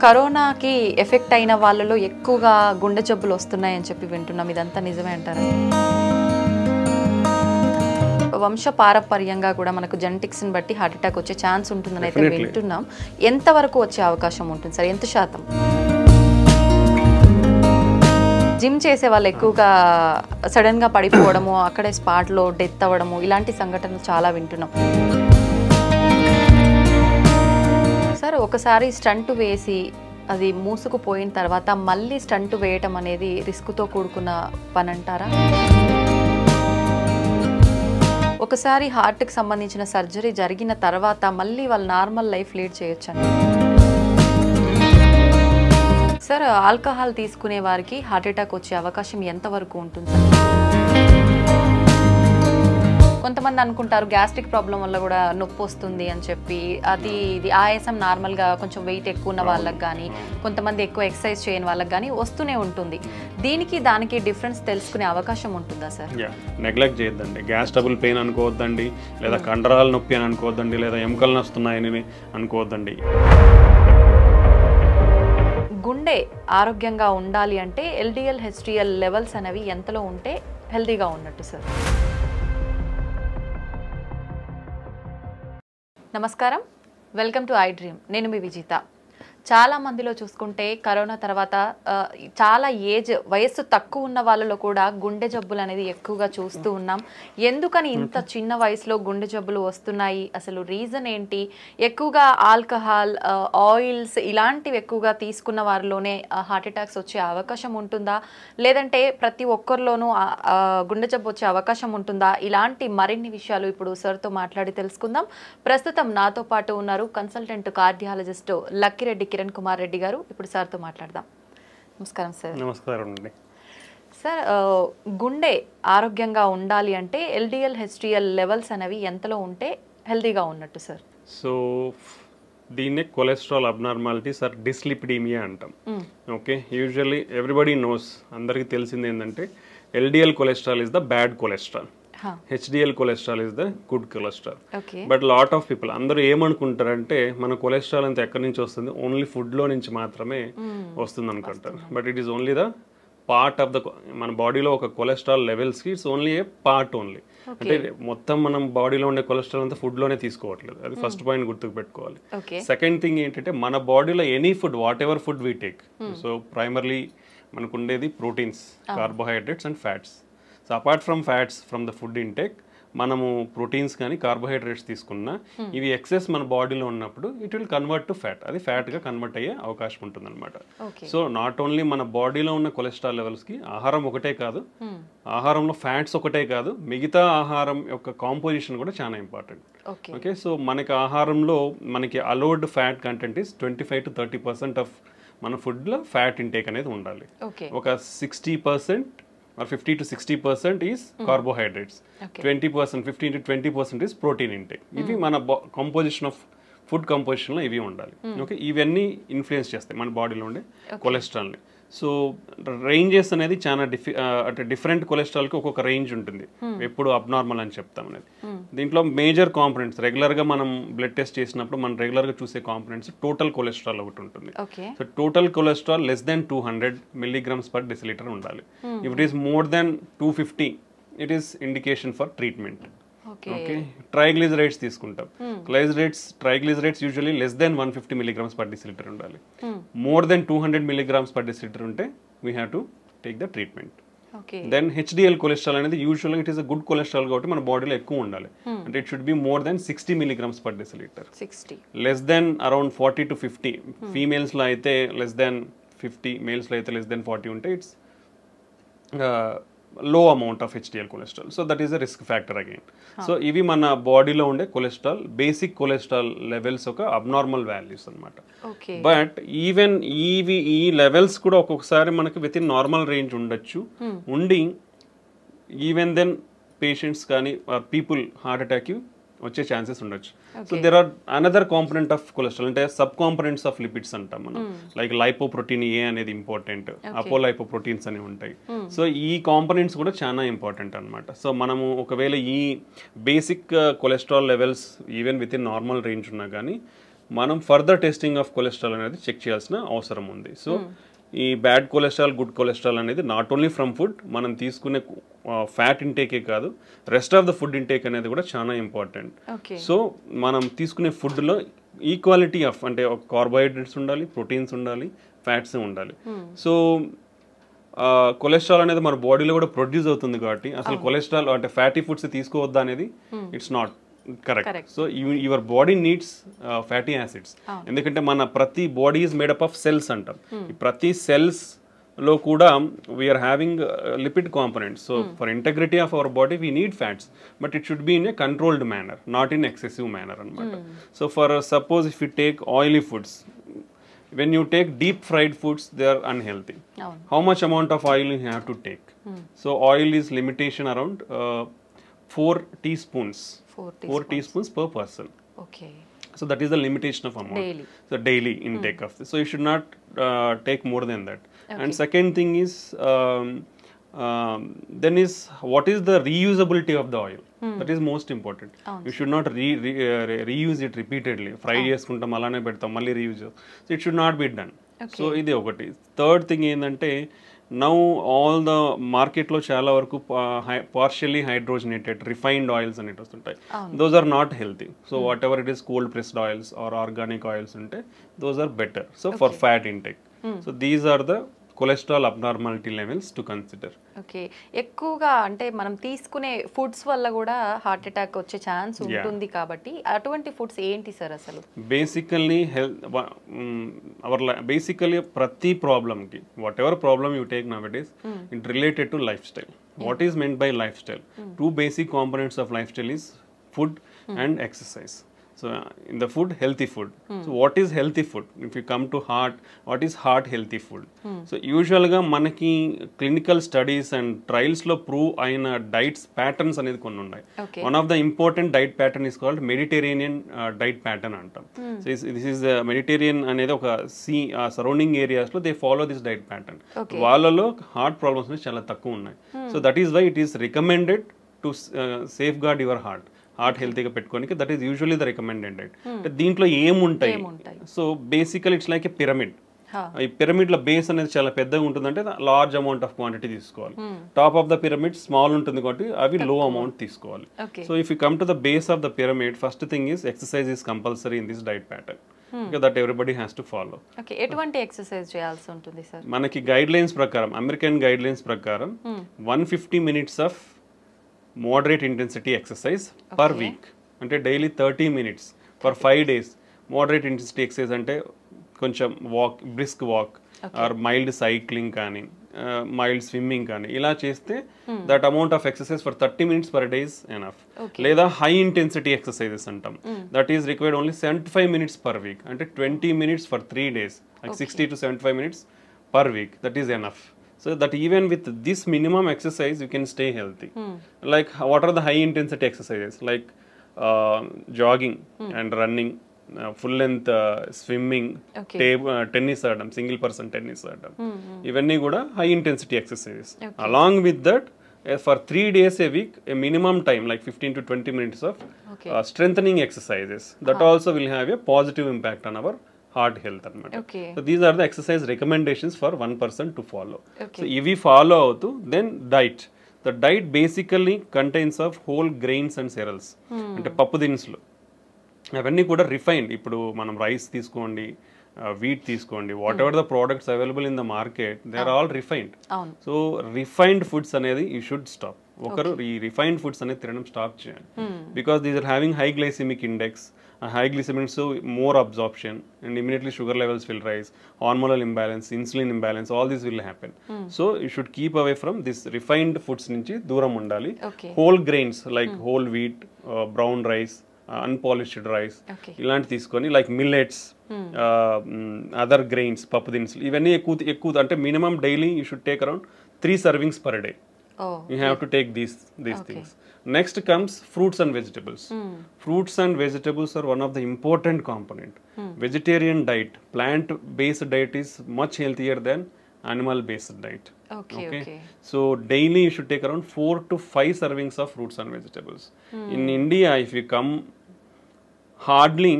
కరోనాకి ఎఫెక్ట్ అయిన వాళ్ళలో ఎక్కువగా గుండె జబ్బులు వస్తున్నాయని చెప్పి వింటున్నాం. ఇదంతా నిజమే అంటారా? వంశ పారంపర్యంగా కూడా మనకు జెనెటిక్స్ని బట్టి హార్ట్ అటాక్ వచ్చే ఛాన్స్ ఉంటుందని అయితే వింటున్నాం. ఎంతవరకు వచ్చే అవకాశం ఉంటుంది సార్? ఎంత శాతం? జిమ్ చేసే వాళ్ళు ఎక్కువగా సడన్గా పడిపోవడము, అక్కడే స్పాట్లో డెత్ అవ్వడము, ఇలాంటి సంఘటనలు చాలా వింటున్నాం. సార్, ఒకసారి స్టంట్ వేసి అది మూసుకుపోయిన తర్వాత మళ్ళీ స్టంట్ వేయటం అనేది రిస్క్తో కూడుకున్న పని అంటారా? ఒకసారి హార్ట్కి సంబంధించిన సర్జరీ జరిగిన తర్వాత మళ్ళీ వాళ్ళు నార్మల్ లైఫ్ లీడ్ చేయొచ్చండి. సార్, ఆల్కహాల్ తీసుకునే వారికి హార్ట్ అటాక్ వచ్చే అవకాశం ఎంతవరకు ఉంటుంది సార్? కొంతమంది అనుకుంటారు గ్యాస్ట్రిక్ ప్రాబ్లం వల్ల కూడా నొప్పి వస్తుంది అని చెప్పి. ఇది ఆయాసం నార్మల్గా కొంచెం వెయిట్ ఎక్కువ ఉన్న వాళ్ళకి కానీ, కొంతమంది ఎక్కువ ఎక్సర్సైజ్ చేయని వాళ్ళకి కానీ వస్తూనే ఉంటుంది. దీనికి దానికి డిఫరెన్స్ తెలుసుకునే అవకాశం ఉంటుందా సార్? నెగ్లెక్ట్ చేయొద్దండి. గ్యాస్ ట్రబుల్ పెయిన్ అనుకోవద్దండి, లేదా కండరాల నొప్పి అని అనుకోవద్దండి, లేదా ఎముకలు నొస్తున్నాయని అనుకోవద్దండి. గుండె ఆరోగ్యంగా ఉండాలి అంటే ఎల్డిఎల్ హెచ్డిఎల్ లెవెల్స్ అనేవి ఎంతలో ఉంటే హెల్దీగా ఉన్నట్టు సార్? నమస్కారం, వెల్కమ్ టు ఐ డ్రీమ్. నేను మీ విజిత. చాలా మందిలో చూసుకుంటే కరోనా తర్వాత చాలా వయస్సు తక్కువ ఉన్న వాళ్ళలో కూడా గుండె జబ్బులు అనేది ఎక్కువగా చూస్తూ ఉన్నాం. ఎందుకని ఇంత చిన్న వయసులో గుండె జబ్బులు వస్తున్నాయి? అసలు రీజన్ ఏంటి? ఎక్కువగా ఆల్కహాల్, ఆయిల్స్ ఇలాంటివి ఎక్కువగా తీసుకున్న వారిలోనే హార్ట్ అటాక్స్ వచ్చే అవకాశం ఉంటుందా, లేదంటే ప్రతి ఒక్కరిలోనూ గుండె జబ్బు వచ్చే అవకాశం ఉంటుందా? ఇలాంటి మరిన్ని విషయాలు ఇప్పుడు సార్తో మాట్లాడి తెలుసుకుందాం. ప్రస్తుతం నాతో పాటు ఉన్నారు కన్సల్టెంట్ కార్డియాలజిస్ట్ లక్కిరెడ్డి కిరణ్ కుమార్ రెడ్డి గారు. ఇప్పుడు సార్తో మాట్లాడదాం. నమస్కారం సార్. నమస్కారం అండి. సార్, గుండె ఆరోగ్యంగా ఉండాలి అంటే ఎల్డిఎల్ హెచ్డిఎల్ లెవెల్స్ అనేవి ఎంతలో ఉంటే హెల్దీగా ఉన్నట్టు సార్? సో దీన్నే కొలెస్ట్రాల్ అబ్నార్మాలిటీస్ ఆర్ డిస్లిపిడీమియా అంటాం. ఓకే, యూజువల్లీ ఎవ్రీబడి నోస్, అందరికీ తెలిసింది ఏంటంటే LDL cholesterol is the bad cholesterol, HDL cholesterol is the good cholesterol. But lot of people అందరూ ఏమనుకుంటారంటే మన కొలెస్ట్రాల్ అంతా ఎక్కడి నుంచి వస్తుంది, ఓన్లీ ఫుడ్లో నుంచి మాత్రమే వస్తుంది అనుకుంటారు. But it is only the part of the మన బాడీలో ఒక కొలెస్ట్రాల్ లెవెల్స్కి it's only a part only. అంటే మొత్తం మనం బాడీలో ఉండే కొలెస్ట్రాల్ అంతా ఫుడ్లోనే తీసుకోవట్లేదు. అది ఫస్ట్ పాయింట్ గుర్తుకు పెట్టుకోవాలి. సెకండ్ థింగ్ ఏంటంటే మన బాడీలో any food, what ever food we take, so primarily మనకు ఉండేది proteins, carbohydrates and fats. So apart from fats from the food intake, మనము ప్రోటీన్స్ కానీ కార్బోహైడ్రేట్స్ తీసుకున్నా ఇవి ఎక్సెస్ మన బాడీలో ఉన్నప్పుడు it will convert to fat. అది ఫ్యాట్గా కన్వర్ట్ అయ్యే అవకాశం ఉంటుంది అనమాట. సో నాట్ ఓన్లీ మన బాడీలో ఉన్న కొలెస్ట్రాల్ లెవెల్స్కి ఆహారం ఒకటే కాదు, ఆహారంలో ఫ్యాట్స్ ఒకటే కాదు, మిగతా ఆహారం యొక్క కాంపోజిషన్ కూడా చాలా ఇంపార్టెంట్. ఓకే, సో మనకి ఆహారంలో మనకి allowed fat content is 25 to 30% of మన ఫుడ్లో ఫ్యాట్ ఇంటేక్ అనేది ఉండాలి. ఒక 60% or 50 to 60% is carbohydrates. 20%, 15 to 20% is protein intake. ఇవి మన కంపోజిషన్ ఆఫ్ ఫుడ్ కంపోజిషన్లో ఇవి ఉండాలి. ఓకే, ఇవన్నీ ఇన్ఫ్లుయెన్స్ చేస్తాయి మన బాడీలో ఉండే కొలెస్ట్రాల్ని. సో రేంజెస్ అనేది చాలా అంటే డిఫరెంట్ కొలెస్ట్రాల్కి ఒక్కొక్క రేంజ్ ఉంటుంది, ఎప్పుడు అబ్నార్మల్ అని చెప్తాం అనేది. దీంట్లో మేజర్ కాంపోనెంట్స్ రెగ్యులర్గా మనం బ్లడ్ టెస్ట్ చేసినప్పుడు మనం రెగ్యులర్గా చూసే కాంపోనెంట్స్ టోటల్ కొలెస్ట్రాల్ ఒకటి ఉంటుంది. So total cholesterol less than 200 mg/dL ఉండాలి. If it is more than 250 it is indication for treatment. Okay, triglycerides తీసుకుంటాం. Triglycerides usually less than 150 mg/dL ఉండాలి. మోర్ దెన్ 200 mg/dL ఉంటే we have to take the treatment. Then HDL cholesterol అనేది యూజువల్గా it is a good cholesterol కాబట్టి మన బాడీలో ఎక్కువ ఉండాలి. అంటే it should be more than 60 mg/dL. Less than around 40 to 50. ఫీమేల్స్లో అయితే less than 50, మేల్స్లో అయితే less than 40 ఉంటే it's low amount of HDL cholesterol. So that is a risk factor again. So ఇవి మన బాడీలో ఉండే కొలెస్ట్రాల్, బేసిక్ కొలెస్ట్రాల్ లెవెల్స్ ఒక abnormal values అనమాట. బట్ ఈవెన్ ఈ లెవెల్స్ కూడా ఒక్కొక్కసారి మనకి విత్ ఇన్ నార్మల్ రేంజ్ ఉండొచ్చు. ఉండి ఈవెన్ దెన్ పేషెంట్స్ కానీ పీపుల్ హార్ట్ అటాక్ వచ్చే ఛాన్సెస్ ఉండొచ్చు. So there are another component of cholesterol, అంటే సబ్ కాంపోనెంట్స్ ఆఫ్ లిపిడ్స్ అంటాం మనం. లైక్ లైపోప్రోటీన్ ఏ అనేది ఇంపార్టెంట్, అపోలైపోప్రోటీన్స్ అనేవి ఉంటాయి. సో ఈ కాంపోనెంట్స్ కూడా చాలా ఇంపార్టెంట్ అనమాట. సో మనము ఒకవేళ ఈ basic cholesterol levels even with in normal range ఉన్నా కానీ మనం ఫర్దర్ టెస్టింగ్ ఆఫ్ కొలెస్ట్రాల్ అనేది చెక్ చేయాల్సిన అవసరం ఉంది. సో ఈ బ్యాడ్ కొలెస్ట్రాల్ గుడ్ కొలెస్ట్రాల్ అనేది నాట్ ఓన్లీ ఫ్రమ్ ఫుడ్, మనం తీసుకునే ఫ్యాట్ ఇంటేకే కాదు, rest of the food intake అనేది కూడా చాలా ఇంపార్టెంట్. సో మనం తీసుకునే ఫుడ్లో ఈక్వాలిటీ ఆఫ్ అంటే కార్బోహైడ్రేట్స్ ఉండాలి, ప్రోటీన్స్ ఉండాలి, ఫ్యాట్స్ ఉండాలి. సో కొలెస్ట్రాల్ అనేది మన బాడీలో కూడా ప్రొడ్యూస్ అవుతుంది కాబట్టి అసలు కొలెస్ట్రాల్ అంటే ఫ్యాటీ ఫుడ్స్ తీసుకోవద్దా అనేది it's not correct. So your body needs fatty acids, ఎందుకంటే మన ప్రతి body is made up of cells అంటాం. ప్రతి సెల్స్ లో కూడా we are having lipid components. So for integrity of our body we need fats, but it should be in a controlled manner, not in excessive manner అనమాట. So for suppose if you take oily foods, when you take deep fried foods, they are unhealthy. How much amount of oil you have to take? So oil is limitation around 4 teaspoons. 4 teaspoons per person. Okay. So that is the limitation of amount. Daily. So daily intake of this. So you should not take more than that. And second thing is then is what is the reusability of the oil? That is most important. You should not reuse it repeatedly. Fry చేసుకుంటాం అలానే పెడతాం మళ్ళీ reuse. So it should not be done. So ఇది ఒకటి. Third thing ఏంటంటే now all the మార్కెట్లో చాలా వరకు పార్షియలీ హైడ్రోజనేటెడ్ రిఫైన్డ్ ఆయిల్స్ అనేవి వస్తుంటాయి. Those are not healthy. So whatever it is cold pressed oils or organic oils ఉంటే those are better. So for fat intake. So these are the cholesterol abnormality levels to consider. Okay, ఎక్కువగా అంటే మనం తీసుకునే foods వల్ల కూడా heart attack వచ్చే chance ఉంటుంది కాబట్టి అటువంటి ఫుడ్స్ ఏంటి సార్ అసలు? బేసికల్లీ బేసికల్లీ ప్రతి ప్రాబ్లమ్కి whatever problem you take now it is it related to lifestyle. What is meant by lifestyle? 2 basic components of lifestyle is food and exercise. So in the food, healthy food. So what is healthy food? If you come to heart, what is heart healthy food? So usually ga manaki clinical studies and trials lo prove aina diets patterns anedi konni unnai. One of the important diet pattern is called Mediterranean diet pattern antam. So this is the Mediterranean anedi oka sea surrounding areas lo they follow this diet pattern. Vallalo heart problems ne chala takku unnai. So that is why it is recommended to safeguard your heart. Heart హెల్తీగా పెట్టుకోనికి that is usually the recommended diet. అంటే దీంట్లో ఏముంటాయి? So basically it's like a pyramid. ఈ pyramid లో base అనేది చాలా పెద్దగా ఉంటుందంటే లార్జ్ అమౌంట్ ఆఫ్ క్వాంటిటీ తీసుకోవాలి. Top of the pyramid small ఉంటుంది కాబట్టి అవి లో అమౌంట్ తీసుకోవాలి. So if you come to the base of the pyramid, first thing is exercise is compulsory in this diet pattern. That everybody has to follow. ఎటువంటి exercise చేయాల్సి ఉంటుంది sir? మనకి guide lines ప్రకారం, American guide lines ప్రకారం 150 minutes of moderate intensity exercise per week. అంటే daily 30 minutes for 5 days. moderate intensity exercise అంటే కొంచెం walk, brisk walk are mild cycling కానీ మైల్డ్ స్విమ్మింగ్ కానీ ఇలా చేస్తే that amount of exercise for 30 minutes per day is enough. లేదా high intensity exercises అంటాం, that is required only 75 minutes per week. అంటే 20 minutes for 3 days, like 60 to 75 minutes per week. That is enough. So that even with this minimum exercise you can stay healthy. Like what are the high intensity exercises? Like jogging and running, full length swimming, tennis adam, single person tennis adam. Ivanni kuda high intensity exercises. Along with that, for 3 days a week, a minimum time like 15 to 20 minutes of strengthening exercises. That also will have a positive impact on our heart health anamata. So these are the exercise recommendations for one person to follow. So if we follow avutu, then diet. The diet basically contains of whole grains and cereals. Ante pappu dinuslu avanni kuda refined. Ippudu manam rice teeskondi, wheat teeskondi, whatever the products available in the market, they are all refined. So refined foods anedi you should stop. Okaru ee refined foods anedi తినడం stop చేయాలి. Because these are having high glycemic index. High glycemic, so more absorption and immediately sugar levels will rise, hormonal imbalance, insulin imbalance, all this will happen. So you should keep away from this refined foods nunchi dooram undali. Whole grains like whole wheat, brown rice, unpolished rice, ilanti teeskoni, like millets, other grains, pappu dinuslu ivanni ekku ante minimum daily you should take around 3 servings per day. You have to take these things. Next comes fruits and vegetables. Fruits and vegetables are one of the important component. Vegetarian diet, plant-based diet is much healthier than animal-based diet. Okay. So daily you should take around 4 to 5 servings of fruits and vegetables. In India, if you come, hardly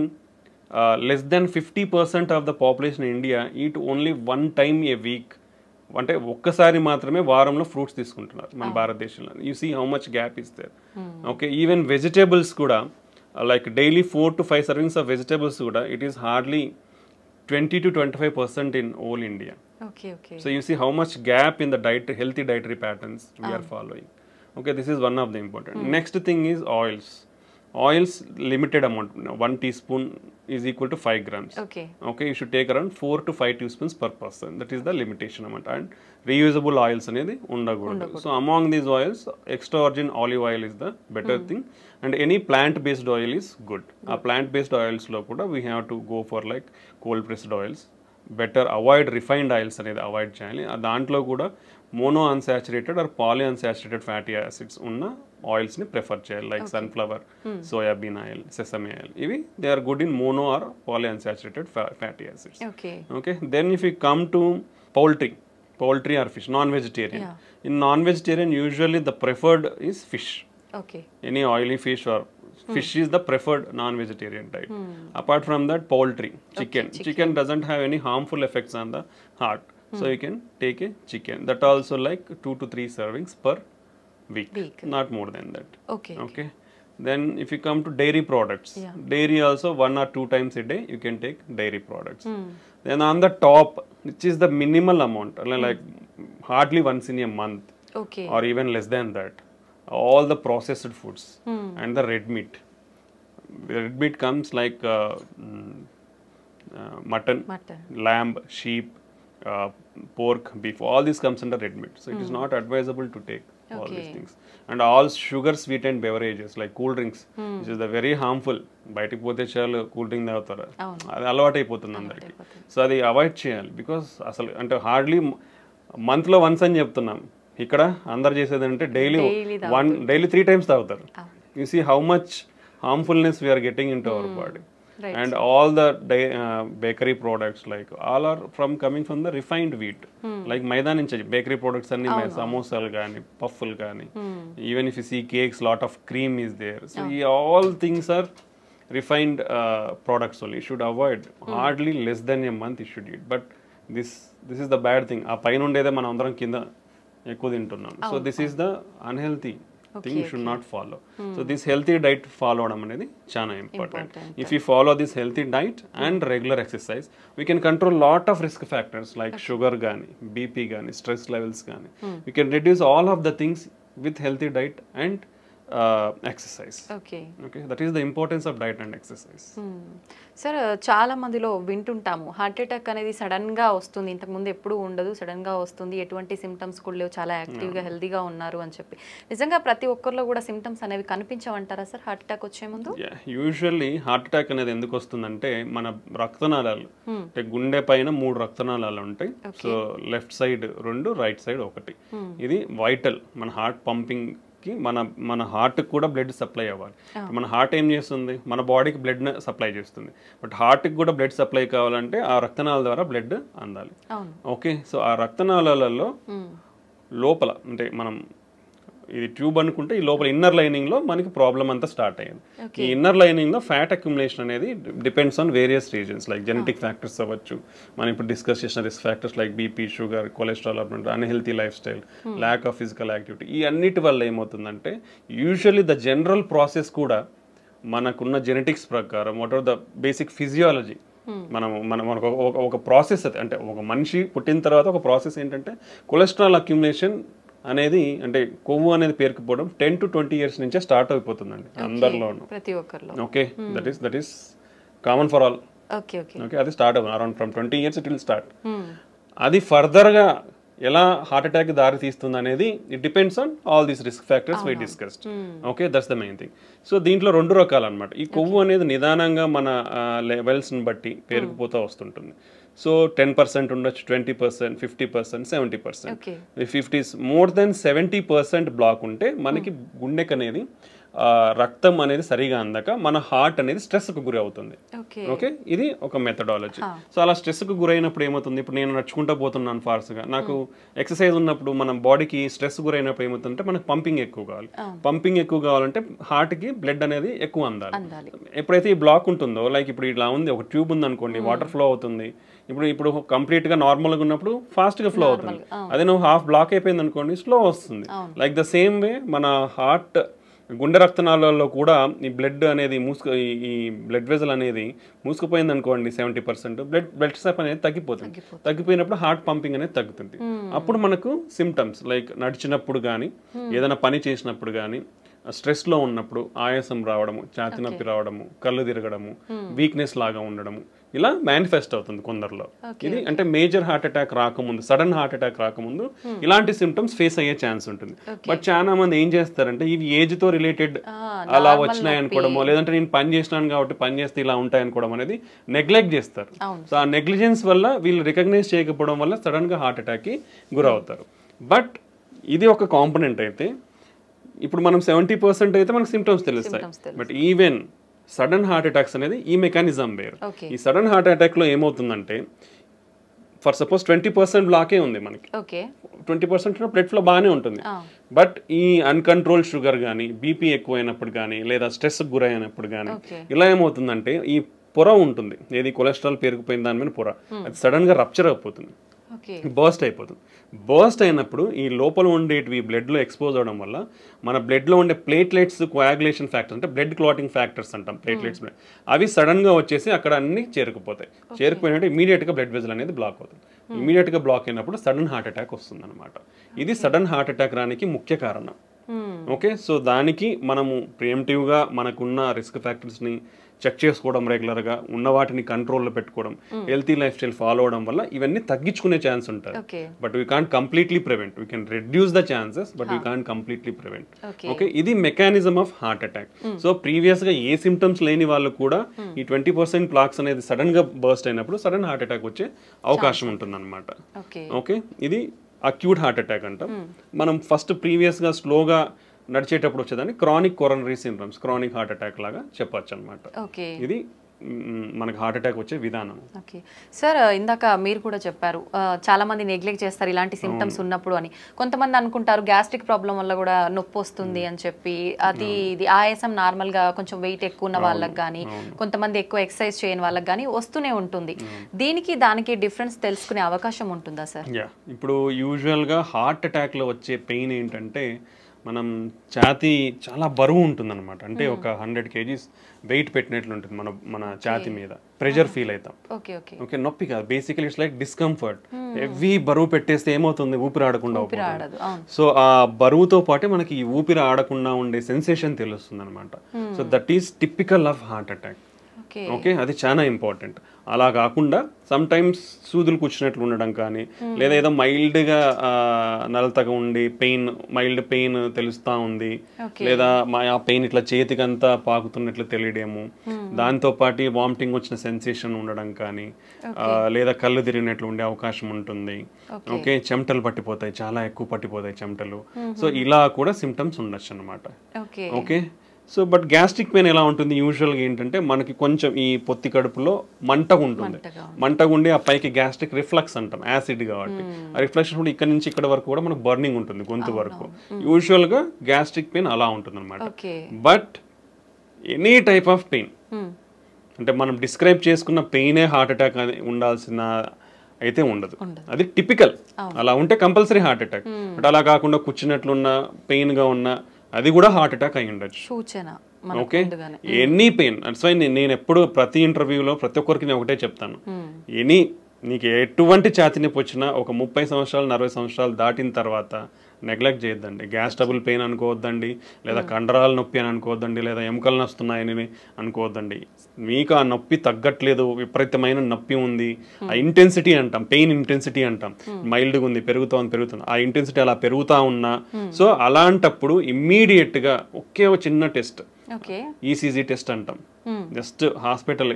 less than 50% of the population in India eat only one time a week. అంటే ఒక్కసారి మాత్రమే వారంలో fruits తీసుకుంటున్నారు మన భారతదేశంలో. You see how much gap is there. Okay, even vegetables కూడా like daily 4 to 5 servings of vegetables కూడా it is hardly 20 to 25% in all India. Okay, okay. So you see how much gap in the diet, healthy dietary patterns we are following. Okay, this is one of the important. Next thing is oils. Oils, limited amount. 1 teaspoon is equal to 5 grams. Okay. Okay, you should take around 4 to 5 teaspoons per person. That is the limitation amount. And reusable oils anedi undagudu. So among these oils, extra virgin olive oil is the better thing. And any plant-based oil is good. Plant-based oils lo kuda we have to go for like cold pressed oils. Better avoid refined oils అనేది avoid చేయాలి. దాంట్లో కూడా mono unsaturated or poly unsaturated fatty acids ఉన్న ఆయిల్స్ని prefer చేయాలి, like sunflower, soybean oil, sesame oil. ఇవి they are good in mono or poly unsaturated fatty acids. Okay, then if you come to poultry or fish, non vegetarian. In non vegetarian usually the preferred is fish. Any oily fish or fish is the preferred non-vegetarian diet. Apart from that, poultry, chicken. Chicken doesn't have any harmful effects on the heart. So you can take a chicken. That also like 2 to 3 servings per week. Not more than that. Okay. Then if you come to dairy products, dairy also 1 or 2 times a day you can take dairy products. Then on the top, which is the minimal amount, like hardly once in a month, or even less than that, all the processed foods and the red meat. Red meat comes like mutton, lamb, sheep, pork, beef. All this comes under red meat. So it is not advisable to take all these things. And all sugar sweetened beverages like cool drinks, which is the very harmful. బయటికి పోతే చాలు cool drink తాగుతారు, అది అలవాటు అయిపోతుంది అందరికి. So అది avoid చేయాలి. బికాస్ అసలు అంటే హార్డ్లీ మంత్లో వన్స్ అని చెప్తున్నాం, ఇక్కడ అందరు చేసేది అంటే డైలీ 3 times తాగుతారు. You see how much harmfulness we are getting into our body. And all the bakery products, like all are coming from the refined wheat. Like maida nunchi bakery products anni samosalu gaani, pufflu gaani, even if you see cakes, lot of cream is there. So all things are refined products only. You should avoid. Hardly less than a month you should eat. But this is the bad thing. ఆ పైన ఉండేదే మనం అందరం కింద ఎక్కువ తింటున్నాం. So this is the unhealthy thing you should not follow. So this healthy diet followడం అనేది చాలా important. If you follow this healthy diet and regular exercise, we can control lot of risk factors like sugar gaani, BP gaani, stress levels gaani. We can reduce all of the things with healthy diet and exercise. Okay, that is the importance of diet and exercise. Sir చాలా మందిలో వింటుంటాము heart attack అనేది sudden గా వస్తుంది, ఇంతకు ముందు ఎప్పుడు ఉండదు, sudden గా వస్తుంది, ఎటువంటి సిమ్టమ్స్ కూడా లేవు, చాలా యాక్టివ్ గా హెల్తీగా ఉన్నారు అని చెప్పి. నిజంగా ప్రతి ఒక్కరిలో కూడా సిమ్టమ్స్ అనేవి కనిపించవంటారా సార్ హార్ట్ అటాక్ వచ్చే ముందు? యూజువల్లీ హార్ట్ అటాక్ అనేది ఎందుకు వస్తుందంటే మన రక్తనాళాలు అంటే గుండె పైన 3 రక్తనాళాలు ఉంటాయి. So left side 2, right side 1. ఇది వైటల్, మన హార్ట్ పంపింగ్ కి మన హార్ట్ కూడా బ్లడ్ సప్లై అవ్వాలి. మన హార్ట్ ఏం చేస్తుంది, మన బాడీకి బ్లడ్ సప్లై చేస్తుంది. బట్ హార్ట్కి కూడా బ్లడ్ సప్లై కావాలంటే ఆ రక్తనాళాల ద్వారా బ్లడ్ అందాలి. ఓకే, సో ఆ రక్తనాళాలలో లోపల అంటే మనం ఇది ట్యూబ్ అనుకుంటే ఈ లోపల ఇన్నర్ లైనింగ్ లో మనకి ప్రాబ్లం అంతా స్టార్ట్ అయ్యింది. ఈ ఇన్నర్ లైనింగ్ లో ఫ్యాట్ అక్యుములేషన్ అనేది depends on various reasons, like genetic factors అవ్వచ్చు, మనం ఇప్పుడు డిస్కస్ చేసిన risk factors like BP, sugar, cholesterol, unhealthy life style, lack of physical activity. ఈ అన్నిటి వల్ల ఏమవుతుందంటే యూజువల్లీ ద జనరల్ ప్రాసెస్ కూడా మనకున్న జెనెటిక్స్ ప్రకారం what are the basic physiology, మనకు ఒక ప్రాసెస్ అంటే ఒక మనిషి పుట్టిన తర్వాత ఒక ప్రాసెస్ ఏంటంటే కొలెస్ట్రాల్ అక్యుములేషన్ అనేది అంటే కొవ్వు అనేది పేరుకుపోవడం 10 to 20 years నుంచే స్టార్ట్ అయిపోతుందండి అందరిలోనూ, ప్రతి ఒక్కరిలో. Okay, that is common for all. Okay, అది స్టార్ట్ అవుతుంది around from 20 years it will start. అది ఫర్దర్గా ఎలా హార్ట్ అటాక్ దారి తీస్తుంది అనేది it depends on all these risk factors we discussed. Okay, that's the main thing. So దీంట్లో 2 రకాలు అనమాట. ఈ కొవ్వు అనేది నిదానంగా మన లెవెల్స్ని బట్టి పేరుకుపోతూ వస్తుంటుంది. సో 10% ఉండొచ్చు, 20%, 50%, 70%. If it is more than 70% block ఉంటే మనకి గుండెకి అనేది రక్తం అనేది సరిగా అందక మన హార్ట్ అనేది స్ట్రెస్కు గురి అవుతుంది. ఓకే, ఇది ఒక మెథడాలజీ. సో అలా స్ట్రెస్కు గురైనప్పుడు ఏమవుతుంది, ఇప్పుడు నేను నడుచుకుంటూ పోతున్నాను ఫాస్ట్గా, నాకు ఎక్సర్సైజ్ ఉన్నప్పుడు మన బాడీకి స్ట్రెస్ గురైనప్పుడు ఏమవుతుందంటే మనకు పంపింగ్ ఎక్కువ కావాలి. పంపింగ్ ఎక్కువ కావాలంటే హార్ట్కి బ్లడ్ అనేది ఎక్కువ అందాలి. ఎప్పుడైతే ఈ బ్లాక్ ఉంటుందో, లైక్ ఇప్పుడు ఇలా ఉంది, ఒక ట్యూబ్ ఉంది అనుకోండి, వాటర్ ఫ్లో అవుతుంది, ఇప్పుడు కంప్లీట్ గా నార్మల్ గా ఉన్నప్పుడు ఫాస్ట్ గా ఫ్లో అవుతుంది. అదే నువ్వు హాఫ్ బ్లాక్ అయిపోయింది అనుకోండి, స్లో వస్తుంది. లైక్ ద సేమ్ వే మన హార్ట్ గుండె రక్తనాళాల్లో కూడా ఈ బ్లడ్ అనేది ఈ బ్లడ్ వెజల్ అనేది మూసుకుపోయింది అనుకోండి 70%, బ్లడ్ సప్లై అనేది తగ్గిపోతుంది. తగ్గిపోయినప్పుడు హార్ట్ పంపింగ్ అనేది తగ్గుతుంది. అప్పుడు మనకు సిమ్టమ్స్ లైక్ నడిచినప్పుడు కానీ, ఏదైనా పని చేసినప్పుడు కానీ, స్ట్రెస్లో ఉన్నప్పుడు ఆయాసం రావడము, ఛాతీ నొప్పి రావడము, కళ్ళు తిరగడము, వీక్నెస్ లాగా ఉండడము, ఇలా మేనిఫెస్ట్ అవుతుంది కొందరిలో. ఇది అంటే మేజర్ హార్ట్ అటాక్ రాకముందు, సడన్ హార్ట్ అటాక్ రాకముందు ఇలాంటి సిమ్టమ్స్ ఫేస్ అయ్యే ఛాన్స్ ఉంటుంది. బట్ చాలా మంది ఏం చేస్తారంటే ఇవి ఏజ్ తో రిలేటెడ్ అలా వచ్చినాయి అనుకోవడమో, లేదంటే నేను పని చేసినాను కాబట్టి పని చేస్తే ఇలా ఉంటాయి అనుకోవడం అనేది నెగ్లెక్ట్ చేస్తారు. సో ఆ నెగ్లిజెన్స్ వల్ల వీళ్ళు రికగ్నైజ్ చేయకపోవడం వల్ల సడన్ గా హార్ట్ అటాక్ కి గురవుతారు. బట్ ఇది ఒక కాంపోనెంట్ అయితే, ఇప్పుడు మనం 70% అయితే మనకు సిమ్టమ్స్ తెలుస్తాయి. But even sudden heart attacks అనేది ఈ మెకానిజం వేరు. ఈ సడన్ హార్ట్ అటాక్ లో ఏమవుతుందంటే, ఫర్ సపోజ్ 20% బ్లాకే ఉంది మనకి, 20% బ్లడ్ ఫ్లో బాగానే ఉంటుంది. బట్ ఈ అన్కంట్రోల్ షుగర్ కానీ, బీపీ ఎక్కువైనప్పుడు కానీ, లేదా స్ట్రెస్ గురైనప్పుడు కానీ, ఇలా ఏమవుతుందంటే ఈ పొర ఉంటుంది, ఏది కొలెస్ట్రాల్ పెరిగిపోయిన దాని మీద పొర, అది సడన్ గా రప్చర్ అయిపోతుంది, బర్స్ట్ అయిపోతుంది. బర్స్ట్ అయినప్పుడు ఈ లోపల ఉండేటివి బ్లడ్లో ఎక్స్పోజ్ అవడం వల్ల మన బ్లడ్లో ఉండే ప్లేట్లెట్స్ కోయాగులేషన్ ఫ్యాక్టర్స్, అంటే బ్లడ్ క్లాటింగ్ ఫ్యాక్టర్స్ అంటాం, ప్లేట్లెట్స్, అవి సడన్గా వచ్చేసి అక్కడ అన్ని చేరుకుపోతాయి. చేరుకుపోయినట్టు ఇమీడియట్గా బ్లడ్ వెజల్ అనేది బ్లాక్ అవుతుంది. ఇమీడియట్గా బ్లాక్ అయినప్పుడు సడన్ హార్ట్ అటాక్ వస్తుంది అనమాట. ఇది సడన్ హార్ట్ అటాక్ రానికి ముఖ్య కారణం. ఓకే, సో దానికి మనము ప్రియంటివ్గా మనకున్న రిస్క్ ఫ్యాక్టర్స్ని చెక్ చేసుకోవడం, రెగ్యులర్గా ఉన్న వాటిని కంట్రోల్లో పెట్టుకోవడం, హెల్తీ లైఫ్ స్టైల్ ఫాలో అవడం వల్ల ఇవన్నీ తగ్గించుకునే ఛాన్స్ ఉంటుంది. But we can't completely prevent, we can reduce the chances, but we can't completely prevent. Okay, ఇది mechanism of heart attack. So ప్రీవియస్గా ఏ సిమ్టమ్స్ లేని వాళ్ళు కూడా ఈ 20% ప్లాక్స్ అనేది సడన్ గా బర్స్ట్ అయినప్పుడు సడన్ హార్ట్ అటాక్ వచ్చే అవకాశం ఉంటుంది అనమాట. ఓకే, ఇది అక్యూట్ హార్ట్ అటాక్ అంటాం. మనం ఫస్ట్ ప్రీవియస్గా స్లోగా నడిచేటప్పుడు వచ్చేదాన్ని chronic coronary syndromes, chronic heart attack లాగా చెప్పొచ్చు అనమాట. ఇది మనకు హార్ట్ అటాక్ వచ్చే విధానం. ఓకే సార్, ఇందాక మీరు కూడా చెప్పారు చాలా మంది నెగ్లెక్ట్ చేస్తారు ఇలాంటి సిమ్టమ్స్ ఉన్నప్పుడు అని. కొంతమంది అనుకుంటారు గ్యాస్ట్రిక్ ప్రాబ్లం వల్ల కూడా నొప్పి వస్తుంది అని చెప్పి, అది ఇది ఆయాసం నార్మల్ గా కొంచెం వెయిట్ ఎక్కువ ఉన్న వాళ్ళకి కానీ, కొంతమంది ఎక్కువ ఎక్సర్సైజ్ చేయని వాళ్ళకి కానీ వస్తూనే ఉంటుంది. దీనికి దానికి డిఫరెన్స్ తెలుసుకునే అవకాశం ఉంటుందా సార్? ఇప్పుడు యూజువల్ గా హార్ట్ అటాక్ లో వచ్చే పెయిన్ ఏంటంటే, మనం ఛాతీ చాలా బరువు ఉంటుంది అనమాట. అంటే ఒక 100 kgs వెయిట్ పెట్టినట్లు ఉంటుంది మన ఛాతీ మీద, ప్రెషర్ ఫీల్ అవుతాం. ఓకే, నొప్పి కాదు, basically it's like discomfort. Heavy బరువు పెట్టేస్తే ఏమవుతుంది, ఊపిరి ఆడకుండా అవుతుంది. సో ఆ బరువుతో పాటే మనకి ఈ ఊపిరి ఆడకుండా ఉండే సెన్సేషన్ తెలుస్తుంది అనమాట. So that is typical of heart attack. Okay, అది చాలా ఇంపార్టెంట్. అలా కాకుండా సమ్ టైమ్స్ సూదులు కూర్చున్నట్లు ఉండడం కానీ, లేదా ఏదో మైల్డ్గా నలతగా ఉండి మైల్డ్ పెయిన్ తెలుస్తూ ఉంది, లేదా ఆ పెయిన్ ఇట్లా చేతికంతా పాకుతున్నట్లు తెలియడము, దాంతోపాటు వామిటింగ్ వచ్చిన సెన్సేషన్ ఉండడం కానీ, లేదా కళ్ళు తిరిగినట్లు ఉండే అవకాశం ఉంటుంది. ఓకే, చెమటలు పట్టిపోతాయి, చాలా ఎక్కువ పట్టిపోతాయి చెమటలు. సో ఇలా కూడా సిమ్టమ్స్ ఉండొచ్చు అనమాట. Okay, so but gastric pain ఎలా ఉంటుంది యూజువల్గా ఏంటంటే, మనకి కొంచెం ఈ పొత్తి కడుపులో మంటగా ఉంటుంది, మంటగా ఉండి ఆ పైకి గ్యాస్ట్రిక్ రిఫ్లక్స్ అంటాం, యాసిడ్ కాబట్టి ఆ రిఫ్లెక్స్ కూడా ఇక్కడ నుంచి ఇక్కడ వరకు కూడా మనకు బర్నింగ్ ఉంటుంది గొంతు వరకు. యూజువల్గా గ్యాస్ట్రిక్ పెయిన్ అలా ఉంటుంది అనమాట. But any type of pain, అంటే మనం డిస్క్రైబ్ చేసుకున్న పెయినే హార్ట్ అటాక్ ఉండాల్సిన అయితే ఉండదు, అది టిపికల్. అలా ఉంటే కంపల్సరీ హార్ట్ అటాక్. బట్ అలా కాకుండా కూర్చున్నట్లున్న పెయిన్గా ఉన్న అది కూడా హార్ట్ అటాక్ అయి ఉండొచ్చు. Okay, any pain. That's why నేను ఎప్పుడు ప్రతి ఇంటర్వ్యూలో ప్రతి ఒక్కరికి నేను ఒకటే చెప్తాను, నీకు ఎటువంటి ఛాతీ నొప్పి వచ్చినా ఒక 30 సంవత్సరాలు 40 సంవత్సరాలు దాటిన తర్వాత నెగ్లెక్ట్ చేయొద్దండి. గ్యాస్ ట్రబుల్ పెయిన్ అనుకోవద్దండి, లేదా కండరాల నొప్పి అని అనుకోవద్దండి, లేదా ఎముకలు నొస్తున్నాయని అనుకోవద్దండి. మీకు ఆ నొప్పి తగ్గట్లేదు, విపరీతమైన నొప్పి ఉంది, ఆ ఇంటెన్సిటీ అంటాం, పెయిన్ ఇంటెన్సిటీ అంటాం, మైల్డ్గా ఉంది, పెరుగుతుంది, ఆ ఇంటెన్సిటీ అలా పెరుగుతూ ఉన్నా, సో అలాంటప్పుడు ఇమ్మీడియట్గా ఒకే ఒక చిన్న టెస్ట్, ఈసీజీ టెస్ట్ అంటాం. జస్ట్ హాస్పిటల్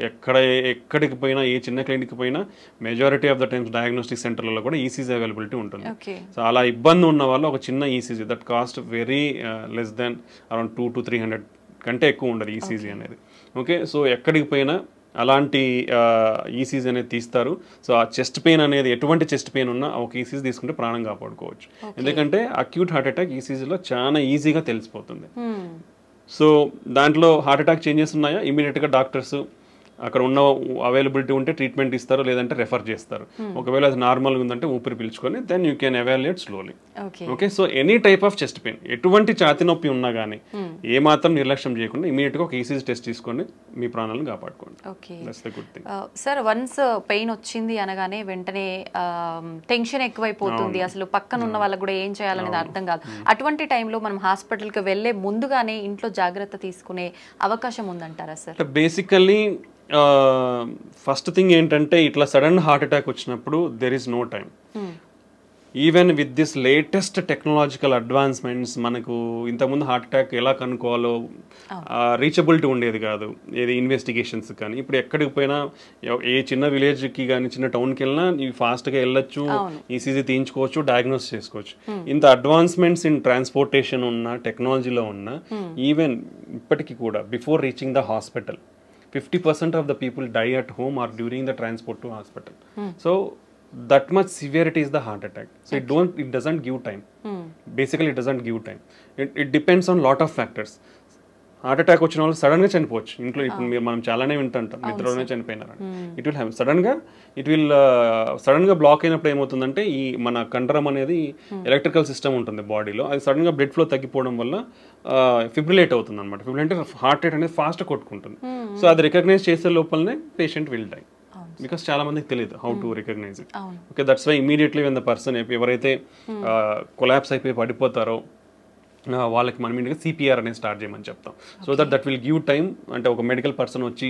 ఎక్కడికి పోయినా, ఏ చిన్న క్లినిక్కి పోయినా majority of the times diagnostic సెంటర్లలో కూడా ఈసీజీ అవైలబిలిటీ ఉంటుంది. సో అలా ఇబ్బంది ఉన్న వాళ్ళు ఒక చిన్న ECG that cost very less than around 200 to 300 కంటే ఎక్కువ ఉండదు ఈసీజీ అనేది. ఓకే, సో ఎక్కడికి పోయినా అలాంటి ఈసీజీ అనేది తీస్తారు. సో ఆ చెస్ట్ పెయిన్ అనేది ఎటువంటి చెస్ట్ పెయిన్ ఉన్నా ఒక ఈసీజీ తీసుకుంటే ప్రాణం కాపాడుకోవచ్చు. ఎందుకంటే అక్యూట్ హార్ట్ అటాక్ ఈసీజీలో చాలా ఈజీగా తెలిసిపోతుంది. సో దాంట్లో హార్ట్ అటాక్ చేంజెస్ ఉన్నాయా, ఇమీడియట్గా డాక్టర్స్ అక్కడ ఉన్న అవైలబిలిటీ ఉంటే ట్రీట్మెంట్ ఇస్తారు, లేదంటే రెఫర్ చేస్తారు. ఒకవేళ అది నార్మల్గా ఉందంటే ఊపిరి పీల్చుకొని then you can evaluate slowly. Okay, so any type of chest pain, ఎటువంటి ఛాతి నొప్పి ఉన్నా కానీ ఏ మాత్రం నిర్లక్ష్యం చేయకుండా ఇమీడియట్గా ఒక ఈసీజీ టెస్ట్ తీసుకొని మీ ప్రాణాలను కాపాడుకోండి. That's the good thing. Sir, once pain వచ్చింది అనగానే వెంటనే టెన్షన్ ఎక్కువైపోతుంది, అసలు పక్కన ఉన్న వాళ్ళకి కూడా ఏం చేయాలనేది అర్థం కాదు. అటువంటి టైంలో మనం హాస్పిటల్కి వెళ్ళే ముందుగానే ఇంట్లో జాగ్రత్త తీసుకునే అవకాశం ఉందంటారా సార్? బేసికల్లీ ఫస్ట్ థింగ్ ఏంటంటే ఇట్లా సడన్ హార్ట్ అటాక్ వచ్చినప్పుడు there is no time. Even with this latest technological advancements మనకు ఇంతకుముందు హార్ట్ అటాక్ ఎలా కనుక్కోవాలో రీచబిలిటీ ఉండేది కాదు, ఏది ఇన్వెస్టిగేషన్స్ కానీ. ఇప్పుడు ఎక్కడికి పోయినా ఏ చిన్న విలేజ్కి కానీ చిన్న టౌన్కి వెళ్ళినా ఇవి ఫాస్ట్గా వెళ్ళొచ్చు, ఈసీజీ తీయించుకోవచ్చు, డయాగ్నోస్ చేసుకోవచ్చు. ఇంత అడ్వాన్స్మెంట్స్ ఇన్ ట్రాన్స్పోర్టేషన్ ఉన్న, టెక్నాలజీలో ఉన్న, ఈవెన్ ఇప్పటికీ కూడా before reaching the hospital 50% of the people die at home or during the transport to hospital. So that much severity is the heart attack. So it doesn't give time. Basically it doesn't give time. It depends on lot of factors. Heart attack వచ్చిన వాళ్ళు సడన్గా చనిపోవచ్చు. ఇంట్లో ఇప్పుడు మీరు మనం చాలానే వింటుంటాం, నిద్రలోనే చనిపోయినారు. ఇట్ విల్ హ్యావ్ సడన్గా బ్లాక్ అయినప్పుడు ఏమవుతుందంటే ఈ మన కండరం అనేది ఎలక్ట్రికల్ సిస్టమ్ ఉంటుంది బాడీలో, అది సడన్గా బ్లడ్ ఫ్లో తగ్గిపోవడం వల్ల ఫిబ్రిలేట్ అవుతుంది అనమాట. ఫిబ్రిలేట్ అంటే హార్ట్ రేట్ అనేది ఫాస్ట్ కొట్టుకుంటుంది. సో అది రికగ్నైజ్ చేసే లోపలనే పేషెంట్ విల్ డై. బికాస్ చాలా మందికి తెలియదు how to recognise it. Okay, that's why immediately when the person ఎవరైతే కొలాప్స్ అయిపోయి పడిపోతారో వాళ్ళకి మనం ఇంటికి సిపిఆర్ అనేది స్టార్ట్ చేయమని చెప్తాం. So that will give time. అంటే ఒక మెడికల్ పర్సన్ వచ్చి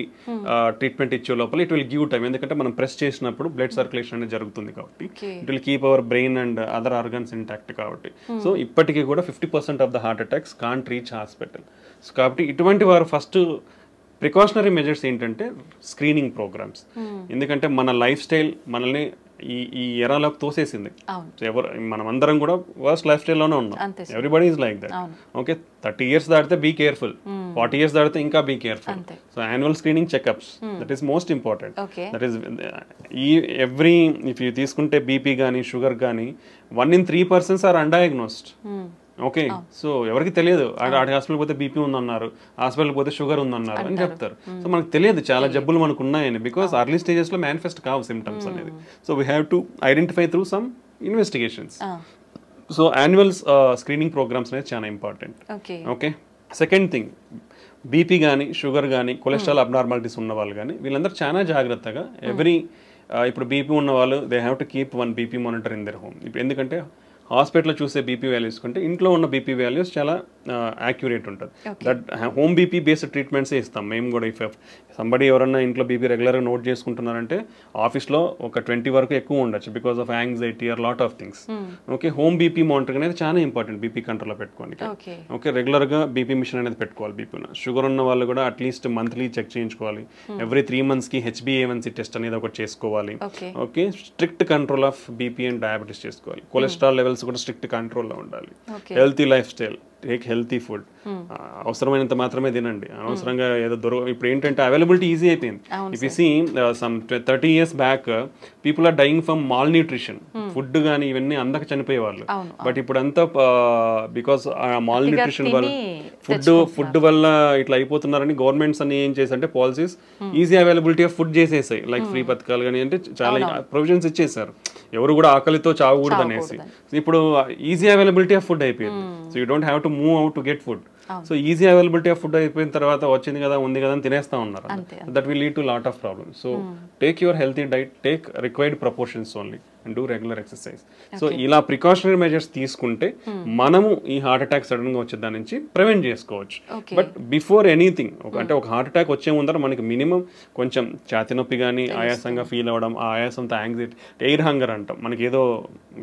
ట్రీట్మెంట్ ఇచ్చే లోపల ఇట్ విల్ గివ్ టైమ్. ఎందుకంటే మనం ప్రెస్ చేసినప్పుడు బ్లడ్ సర్క్యులేషన్ అనేది జరుగుతుంది కాబట్టి it will keep our brain and other organs intact కాబట్టి. సో ఇప్పటికీ కూడా 50% of the heart attacks can't reach hospital. So కాబట్టి ఇటువంటి వారు ఫస్ట్ ప్రికాషనరీ మెజర్స్ ఏంటంటే స్క్రీనింగ్ ప్రోగ్రామ్స్. ఎందుకంటే మన లైఫ్ స్టైల్ మనల్ని ఈ ఎరాలోకి తోసేసింది. మనం అందరం కూడా వర్స్ట్ లైఫ్ స్టైల్లోనే ఉన్నాం. Everybody is like that. Okay, 30 years దాటితే బీ కేర్ఫుల్, 40 years దాటితే ఇంకా be careful. So annual screening checkups that is most important. That is every if you తీసుకుంటే బీపీ కానీ షుగర్ కానీ 1 in 3 persons are undiagnosed. Okay, so ఎవరికి తెలియదు. Hospital పోతే BP ఉందన్నారు, హాస్పిటల్ పోతే షుగర్ ఉందన్నారు అని చెప్తారు. సో మనకు తెలియదు చాలా జబ్బులు మనకు ఉన్నాయని, బికాస్ అర్లీ స్టేజెస్ లో మేనిఫెస్ట్ కావు సిమ్టమ్స్ అనేది. So we have to identify through some investigations. So annual screening programmes అనేది చాలా important. Okay, second thing, BP కానీ షుగర్ కానీ కొలెస్ట్రాల్ అబ్నార్మాలిటీస్ ఉన్న వాళ్ళు కానీ వీళ్ళందరూ చాలా జాగ్రత్తగా ఇప్పుడు బీపీ ఉన్న వాళ్ళు they have to keep 1 BP monitor in their home. ఇప్పుడు ఎందుకంటే హాస్పిటల్లో చూసే బీపీ వాల్యూస్ కంటే ఇంట్లో ఉన్న బీపీ వాల్యూస్ చాలా యాక్యురేట్ ఉంటుంది. దట్ హోమ్ బీపీ బేస్డ్ ట్రీట్మెంట్సే ఇస్తాం మేము కూడా. ఇఫ్ సంబడి ఎవరన్నా ఇంట్లో బీపీ రెగ్యులర్గా నోట్ చేసుకుంటున్నారంటే ఆఫీస్లో ఒక 20 వరకు ఎక్కువ ఉండొచ్చు because of anxiety are lot of things. Okay, home BP monitoring అనేది చాలా ఇంపార్టెంట్ బీపీ కంట్రోల్లో పెట్టుకోండి. ఓకే, రెగ్యులర్గా బీపీ మిషన్ అనేది పెట్టుకోవాలి. బీపీ షుగర్ ఉన్న వాళ్ళు కూడా అట్లీస్ట్ మంత్లీ చెక్ చేయించుకోవాలి. ఎవ్రీ 3 months HbA1c టెస్ట్ అనేది ఒకటి చేసుకోవాలి. Okay, strict control of BP and diabetes చేసుకోవాలి. కొలెస్ట్రాల్ లెవెల్స్ కూడా స్ట్రిక్ట్ కంట్రోల్లో ఉండాలి. Healthy lifestyle, take healthy food. అవసరమైనంత మాత్రమే తినండి, అనవసరంగా ఏదో ఇప్పుడు ఏంటంటే అవైలబిలిటీ ఈజీ అయిపోయింది. If you see some 30 years back people are dying from malnutrition. Food కానీ ఇవన్నీ అందక చనిపోయేవాళ్ళు. బట్ ఇప్పుడు అంతా బికాస్ మాల్ న్యూట్రిషన్ వల్ల ఫుడ్ వల్ల ఇట్లా అయిపోతున్నారని గవర్నమెంట్స్ అన్ని ఏం చేశారంటే policies easy availability of food చేసేసాయి. లైక్ ఫ్రీ పథకాలు కానీ అంటే చాలా ప్రొవిజన్స్ ఇచ్చేసారు, ఎవరు కూడా ఆకలితో చావకూడదు అనేసి. ఇప్పుడు ఈజీ అవైలబిలిటీ ఆఫ్ ఫుడ్ అయిపోయింది. So you don't have to move out to get food. So easy availability of food అయిపోయిన తర్వాత వచ్చింది కదా ఉంది కదా అని తినేస్తా ఉన్నారు. That will lead to lot of problems. So take your healthy diet, take required proportions only. And do regular exercise. So ఇలా ప్రికాషనరీ మెజర్స్ తీసుకుంటే మనము ఈ హార్ట్ అటాక్ సడన్ గా వచ్చే దాని నుంచి ప్రివెంట్ చేసుకోవచ్చు. బట్ బిఫోర్ ఎనీథింగ్ అంటే ఒక హార్ట్ అటాక్ వచ్చే ముందర మనకి మినిమం కొంచెం ఛాతి నొప్పి కానీ ఆయాసంగా ఫీల్ అవ్వడం, ఆ ఆయాసంతో యాంగ్జైటీ, ఎయిర్ హంగర్ అంటాం, మనకి ఏదో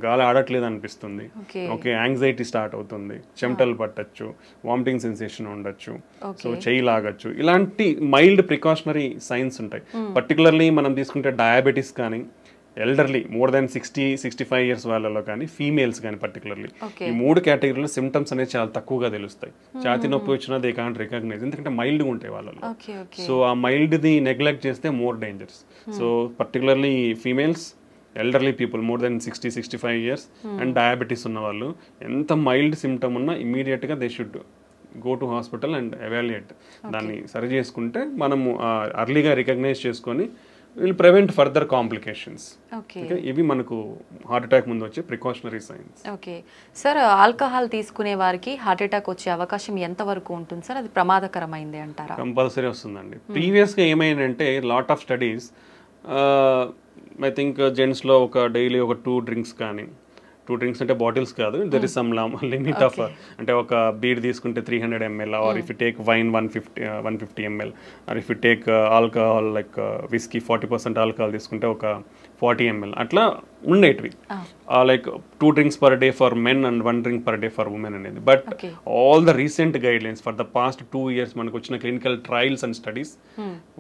గాలి ఆడట్లేదు అనిపిస్తుంది, ఓకే యాంగ్జైటీ స్టార్ట్ అవుతుంది, చెమటలు పట్టచ్చు, వామిటింగ్ సెన్సేషన్ ఉండొచ్చు, సో చెయ్యి లాగచ్చు, ఇలాంటి మైల్డ్ ప్రికాషనరీ సైన్స్ ఉంటాయి. పర్టికులర్లీ మనం తీసుకుంటే డయాబెటీస్ కానీ, ఎల్డర్లీ మోర్ దాన్ 60-65 ఇయర్స్ వాళ్ళలో కానీ, ఫీమేల్స్ కానీ పర్టికులర్లీ ఈ 3 కేటగిరీలో సిమ్టమ్స్ అనేది చాలా తక్కువగా తెలుస్తాయి. ఛాతి నొప్పి వచ్చినా దే కాంట్ రికగ్నైజ్, ఎందుకంటే మైల్డ్గా ఉంటాయి వాళ్ళలో. సో ఆ మైల్డ్ది నెగ్లెక్ట్ చేస్తే more dangers. So particularly females, elderly people more than 60-65 years and diabetes ఉన్న వాళ్ళు ఎంత మైల్డ్ సిమ్టమ్ ఉన్నా ఇమీడియట్గా they should go to hospital and evaluate. దాన్ని సరి చేసుకుంటే మనము అర్లీగా రికగ్నైజ్ చేసుకొని విల్ ప్రివెంట్ ఫర్దర్ కాంప్లికేషన్స్. ఇవి మనకు హార్ట్ అటాక్ ముందు వచ్చే precautionary science. Okay sir, alcohol తీసుకునే వారికి హార్ట్ అటాక్ వచ్చే అవకాశం ఎంత వరకు ఉంటుంది సార్? అది ప్రమాదకరమైంది అంటారా? కంపల్సరీ వస్తుందండి. ప్రీవియస్గా ఏమైందంటే lot of studies, I think జెంట్స్లో ఒక డైలీ ఒక 2 డ్రింక్స్ కానీ, 2 డ్రింక్స్ అంటే బాటిల్స్ కాదు, there is some limit of, అంటే ఒక బీర్ తీసుకుంటే 300 ml, or if you take wine 150 ml, or if you take alcohol like whisky 40% alcohol తీసుకుంటే ఒక 40 ml, అట్లా ఉండేటివి. Like 2 drinks per day for men and 1 drink per day for women అనేది. But all the recent guidelines for the past 2 years మనకు వచ్చిన clinical trials and studies,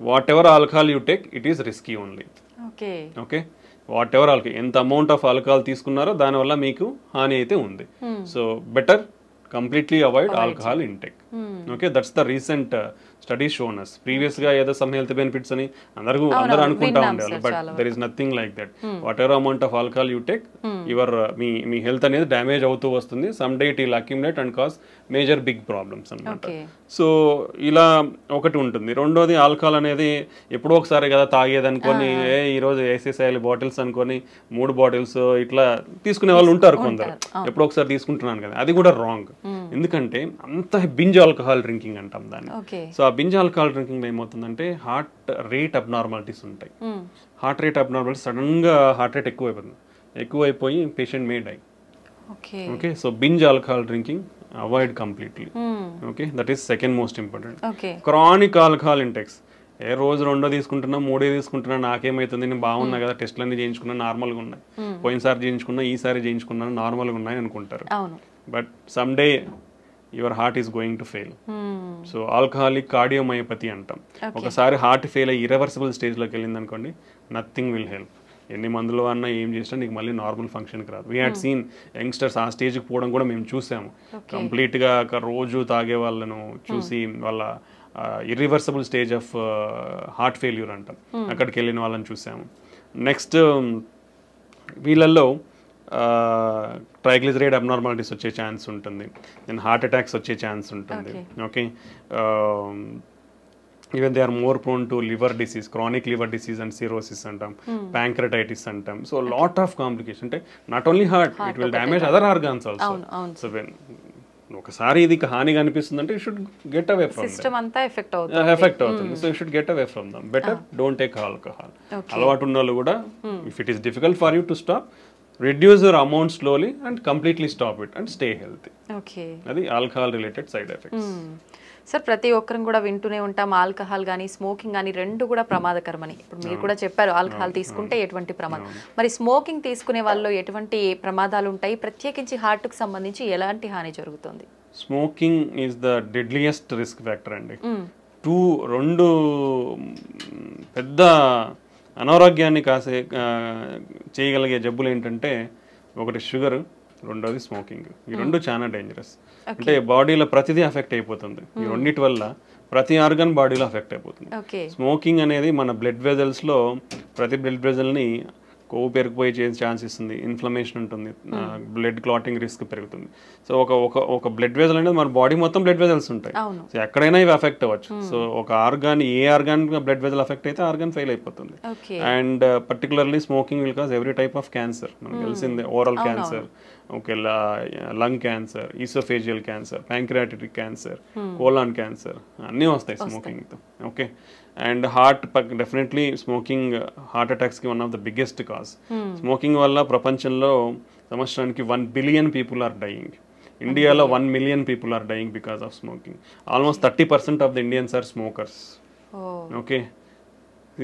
what ever alcohol you take it is risky only. Okay, whatever alcohol, ఎంత amount of alcohol తీసుకున్నారో దానివల్ల మీకు హాని అయితే ఉంది. So better completely avoid alcohol intake. Okay, that's the recent studies shown us. Previous గా ఏదో some health benefits అని అందరూ అనుకుంటా ఉండేవాళ్ళు, but there is nothing like that. Whatever amount of alcohol you take, your మీ health అనేది damage అవుతూ వస్తుంది. Some day it will accumulate and cause major big problems అన్నమాట. సో ఇలా ఒకటి ఉంటుంది. రెండోది, ఆల్కహాల్ అనేది ఎప్పుడో ఒకసారి కదా తాగేది అనుకొని, ఈరోజు వేసేసేయాలి బాటిల్స్ అనుకొని 3 బాటిల్స్ ఇట్లా తీసుకునే వాళ్ళు ఉంటారు కొందరు. ఎప్పుడో ఒకసారి తీసుకుంటున్నాను కదా, అది కూడా రాంగ్. ఎందుకంటే అంత బింజ్ ఆల్కహాల్ డ్రింకింగ్ అంటాం దాన్ని. సో ఆ బింజ్ ఆల్కహాల్ డ్రింకింగ్ ఏమవుతుందంటే హార్ట్ రేట్ అబ్నార్మాలిటీస్ ఉంటాయి. హార్ట్ రేట్ అబ్నార్మాలిటీస్, సడన్ గా హార్ట్ రేట్ ఎక్కువైపోయి patient may die. Okay, so binge alcohol drinking avoid completely. Okay, that is second most important. Chronic alcohol intakes, రోజు 2 తీసుకుంటున్నా, 3 తీసుకుంటున్నా, నాకేమైతుంది, నేను బాగున్నా కదా, టెస్ట్లన్నీ చేయించుకున్నా నార్మల్గా ఉన్నాయి, పోయినసారి చేయించుకున్నా, ఈసారి చేయించుకున్నాను నార్మల్గా ఉన్నాయి అనుకుంటారు. But some day your heart is going to fail. So alcoholic cardiomyopathy అంటాం. ఒకసారి హార్ట్ ఫెయిల్ అయ్యి ఇర్రివర్సిబుల్ స్టేజ్లోకి వెళ్ళింది అనుకోండి, నథింగ్ విల్ హెల్ప్. ఎన్ని మందులు అన్నా ఏం చేసినా నీకు మళ్ళీ నార్మల్ ఫంక్షన్కి రాదు. వీ హ్యాడ్ సీన్ యంగ్స్టర్స్ ఆ స్టేజ్కి పోవడం కూడా మేము చూసాము. కంప్లీట్గా రోజు తాగే వాళ్ళను చూసి వాళ్ళ irreversible stage of heart failure అంటాం, అక్కడికి వెళ్ళిన వాళ్ళని చూసాము. నెక్స్ట్ వీళ్ళల్లో ట్రైగ్లిజరైడ్ అబ్నార్మాలిటీస్ వచ్చే ఛాన్స్ ఉంటుంది, దెన్ హార్ట్ అటాక్స్ వచ్చే ఛాన్స్ ఉంటుంది. Okay, even they are more prone to liver disease, chronic liver disease and cirrhosis అంటాం, ప్యాంక్రటైటిస్ అంటాం. సో లాట్ ఆఫ్ కాంప్లికేషన్, అంటే not only heart, it will damage other organs also. So when ఒకసారి ఇది హానిగా అనిపిస్తుంది అంటే you should get away from effect అవుతుంది. So you should get away from them. Better don't take alcohol. అలవాటు ఉన్న వాళ్ళు కూడా, if it is difficult for you to stop, reduce your amount slowly and completely stop it and stay healthy. Okay, అది alcohol related side effects. Sir, ప్రతి ఒక్కరం కూడా వింటూనే ఉంటాం ఆల్కహాల్ కానీ స్మోకింగ్ కానీ 2 కూడా ప్రమాదకరమని. ఇప్పుడు మీరు కూడా చెప్పారు ఆల్కహాల్ తీసుకుంటే ఎటువంటి ప్రమాదం, మరి స్మోకింగ్ తీసుకునే వాళ్ళు ఎటువంటి ప్రమాదాలు ఉంటాయి, ప్రత్యేకించి హార్ట్కి సంబంధించి ఎలాంటి హాని జరుగుతుంది? Smoking is the deadliest risk factor అండి. 2 పెద్ద అనారోగ్యాన్ని చేయగలిగే జబ్బులు ఏంటంటే, ఒకటి షుగర్, రెండోది స్మోకింగ్. ఈ 2 చాలా డేంజరస్. అంటే బాడీలో ప్రతిదీ అఫెక్ట్ అయిపోతుంది. ఈ 2 వల్ల ప్రతి ఆర్గన్ బాడీలో అఫెక్ట్ అయిపోతుంది. స్మోకింగ్ అనేది మన బ్లడ్ వెజల్స్లో ప్రతి బ్లడ్ వెజల్ని కొవ్వు పెరిగిపోయి చేసే ఛాన్స్ ఇస్తుంది, ఇన్ఫ్లమేషన్ ఉంటుంది, బ్లడ్ క్లాటింగ్ రిస్క్ పెరుగుతుంది. సో ఒక బ్లడ్ వెజల్ అనేది మన బాడీ మొత్తం బ్లడ్ వెజల్స్ ఉంటాయి. సో ఎక్కడైనా ఇవి అఫెక్ట్ అవ్వచ్చు. సో ఒక organ, a organ blood vessel affect అయితే ఆర్గాన్ ఫెయిల్ అయిపోతుంది. And particularly smoking will cause every type of cancer. మనకు తెలిసిందే, oral cancer, okay, lung cancer, esophageal cancer, pancreatic cancer, colon cancer, అన్నీ వస్తాయి స్మోకింగ్తో. Okay, and heart definitely smoking heart అటాక్స్కి one of the biggest cause. Smoking వల్ల ప్రపంచంలో సంవత్సరానికి 1 billion people are dying. ఇండియాలో 1 million people are dying because of smoking. Almost 30% of the Indians are smokers. Okay,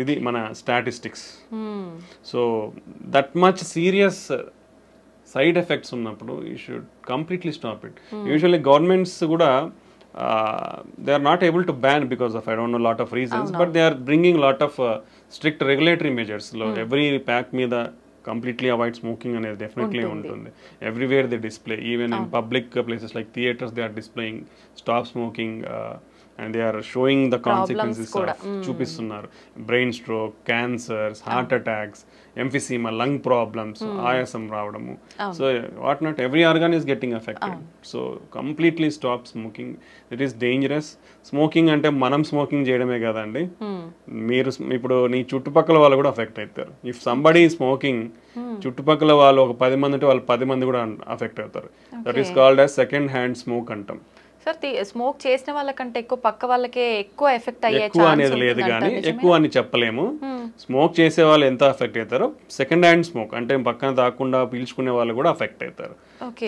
ఇది మన statistics. So that much serious side effects ఉన్నప్పుడు you should completely stop it. Usually governments కూడా they are not able to ban because of I don't know lot of reasons, but they are bringing lot of strict regulatory measures. Every pack మీద completely avoid smoking అనేది definitely ఉంటుంది. Everywhere they display, even in public places like theaters, they are displaying stop smoking and they are showing the consequences of చూపిస్తున్నారు. Brain stroke, cancers, heart attacks, emphysema, lung problems, ఆయాసం రావడము. So what not every organ is getting affected. So completely stop smoking. It is dangerous. Smoking అంటే మనం smoking చేయడమే కదండి, మీరు ఇప్పుడు నీ చుట్టుపక్కల వాళ్ళు కూడా అఫెక్ట్ అవుతారు. ఇఫ్ సంబడీ స్మోకింగ్, చుట్టుపక్కల వాళ్ళు ఒక 10 మంది ఉంటే వాళ్ళు 10 మంది కూడా అఫెక్ట్ అవుతారు. That is called as second hand smoke అంటాం. సార్ స్మోక్ చేసిన వాళ్ళకంటే ఎక్కువ పక్క వాళ్ళకే ఎక్కువ ఎఫెక్ట్ అయ్యే ఎక్కువ అనేది లేదు, కానీ ఎక్కువ అని చెప్పలేము. స్మోక్ చేసే వాళ్ళు ఎంత ఎఫెక్ట్ అవుతారో సెకండ్ హ్యాండ్ స్మోక్ అంటే పక్కన దాక్కుండా పీల్చుకునే వాళ్ళు కూడా అఫెక్ట్ అవుతారు.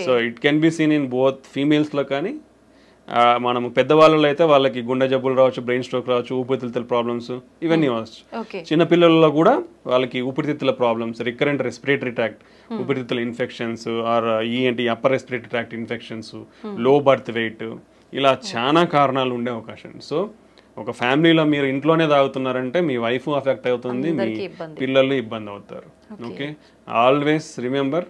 So it can be seen in both females లో, కానీ మనము పెద్దవాళ్ళలో అయితే వాళ్ళకి గుండె జబ్బులు రావచ్చు, బ్రెయిన్ స్ట్రోక్ రావచ్చు, ఊపిరితిత్తుల ప్రాబ్లమ్స్ ఇవన్నీ వచ్చు. చిన్నపిల్లల్లో కూడా వాళ్ళకి ఊపిరితిత్తుల ప్రాబ్లమ్స్, రికరెంట్ రెస్పిరేటరీ ట్రాక్ట్ ఊపిరితిత్తుల infections, or upper respiratory tract infections, low birth weight, ఇలా చాలా కారణాలు ఉండే అవకాశం. సో ఒక ఫ్యామిలీలో మీరు ఇంట్లోనే తాగుతున్నారంటే మీ వైఫ్ అఫెక్ట్ అవుతుంది, మీ పిల్లలు ఇబ్బంది అవుతారు. ఓకే, ఆల్వేస్ రిమెంబర్,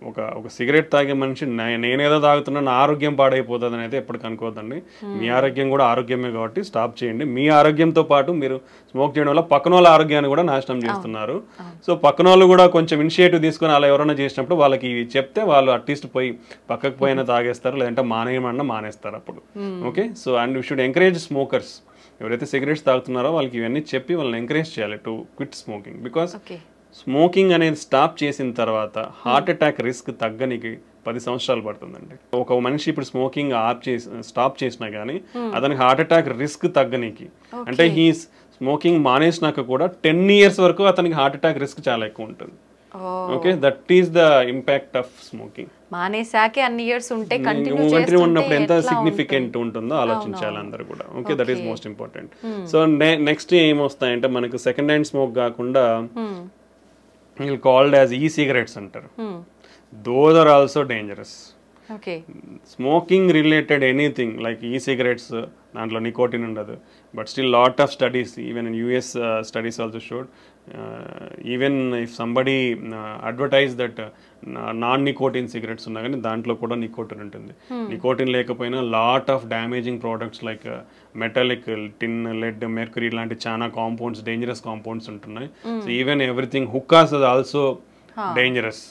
ఒక సిగరెట్ తాగే మనిషి నేనేదో తాగుతున్నా నా ఆరోగ్యం పాడైపోతుంది అని అయితే ఎప్పటికీ అనుకోవద్దండి. మీ ఆరోగ్యం కూడా ఆరోగ్యమే కాబట్టి స్టాప్ చేయండి. మీ ఆరోగ్యంతో పాటు మీరు స్మోక్ చేయడం వల్ల పక్కన వాళ్ళ ఆరోగ్యాన్ని కూడా నాశనం చేస్తున్నారు. సో పక్కన వాళ్ళు కూడా కొంచెం ఇనిషియేటివ్ తీసుకొని అలా ఎవరైనా చేసినప్పుడు వాళ్ళకి చెప్తే వాళ్ళు అట్లీస్ట్ పోయి పక్కకు పోయినా తాగేస్తారు, లేదంటే మానేయమన్నా మానేస్తారు అప్పుడు. Okay, so and you should encourage smokers. ఎవరైతే సిగరెట్స్ తాగుతున్నారో వాళ్ళకి ఇవన్నీ చెప్పి వాళ్ళని ఎంకరేజ్ చేయాలి to quit smoking. Because smoking అనేది స్టాప్ చేసిన తర్వాత హార్ట్ అటాక్ రిస్క్ తగ్గనికి 10 సంవత్సరాలు పడుతుందండి. ఒక మనిషి ఇప్పుడు స్మోకింగ్ స్టాప్ చేసినా కానీ అతనికి హార్ట్ అటాక్ రిస్క్ తగ్గనికి, అంటే హీ స్మోకింగ్ మానేసినాక కూడా 10 years వరకు అతనికి హార్ట్ అటాక్ రిస్క్ చాలా ఎక్కువ ఉంటుంది. Okay, that is the impact of smoking. మానేసాకే అన్ని ఇయర్స్ ఉంటే కంటిన్యూ ఉన్నప్పుడు ఎంత సిగ్నిఫికెంట్ ఉంటుందో ఆలోచించాలి అందరూ కూడా. Okay, that is most important. So next ఏమొస్తాయంటే మనకు సెకండ్ హ్యాండ్ స్మోక్ కాకుండా called as e-cigarettes అంటారు. Those are also dangerous. Okay. Smoking related anything like e-cigarettes, దాంట్లో నికోటిన్ ఉండదు. But still lot of studies, even in US studies also showed, even if somebody advertise that non-nicotine cigarettes ఉన్నా కానీ దాంట్లో కూడా nicotine ఉంటుంది. Nicotine లేకపోయినా lot of damaging products like metallic, tin, lead, mercury లాంటి చాలా కాంపౌండ్స్, డేంజరస్ కాంపౌండ్స్ ఉంటున్నాయి. So even everything, hookahs is also dangerous.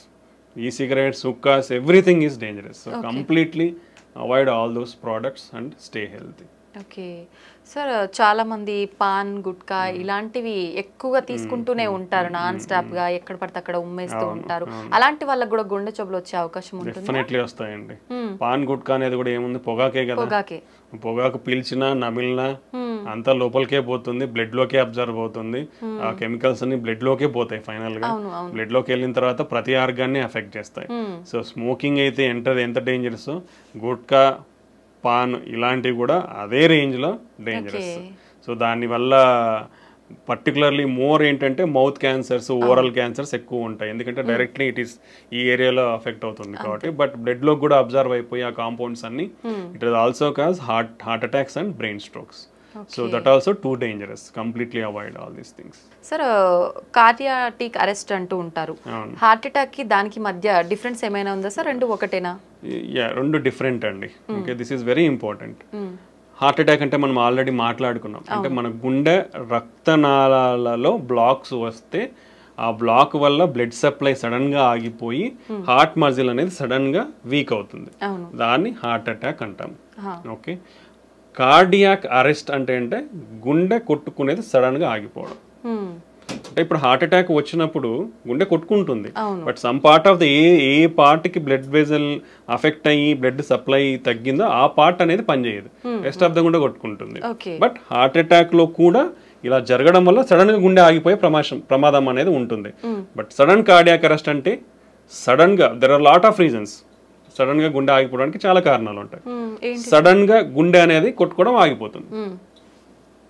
E-cigarettes, hookahs, everything is dangerous. So completely avoid all those products and stay healthy. Okay sir, చాలా మంది pan, gutka ఇలాంటివి ఎక్కువగా తీసుకుంటూనే ఉంటారు non stop గా, ఎక్కడ పడితే అక్కడ ఉమ్మేస్తూ ఉంటారు. అలాంటి వాళ్ళకి కూడా గుండె జబ్బులు వచ్చే అవకాశం ఉంటుంది. డెఫినెట్లీ వస్తాయండి. పాన్, గుట్కా అనేది కూడా ఏముంది, పొగాకే కదా. పొగాకు పీల్చినా నమిలినా అంతా లోపలికే పోతుంది, బ్లడ్ లోకే అబ్జర్వ్ అవుతుంది. ఆ కెమికల్స్ అన్ని బ్లడ్ లోకే పోతాయి. ఫైనల్ గా బ్లడ్ లోకి వెళ్ళిన తర్వాత ప్రతి ఆర్గాన్ని ఎఫెక్ట్ చేస్తాయి. సో స్మోకింగ్ అయితే ఎంత డేంజరస్, గుట్కా, పాన్ ఇలాంటివి కూడా అదే రేంజ్లో డేంజరస్. సో దానివల్ల పర్టికులర్లీ మోర్ ఏంటంటే మౌత్ క్యాన్సర్స్, ఓరల్ క్యాన్సర్స్ ఎక్కువ ఉంటాయి. ఎందుకంటే డైరెక్ట్లీ ఇట్ ఈస్ ఈ ఏరియాలో అఫెక్ట్ అవుతుంది కాబట్టి. బట్ బ్లడ్ లో కూడా అబ్జర్వ్ అయిపోయి ఆ కాంపౌండ్స్ అన్ని it is also cause heart attacks and brain strokes. So that also too dangerous. Completely avoid all these things. Sir, cardiac arrest అంటూ ఉంటారు. హార్ట్ అటాక్ కి దానికి మధ్య డిఫరెన్స్ ఏమైనా ఉందా సార్? రెండు ఒకటేనా? రెండు డిఫరెంట్ అండి. Okay, this is very important. Heart attack అంటే మనం ఆల్రెడీ మాట్లాడుకున్నాం. అంటే మన గుండె రక్తనాళాలలో బ్లాక్స్ వస్తే ఆ బ్లాక్ వల్ల బ్లడ్ సప్లై సడన్ గా ఆగిపోయి హార్ట్ మజిల్ అనేది సడన్ గా వీక్ అవుతుంది. దాన్ని హార్ట్ అటాక్ అంటాం. ఓకే, కార్డియాక్ అరెస్ట్ అంటే గుండె కొట్టుకునేది సడన్ గా ఆగిపోవడం. అంటే ఇప్పుడు హార్ట్ అటాక్ వచ్చినప్పుడు గుండె కొట్టుకుంటుంది, అవును. But some part of the ఏ పార్ట్కి బ్లడ్ వెజల్ అఫెక్ట్ అయ్యి బ్లడ్ సప్లై తగ్గిందో ఆ పార్ట్ అనేది పనిచేయదు, రెస్ట్ ఆఫ్ ద గుండె కొట్టుకుంటుంది. ఓకే. బట్ హార్ట్ అటాక్ లో కూడా ఇలా జరగడం వల్ల సడన్ గా గుండె ఆగిపోయే ప్రమాదం అనేది ఉంటుంది. బట్ సడన్ కార్డియాక్ అరెస్ట్ అంటే సడన్ గా there are lot of reasons. Sudden గా గుండె ఆగిపోవడానికి చాలా కారణాలు ఉంటాయి. సడన్ గా గుండె అనేది కొట్టుకోవడం ఆగిపోతుంది,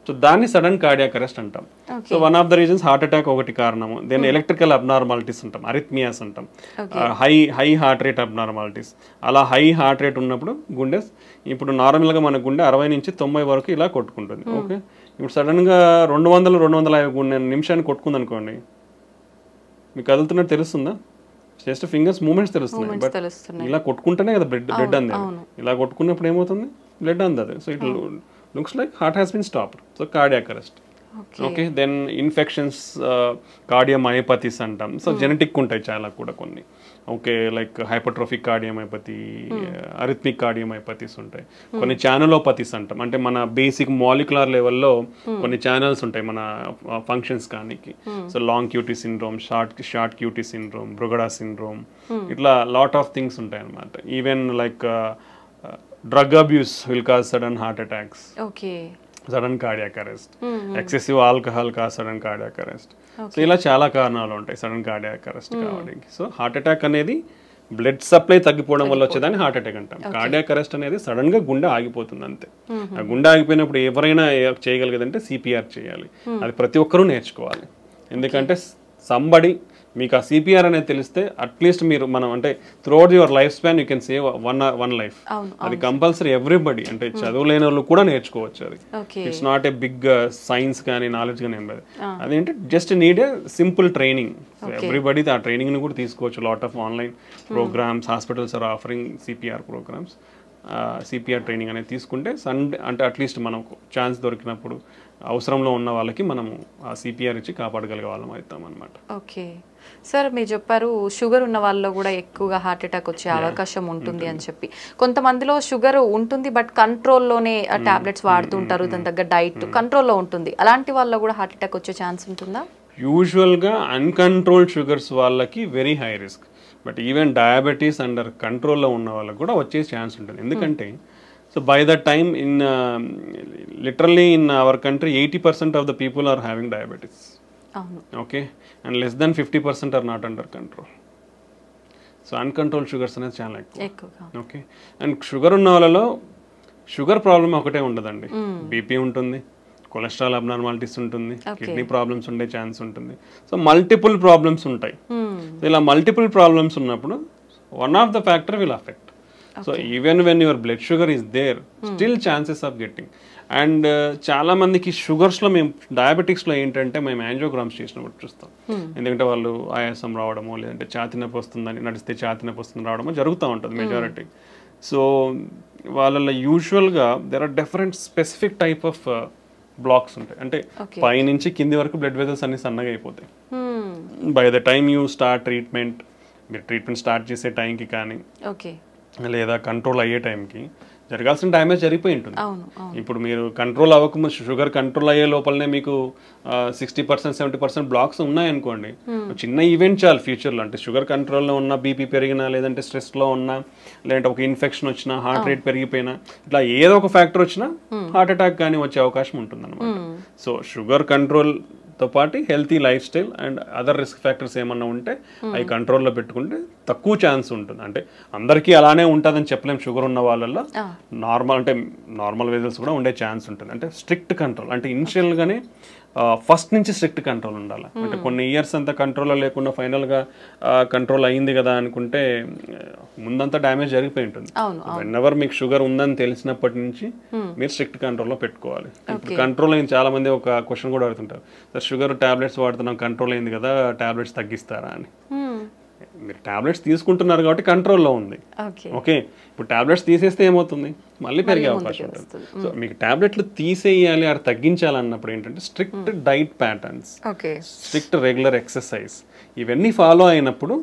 సో దాన్ని సడన్ కార్డియాక్ అరెస్ట్ అంటాం. So one of the reasons heart attack ఒకటి కారణము. దెన్ ఎలక్ట్రికల్ అబ్నార్మాలిటీస్ అంటాం, అరిథ్మియాస్ అంటాం, హై హార్ట్ రేట్ అబ్నార్మాలిటీస్. అలా హై హార్ట్ రేట్ ఉన్నప్పుడు గుండె ఇప్పుడు నార్మల్గా మన గుండె 60 నుంచి 90 వరకు ఇలా కొట్టుకుంటుంది. ఓకే, ఇప్పుడు సడన్గా 200-250 నిమిషాన్ని కొట్టుకుంది అనుకోండి, మీకు కదులుతున్నట్టు తెలుస్తుందా? జస్ట్ ఫింగర్స్ మూమెంట్స్ తెలుస్తున్నాయి, బట్ ఇలా కొట్టుకుంటేనే కదా బ్లడ్ అంది. ఇలా కొట్టుకున్నప్పుడు ఏమవుతుంది? బ్లడ్ అందదు. So it looks like heart has been stopped, so cardiac arrest. Okay, then infections, cardiomyopathies అంటాం. సో జెనెటిక్ ఉంటాయి చాలా కూడా కొన్ని. Okay, like hypertrophic cardiomyopathy, arrhythmic cardiomyopathies ఉంటాయి. కొన్ని ఛానలోపతీస్ అంటాం, అంటే మన బేసిక్ మాలిక్యులర్ లెవెల్లో కొన్ని ఛానల్స్ ఉంటాయి మన ఫంక్షన్స్ కానీ. So long QT syndrome, short QT syndrome, Brugada syndrome, ఇట్లా లాట్ ఆఫ్ థింగ్స్ ఉంటాయి అన్నమాట. Even like drug abuse will cause sudden heart attacks. Okay. Sudden cardiac arrest. Excessive alcohol cause sudden cardiac arrest. So ఇలా చాలా కారణాలు ఉంటాయి sudden cardiac arrest కావడానికి. So heart attack అనేది blood supply తగ్గిపోవడం వల్ల వచ్చేదాన్ని హార్ట్ అటాక్ అంటాం. కార్డియాక్ అరెస్ట్ అనేది సడన్ గా గుండె ఆగిపోతుంది అంతే. ఆ గుండె ఆగిపోయినప్పుడు ఎవరైనా చేయగలిగేదంటే సిపిఆర్ చేయాలి. అది ప్రతి ఒక్కరూ నేర్చుకోవాలి. ఎందుకంటే సంబడి మీకు ఆ సిపిఆర్ అనేది తెలిస్తే అట్లీస్ట్ మీరు మనం అంటే throughout your life span you can save one life. అది కంపల్సరీ ఎవ్రీబడి, అంటే చదువులేని వాళ్ళు కూడా నేర్చుకోవచ్చు. అది it's not a big science కానీ నాలెడ్జ్ కానీ ఏం లేదు. అదేంటి just need a simple training. Everybody ఆ ట్రైనింగ్ ని కూడా తీసుకోవచ్చు. Lot of online programmes, hospitals are offering CPR programmes. CPR training అనేది తీసుకుంటే అంటే అట్లీస్ట్ మనకు ఛాన్స్ దొరికినప్పుడు అవసరంలో ఉన్న వాళ్ళకి మనము ఆ సిపిఆర్ ఇచ్చి కాపాడగలిగే వాళ్ళం అవుతాం అనమాట. ఓకే సార్, మీరు చెప్పారు షుగర్ ఉన్న వాళ్ళలో కూడా ఎక్కువగా హార్ట్ అటాక్ వచ్చే అవకాశం ఉంటుంది అని చెప్పి. కొంతమందిలో షుగర్ ఉంటుంది బట్ కంట్రోల్లోనే టాబ్లెట్స్ వాడుతుంటారు, దాని తగ్గ డైట్ కంట్రోల్లో ఉంటుంది. అలాంటి వాళ్ళలో కూడా హార్ట్ అటాక్ వచ్చే ఛాన్స్ ఉంటుందా? యూజువల్గా అన్కంట్రోల్డ్ షుగర్స్ వాళ్ళకి very high risk. But even diabetes under కంట్రోల్లో ఉన్న వాళ్ళకి కూడా వచ్చే ఛాన్స్ ఉంటుంది. ఎందుకంటే so by the time literally in our country 80% of the people are having diabetes. Okay, and less than 50% are not under control. So uncontrol sugars అనేది చాలా ఎక్కువ. ఓకే, అండ్ షుగర్ ఉన్న వాళ్ళలో షుగర్ ప్రాబ్లమ్ ఒకటే ఉండదండి, BP ఉంటుంది, cholesterol abnormalities ఉంటుంది, kidney problems ఉండే ఛాన్స్ ఉంటుంది. సో మల్టిపుల్ ప్రాబ్లమ్స్ ఉంటాయి. ఇలా మల్టిపుల్ ప్రాబ్లమ్స్ ఉన్నప్పుడు one of the factor will affect. So even when your blood sugar is there, still chances of getting. And చాలా మందికి షుగర్స్లో మేము డయాబెటిక్స్లో ఏంటంటే మేము యాంజియోగ్రామ్స్ చేసినప్పుడు చూస్తాం. ఎందుకంటే వాళ్ళు ఆయాసం రావడమో లేదంటే ఛాతీ నొప్పి వస్తుందని నడిస్తే ఛాతీ నొప్పి వస్తుంది రావడమో జరుగుతూ ఉంటుంది మెజారిటీ. సో వాళ్ళలో యూజువల్గా there are different specific type of blocks ఉంటాయి. అంటే పైనుంచి కింది వరకు బ్లడ్ వెజల్స్ అన్ని సన్నగా అయిపోతాయి. By the time you start treatment, మీరు ట్రీట్మెంట్ స్టార్ట్ చేసే టైంకి కానీ లేదా కంట్రోల్ అయ్యే టైంకి జరగాల్సిన డ్యామేజ్ జరిగిపోయి ఉంటుంది. ఇప్పుడు మీరు కంట్రోల్ అవ్వకముందు షుగర్ కంట్రోల్ అయ్యే లోపలనే మీకు 60% 70% బ్లాక్స్ ఉన్నాయనుకోండి, చిన్న ఈవెంట్ చాలు ఫ్యూచర్లో. అంటే షుగర్ కంట్రోల్లో ఉన్న, బీపీ పెరిగినా లేదంటే స్ట్రెస్లో ఉన్నా లేదంటే ఒక ఇన్ఫెక్షన్ వచ్చినా, హార్ట్ రేట్ పెరిగిపోయినా, ఇట్లా ఏదో ఒక ఫ్యాక్టర్ వచ్చినా హార్ట్ అటాక్ కానీ వచ్చే అవకాశం ఉంటుంది అనమాట. సో షుగర్ కంట్రోల్ తో పాటు healthy life style and other risk factors ఏమన్నా ఉంటే అవి కంట్రోల్లో పెట్టుకుంటే తక్కువ ఛాన్స్ ఉంటుంది. అంటే అందరికీ అలానే ఉంటుందని చెప్పలేం. షుగర్ ఉన్న వాళ్ళల్లో నార్మల్ వెజల్స్ కూడా ఉండే ఛాన్స్ ఉంటుంది. అంటే స్ట్రిక్ట్ కంట్రోల్, అంటే ఇనిషియల్గానే ఫస్ట్ నుంచి స్ట్రిక్ట్ కంట్రోల్ ఉండాలి. అంటే కొన్ని ఇయర్స్ అంతా కంట్రోల్లో లేకుండా ఫైనల్గా కంట్రోల్ అయింది కదా అనుకుంటే ముందంతా డ్యామేజ్ జరిగిపోయి ఉంటుంది. వెన్నెవర్ మీకు షుగర్ ఉందని తెలిసినప్పటి నుంచి మీరు స్ట్రిక్ట్ కంట్రోల్లో పెట్టుకోవాలి. ఇప్పుడు కంట్రోల్ అయింది, చాలా మంది ఒక క్వశ్చన్ కూడా అడుగుతుంటారు, సార్ షుగర్ టాబ్లెట్స్ వాడుతున్నాం కంట్రోల్ అయింది కదా, టాబ్లెట్స్ తగ్గిస్తారా అని. మీరు టాబ్లెట్స్ తీసుకుంటున్నారు కాబట్టి కంట్రోల్లో ఉంది. ఓకే, ఇప్పుడు టాబ్లెట్స్ తీసేస్తే ఏమవుతుంది? మళ్ళీ పెరిగే అవకాశం ఉంటుంది. సో మీకు టాబ్లెట్లు తీసేయాలి అది తగ్గించాలన్నప్పుడు ఏంటంటే strict diet patterns, strict regular exercise ఇవన్నీ ఫాలో అయినప్పుడు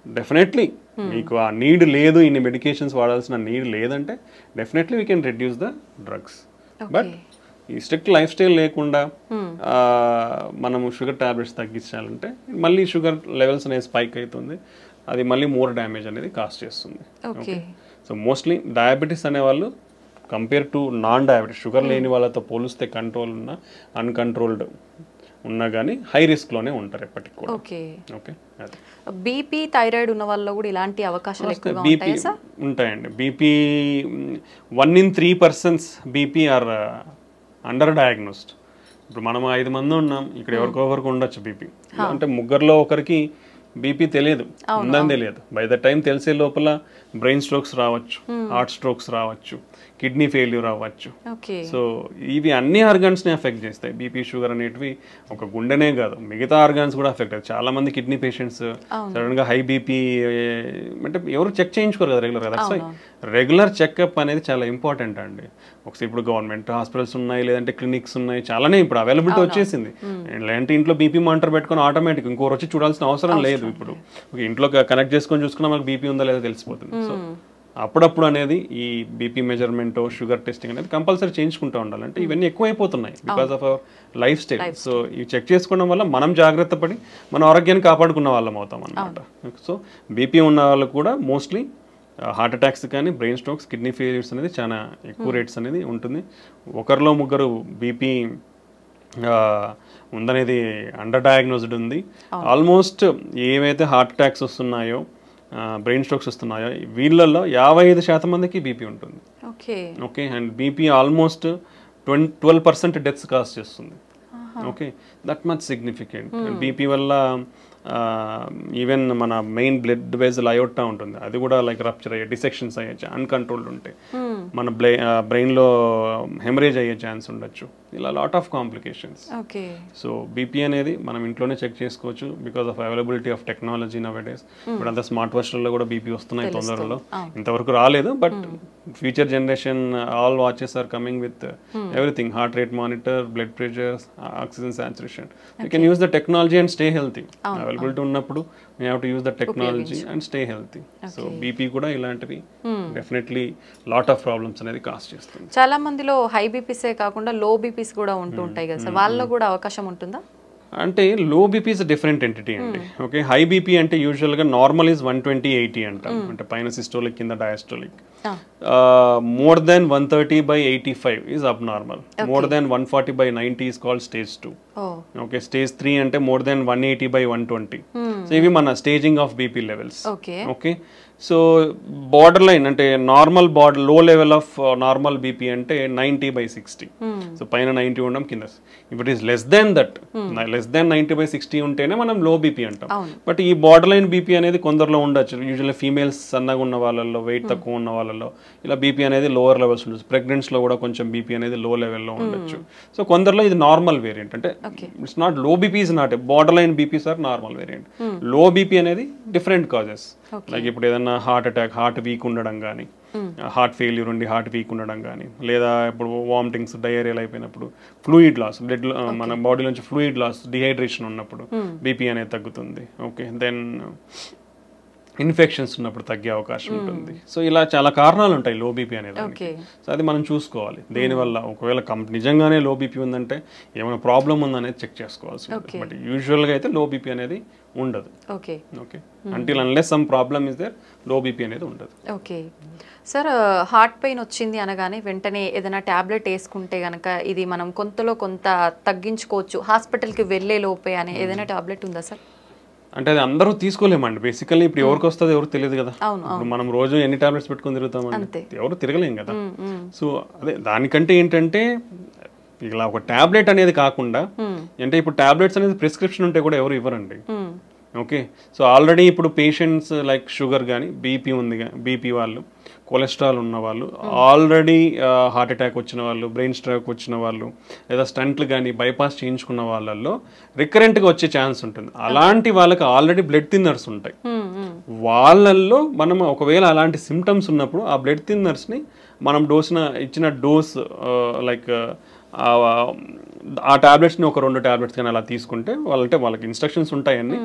డెఫినెట్లీ మీకు ఆ నీడ్ లేదు, ఇన్ని మెడికేషన్స్ వాడాల్సిన నీడ్ లేదంటే definitely we can reduce the drugs. But ఈ స్ట్రిక్ట్ లైఫ్ స్టైల్ లేకుండా మనము షుగర్ టాబ్లెట్స్ తగ్గించాలంటే మళ్ళీ షుగర్ లెవెల్స్ అనేది స్పైక్ అవుతుంది, అది మళ్ళీ మోర్ డ్యామేజ్ అనేది కాస్ట్ చేస్తుంది. ఓకే, సో మోస్ట్లీ డయాబెటీస్ అనేవాళ్ళు compare to non diabetes sugar లేని వాళ్ళతో పోలిస్తే కంట్రోల్ ఉన్న అన్కంట్రోల్డ్ ఉన్నా కానీ హై రిస్క్లోనే ఉంటారు ఎప్పటికి కూడా. ఓకే ఓకే, అది బీపీ థైరాయిడ్ ఉన్న వాళ్ళలో కూడా ఇలాంటి అవకాశాలు ఎక్కువగా బీపీ ఉంటాయా సార్? ఉంటాయండి. BP 1 in 3 persons BP or under diagnosed. ఇప్పుడు మనం 5 మంది ఉన్నాం, ఇక్కడ ఎవరికొకరికి ఉండొచ్చు బీపీ, అంటే ముగ్గురులో ఒకరికి బీపీ తెలియదు, ఉందని తెలియదు. బై ద టైం తెలిసే లోపల బ్రెయిన్ స్ట్రోక్స్ రావచ్చు, హార్ట్ స్ట్రోక్స్ రావచ్చు, కిడ్నీ ఫెయిల్యూర్ అవ్వచ్చు. సో ఇవి అన్ని ఆర్గాన్స్ని ఎఫెక్ట్ చేస్తాయి. బీపీ షుగర్ అనేటివి ఒక గుండెనే కాదు, మిగతా ఆర్గాన్స్ కూడా ఎఫెక్ట్ అవుతాయి. చాలా మంది కిడ్నీ పేషెంట్స్ సడన్గా హై బీపీ అంటే ఎవరు చెక్ చేయించుకోరు కదా రెగ్యులర్గా. దట్స్ వై రెగ్యులర్ చెకప్ అనేది చాలా ఇంపార్టెంట్ అండి. ఒకసారి ఇప్పుడు గవర్నమెంట్ హాస్పిటల్స్ ఉన్నాయి, లేదంటే క్లినిక్స్ ఉన్నాయి, చాలానే ఇప్పుడు అవైలబిలిటీ వచ్చేసింది. లేదంటే ఇంట్లో బీపీ మానిటర్ పెట్టుకొని ఆటోమేటిక్ ఇంకోరు వచ్చి చూడాల్సిన అవసరం లేదు. ఇప్పుడు ఇంట్లో కనెక్ట్ చేసుకొని చూసుకున్నా మనకు బీపీ ఉందా లేదా తెలిసిపోతుంది. సో అప్పుడప్పుడు అనేది ఈ బీపీ మెజర్మెంట్, షుగర్ టెస్టింగ్ అనేది కంపల్సరీ చేయించుకుంటూ ఉండాలంటే ఇవన్నీ ఎక్కువైపోతున్నాయి because of our lifestyle. So ఇవి చెక్ చేసుకోవడం వల్ల మనం జాగ్రత్త పడి మన ఆరోగ్యాన్ని కాపాడుకున్న వాళ్ళం అవుతాం అన్నమాట. సో బీపీ ఉన్న వాళ్ళు కూడా మోస్ట్లీ హార్ట్ అటాక్స్ కానీ బ్రెయిన్ స్ట్రోక్స్, కిడ్నీ ఫెయిల్యూర్స్ అనేది చాలా ఎక్కువ రేట్స్ అనేది ఉంటుంది. ఒకరిలో ముగ్గురు బీపీ ఉందనేది అండర్ డయాగ్నోస్డ్ ఉంది. ఆల్మోస్ట్ ఏవైతే హార్ట్ అటాక్స్ వస్తున్నాయో, బ్రెయిన్ స్ట్రోక్స్ వస్తున్నాయో వీళ్ళల్లో 55% మందికి బీపీ ఉంటుంది. Okay, and BP almost 12% deaths cause చేస్తుంది. Okay, that much significant. BP వల్ల ఈవెన్ మన మెయిన్ బ్లడ్ వెజల్ అయోటా ఉంటుంది, అది కూడా లైక్ రప్చర్ అయ్యే, డిసెక్షన్స్ అయ్యే అన్కంట్రోల్డ్ ఉంటే మన బ్రెయిన్లో హెమరేజ్ అయ్యే ఛాన్స్ ఉండొచ్చు. ఇలా lot of complications. So BP అనేది మనం ఇంట్లోనే చెక్ చేసుకోవచ్చు because of availability of technology now days. ఇప్పుడు అంతా స్మార్ట్ వాచ్లలో కూడా బీపీ వస్తున్నాయి తొందరలో, ఇంతవరకు రాలేదు. But future generation all watches are coming with everything, heart rate monitor, blood pressure, oxygen saturation. You can use the technology and stay healthy. Availability ఉన్నప్పుడు we have to use the technology and stay healthy. So BP కూడా ఇలాంటివి definitely lot of problems అనేది cost చేస్తుంది. చాలా మందిలో high బీపీసే కాకుండా లో BPs కూడా ఉంటుంటాయి కదా సార్, వాళ్ళలో కూడా అవకాశం ఉంటుందా? అంటే లో బీపీ ఇస్ డిఫరెంట్ ఎంటిటీ అండి. ఓకే, హై బీపీ అంటే యూజువల్గా నార్మల్ ఈజ్ 120/80 అంటాం, అంటే పైన సిస్టోలిక్ కింద డయాస్టోలిక్. మోర్ దెన్ 130/85 ఈజ్ అబ్ normal. More than 140/90 is called stage 2. Okay, stage 3 అంటే మోర్ దెన్ 180/120. సో ఇవి మన staging of BP levels. Okay, so border line అంటే నార్మల్ లో లెవెల్ ఆఫ్ నార్మల్ బీపీ అంటే 90/60. సో పైన 90 ఉండడం, కింద ఇప్పుడు is less than that, less than 90/60 ఉంటేనే మనం లో బీపీ అంటాం. బట్ ఈ బార్డర్ లైన్ బీపీ అనేది కొందరిలో ఉండొచ్చు. యూజువల్లీ ఫీమేల్స్ సన్నగా ఉన్న వాళ్ళలో, వెయిట్ తక్కువ ఉన్న వాళ్ళలో ఇలా బీపీ అనేది లోవర్ లెవెల్స్ ఉండొచ్చు. ప్రెగ్నెంట్స్లో కూడా కొంచెం బీపీ అనేది లో లెవెల్లో ఉండొచ్చు. సో కొందరిలో ఇది నార్మల్ వేరియంట్, అంటే it's not low BP is not borderline BPs are normal variant. Low BP అనేది డిఫరెంట్ కాజెస్, లైక్ ఇప్పుడు ఏదైనా హార్ట్ అటాక్, హార్ట్ వీక్ ఉండడం కానీ, హార్ట్ ఫెయిల్యూర్ ఉండి హార్ట్ వీక్ ఉండడం కానీ, లేదా ఇప్పుడు వామిటింగ్స్, డయేరియల్ అయిపోయినప్పుడు, ఫ్లూయిడ్ లాస్, బ్లడ్ మన బాడీ నుంచి ఫ్లూయిడ్ లాస్, డిహైడ్రేషన్ ఉన్నప్పుడు బీపీ అనేది తగ్గుతుంది. ఓకే, దెన్ ఇన్ఫెక్షన్స్ ఉన్నప్పుడు తగ్గే అవకాశం ఉంటుంది. సో ఇలా చాలా కారణాలు ఉంటాయి లో బీపీ అనేది. సో అది మనం చూసుకోవాలి దేనివల్ల. ఒకవేళ నిజంగానే లో బీపీ ఉందంటే ఏమైనా ప్రాబ్లం ఉందనేది చెక్ చేసుకోవాల్సి ఉంటుంది. బట్ యూజువల్గా అయితే లో బీపీ అనేది ఉండదు. Okay, until unless some problem is there, low BP అనేది ఉండదు. ఓకే సార్, హార్ట్ పెయిన్ వచ్చింది అనగానే వెంటనే ఏదైనా ట్యాబ్లెట్ వేసుకుంటే కనుక ఇది మనం కొంతలో కొంత తగ్గించుకోవచ్చు హాస్పిటల్కి వెళ్ళే లోపే అనే ఏదైనా ట్యాబ్లెట్ ఉందా సార్? అంటే అది అందరూ తీసుకోలేమండి బేసికల్లీ. ఇప్పుడు ఎవరికి వస్తుంది ఎవరు తెలియదు కదా. ఇప్పుడు మనం రోజు ఎన్ని టాబ్లెట్స్ పెట్టుకొని తిరుగుతామండి, ఎవరు తిరగలేం కదా. సో అదే దానికంటే ఏంటంటే ఇలా ఒక టాబ్లెట్ అనేది కాకుండా, అంటే ఇప్పుడు టాబ్లెట్స్ అనేది ప్రిస్క్రిప్షన్ ఉంటే కూడా ఎవరు ఇవ్వరండి. ఓకే, సో ఆల్రెడీ ఇప్పుడు పేషెంట్స్ లైక్ షుగర్ కానీ, బీపీ ఉంది, బీపీ వాళ్ళు, కొలెస్ట్రాల్ ఉన్న వాళ్ళు, ఆల్రెడీ హార్ట్ అటాక్ వచ్చిన వాళ్ళు, బ్రెయిన్ స్ట్రోక్ వచ్చిన వాళ్ళు, లేదా స్టంట్లు కానీ బైపాస్ చేయించుకున్న వాళ్ళల్లో రికరెంట్గా వచ్చే ఛాన్స్ ఉంటుంది. అలాంటి వాళ్ళకి ఆల్రెడీ బ్లడ్ థిన్నర్స్ ఉంటాయి. వాళ్ళల్లో మనం ఒకవేళ అలాంటి సిమ్టమ్స్ ఉన్నప్పుడు ఆ బ్లడ్ థిన్నర్స్ని మనం ఇచ్చిన డోస్ లైక్ ఆ టాబ్లెట్స్ని ఒక 2 టాబ్లెట్స్ కానీ అలా తీసుకుంటే వాళ్ళకి ఇన్స్ట్రక్షన్స్ ఉంటాయని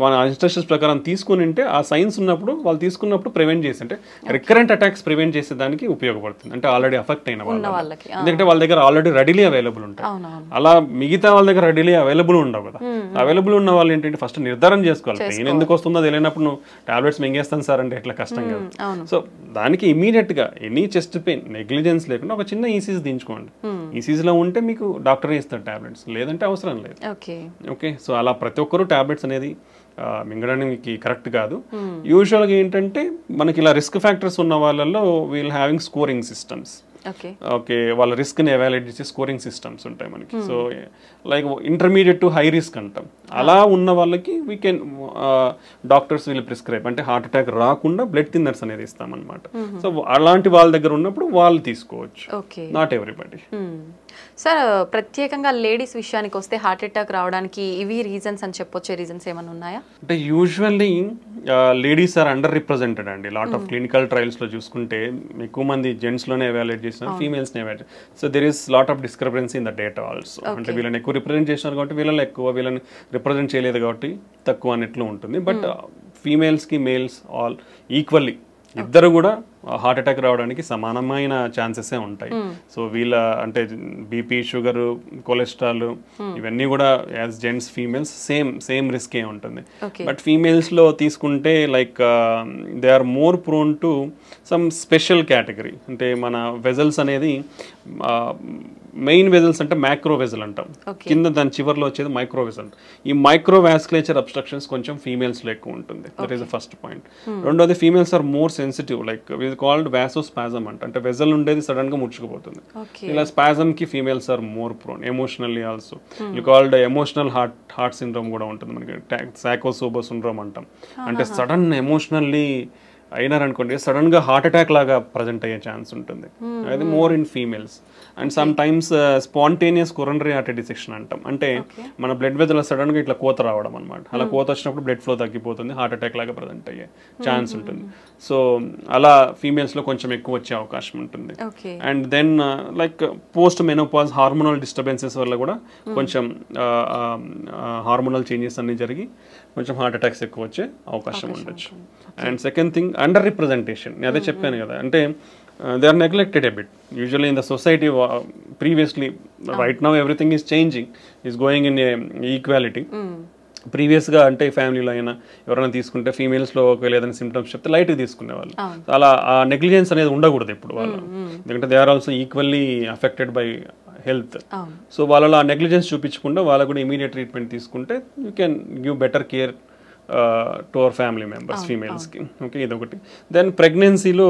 మన ఇన్స్ట్రక్షన్స్ ప్రకారం తీసుకుని ఉంటే ఆ సైన్స్ ఉన్నప్పుడు వాళ్ళు తీసుకున్నప్పుడు ప్రివెంట్ చేసి అంటే రికరెంట్ అటాక్స్ ప్రివెంట్ చేసేదానికి ఉపయోగపడుతుంది. అంటే ఆల్రెడీ అఫెక్ట్ అయిన వాళ్ళకి, ఎందుకంటే వాళ్ళ దగ్గర ఆల్రెడీ రెడీలీ అవైలబుల్ ఉంటాయి. అలా మిగతా వాళ్ళ దగ్గర రెడీలీ అవైలబుల్ ఉండవు కదా. అవైలబుల్ ఉన్న వాళ్ళు ఏంటంటే ఫస్ట్ నిర్ధారణ చేసుకోవాలి. పెయిన్ ఎందుకు వస్తుందో తెలియనప్పుడు నువ్వు టాబ్లెట్స్ మింగేస్తాను సార్ అంటే ఎట్లా కష్టం కదా. సో దానికి ఇమీడియట్ గా ఎనీ చెస్ట్ పెయిన్ నెగ్లిజెన్స్ లేకుండా ఒక చిన్న ఈసీజీ దించుకోండి. ఈసీజీలో ఉంటే మీకు డాక్టర్ ఇస్తారు టాబ్లెట్స్, లేదంటే అవసరం లేదు. ఓకే, సో అలా ప్రతి ఒక్కరు టాబ్లెట్స్ అనేది మింగడానికి కరెక్ట్ కాదు. యూజువల్గా ఏంటంటే మనకి ఇలా రిస్క్ ఫ్యాక్టర్స్ ఉన్న వాళ్ళల్లో we'll having scoring systems. Okay, వాళ్ళ రిస్క్ని ఎవాల్యుయేట్ చేసే స్కోరింగ్ సిస్టమ్స్ ఉంటాయి మనకి. So like intermediate to high risk అంటాం. అలా ఉన్న వాళ్ళకి వీ కెన్ డాక్టర్స్ వీళ్ళు ప్రిస్క్రైబ్ అంటే హార్ట్ అటాక్ రాకుండా బ్లడ్ థిన్నర్స్ అనేది ఇస్తామన్నమాట. సో అలాంటి వాళ్ళ దగ్గర ఉన్నప్పుడు వాళ్ళు తీసుకోవచ్చు, నాట్ ఎవ్రీబడి. సార్, ప్రత్యేకంగా లేడీస్ విషయానికి వస్తే హార్ట్ అటాక్ రావడానికి ఇవి రీజన్స్ అని చెప్పొచ్చే రీజన్స్ ఏమైనా ఉన్నాయా? అంటే usually ladies are under represented అండి. లాట్ ఆఫ్ క్లినికల్ ట్రయల్స్లో చూసుకుంటే ఎక్కువ మంది జెంట్స్లోనే ఎవాల్యుయేట్ చేసినారు, ఫీమేల్స్ని evaluate. So there is lot of discrepancy in the data also. అంటే వీళ్ళని ఎక్కువ రిప్రజెంట్ చేసినారు కాబట్టి వీళ్ళని ఎక్కువ, వీళ్ళని రిప్రజెంట్ చేయలేదు కాబట్టి తక్కువ అన్నట్లు ఉంటుంది. బట్ ఫీమేల్స్కి మేల్స్ ఆల్ ఈక్వల్లీ ఇద్దరు కూడా హార్ట్ అటాక్ రావడానికి సమానమైన ఛాన్సెసే ఉంటాయి. సో వీళ్ళ అంటే బీపీ, షుగర్, కొలెస్ట్రాల్ ఇవన్నీ కూడా యాజ్ జెంట్స్ ఫీమేల్స్ సేమ్ రిస్కే ఉంటుంది. బట్ ఫీమేల్స్లో తీసుకుంటే like they are more prone to some special category. అంటే మన వెజల్స్ అనేది మెయిన్ వెజల్స్ అంటే మైక్రో వెజల్ అంటాం, కింద దాని చివర్లో వచ్చేది మైక్రో వెజల్. ఈ మైక్రో వాస్కులేచర్ అబ్స్ట్రక్షన్స్ కొంచెం ఫీమేల్స్లో ఎక్కువ ఉంటుంది. That is the first point. రెండోది females are more sensitive, like called vasospasm అంటే వెజల్ ఉండేది సడన్ గా ముడుచుకుపోతుంది. ఇలా స్పాజమ్ కి females are more prone. Emotionally also called emotional heart syndrome కూడా ఉంటుంది మనకి, సాకోసోబో సిండ్రోమ్ అంటాం. అంటే సడన్ ఎమోషనల్లీ అయినారనుకోండి సడన్ గా హార్ట్ అటాక్ లాగా ప్రజెంట్ అయ్యే ఛాన్స్ ఉంటుంది. అది more in females. And some times spontaneous coronary artery dissection అంటాం. అంటే మన బ్లడ్ వెజల్ సడన్ గా ఇట్లా కోత రావడం అనమాట. అలా కోత వచ్చినప్పుడు బ్లడ్ ఫ్లో తగ్గిపోతుంది, హార్ట్ అటాక్ లాగా ప్రజెంట్ అయ్యే ఛాన్స్ ఉంటుంది. సో అలా ఫీమేల్స్ లో కొంచెం ఎక్కువ వచ్చే అవకాశం ఉంటుంది. And then like post menopause hormonal disturbances వల్ల కూడా కొంచెం హార్మోనల్ చేంజెస్ అన్ని జరిగి కొంచెం హార్ట్ అటాక్స్ ఎక్కువ వచ్చే అవకాశం ఉండొచ్చు. And second thing under representation. నేను అదే చెప్పాను కదా, అంటే they are neglected a bit usually in the society. Previously, right now everything is changing, is going in equality. ప్రీవియస్గా అంటే ఫ్యామిలీలో అయినా ఎవరైనా తీసుకుంటే ఫీమేల్స్లో ఒకవేళ ఏదైనా సిమ్టమ్స్ చెప్తే లైట్గా తీసుకునేవాళ్ళు. అలా ఆ నెగ్లిజెన్స్ అనేది ఉండకూడదు ఇప్పుడు వాళ్ళు, ఎందుకంటే they are also equally affected by health. So వాళ్ళలో ఆ నెగ్లిజెన్స్ చూపించకుండా వాళ్ళకు కూడా ఇమీడియట్ ట్రీట్మెంట్ తీసుకుంటే you can give better care to our family members ఫీమేల్స్కి. ఓకే, ఇదొకటి. దెన్ ప్రెగ్నెన్సీలో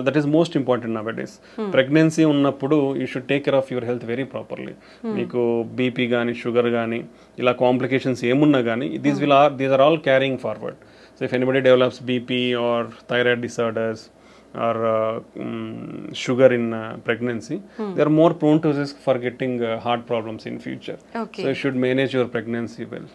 that is most important nowadays. Pregnancy ఉన్నప్పుడు you should take care of your health very properly. మీకు బీపీ కానీ షుగర్ కానీ ఇలా complications ఏమున్నా కానీ these are all carrying forward. So if anybody develops BP or thyroid disorders or sugar in pregnancy, they are more prone to risk for getting heart problems in future. So you should manage your pregnancy well.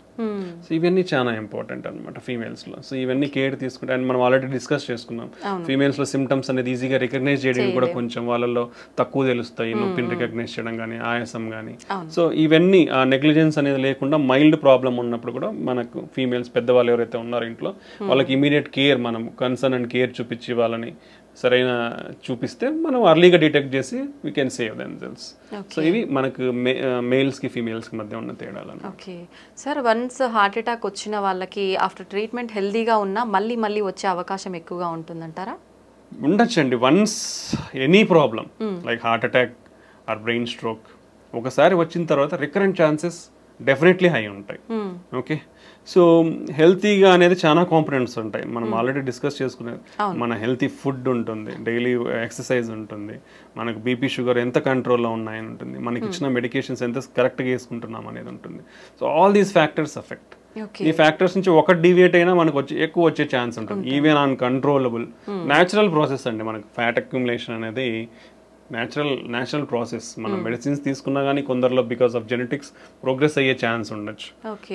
So ఇవన్నీ చాలా important అనమాట ఫీమేల్స్లో. So ఇవన్నీ care తీసుకుంటే, and మనం already discuss చేసుకున్నాం ఫీమేల్స్లో symptoms అనేది ఈజీగా recognise చేయడం కూడా కొంచెం వాళ్ళల్లో తక్కువ తెలుస్తాయి, నొప్పిని రికగ్నైజ్ చేయడం కానీ ఆయాసం కానీ. సో ఇవన్నీ ఆ నెగ్లిజెన్స్ అనేది లేకుండా మైల్డ్ ప్రాబ్లం ఉన్నప్పుడు కూడా మనకు ఫీమేల్స్ పెద్దవాళ్ళు ఎవరైతే ఉన్నారో ఇంట్లో వాళ్ళకి ఇమీడియట్ కేర్, మనం కన్సర్న్ అండ్ కేర్ చూపించి వాళ్ళని సరైన చూపిస్తే మనం అర్లీగా డిటెక్ట్ చేసి we can save themselves. So ఇవి మనకు మేల్స్కి ఫీమేల్స్కి మధ్య ఉన్న తేడాలు. Okay sir, once heart attack వచ్చిన వాళ్ళకి ఆఫ్టర్ ట్రీట్మెంట్ హెల్దీగా ఉన్నా మళ్ళీ వచ్చే అవకాశం ఎక్కువగా ఉంటుందంటారా? ఉండొచ్చండి. Once any problem like heart attack or brain stroke ఒకసారి వచ్చిన తర్వాత రికరెంట్ ఛాన్సెస్ డెఫినెట్లీ హై ఉంటాయి. ఓకే, సో హెల్తీగా అనేది చాలా కాంపోనెంట్స్ ఉంటాయి. మనం ఆల్రెడీ డిస్కస్ చేసుకునేది మన హెల్తీ ఫుడ్ ఉంటుంది, డైలీ ఎక్సర్సైజ్ ఉంటుంది, మనకు బీపీ షుగర్ ఎంత కంట్రోల్లో ఉన్నాయని ఉంటుంది, మనకి ఇచ్చిన మెడికేషన్స్ ఎంత కరెక్ట్గా వేసుకుంటున్నాం అనేది ఉంటుంది. So all these factors affect. ఈ ఫ్యాక్టర్స్ నుంచి ఒకటి డివియేట్ అయినా మనకు ఎక్కువ వచ్చే ఛాన్స్ ఉంటుంది. ఈవెన్ అన్కంట్రోలబుల్ న్యాచురల్ ప్రాసెస్ అండి. మనకు ఫ్యాట్ అక్యుములేషన్ అనేది న్యాచురల్ ప్రాసెస్. మనం మెడిసిన్స్ తీసుకున్నా కానీ కొందరిలో బికాస్ ఆఫ్ జెనెటిక్స్ ప్రోగ్రెస్ అయ్యే ఛాన్స్ ఉండొచ్చు.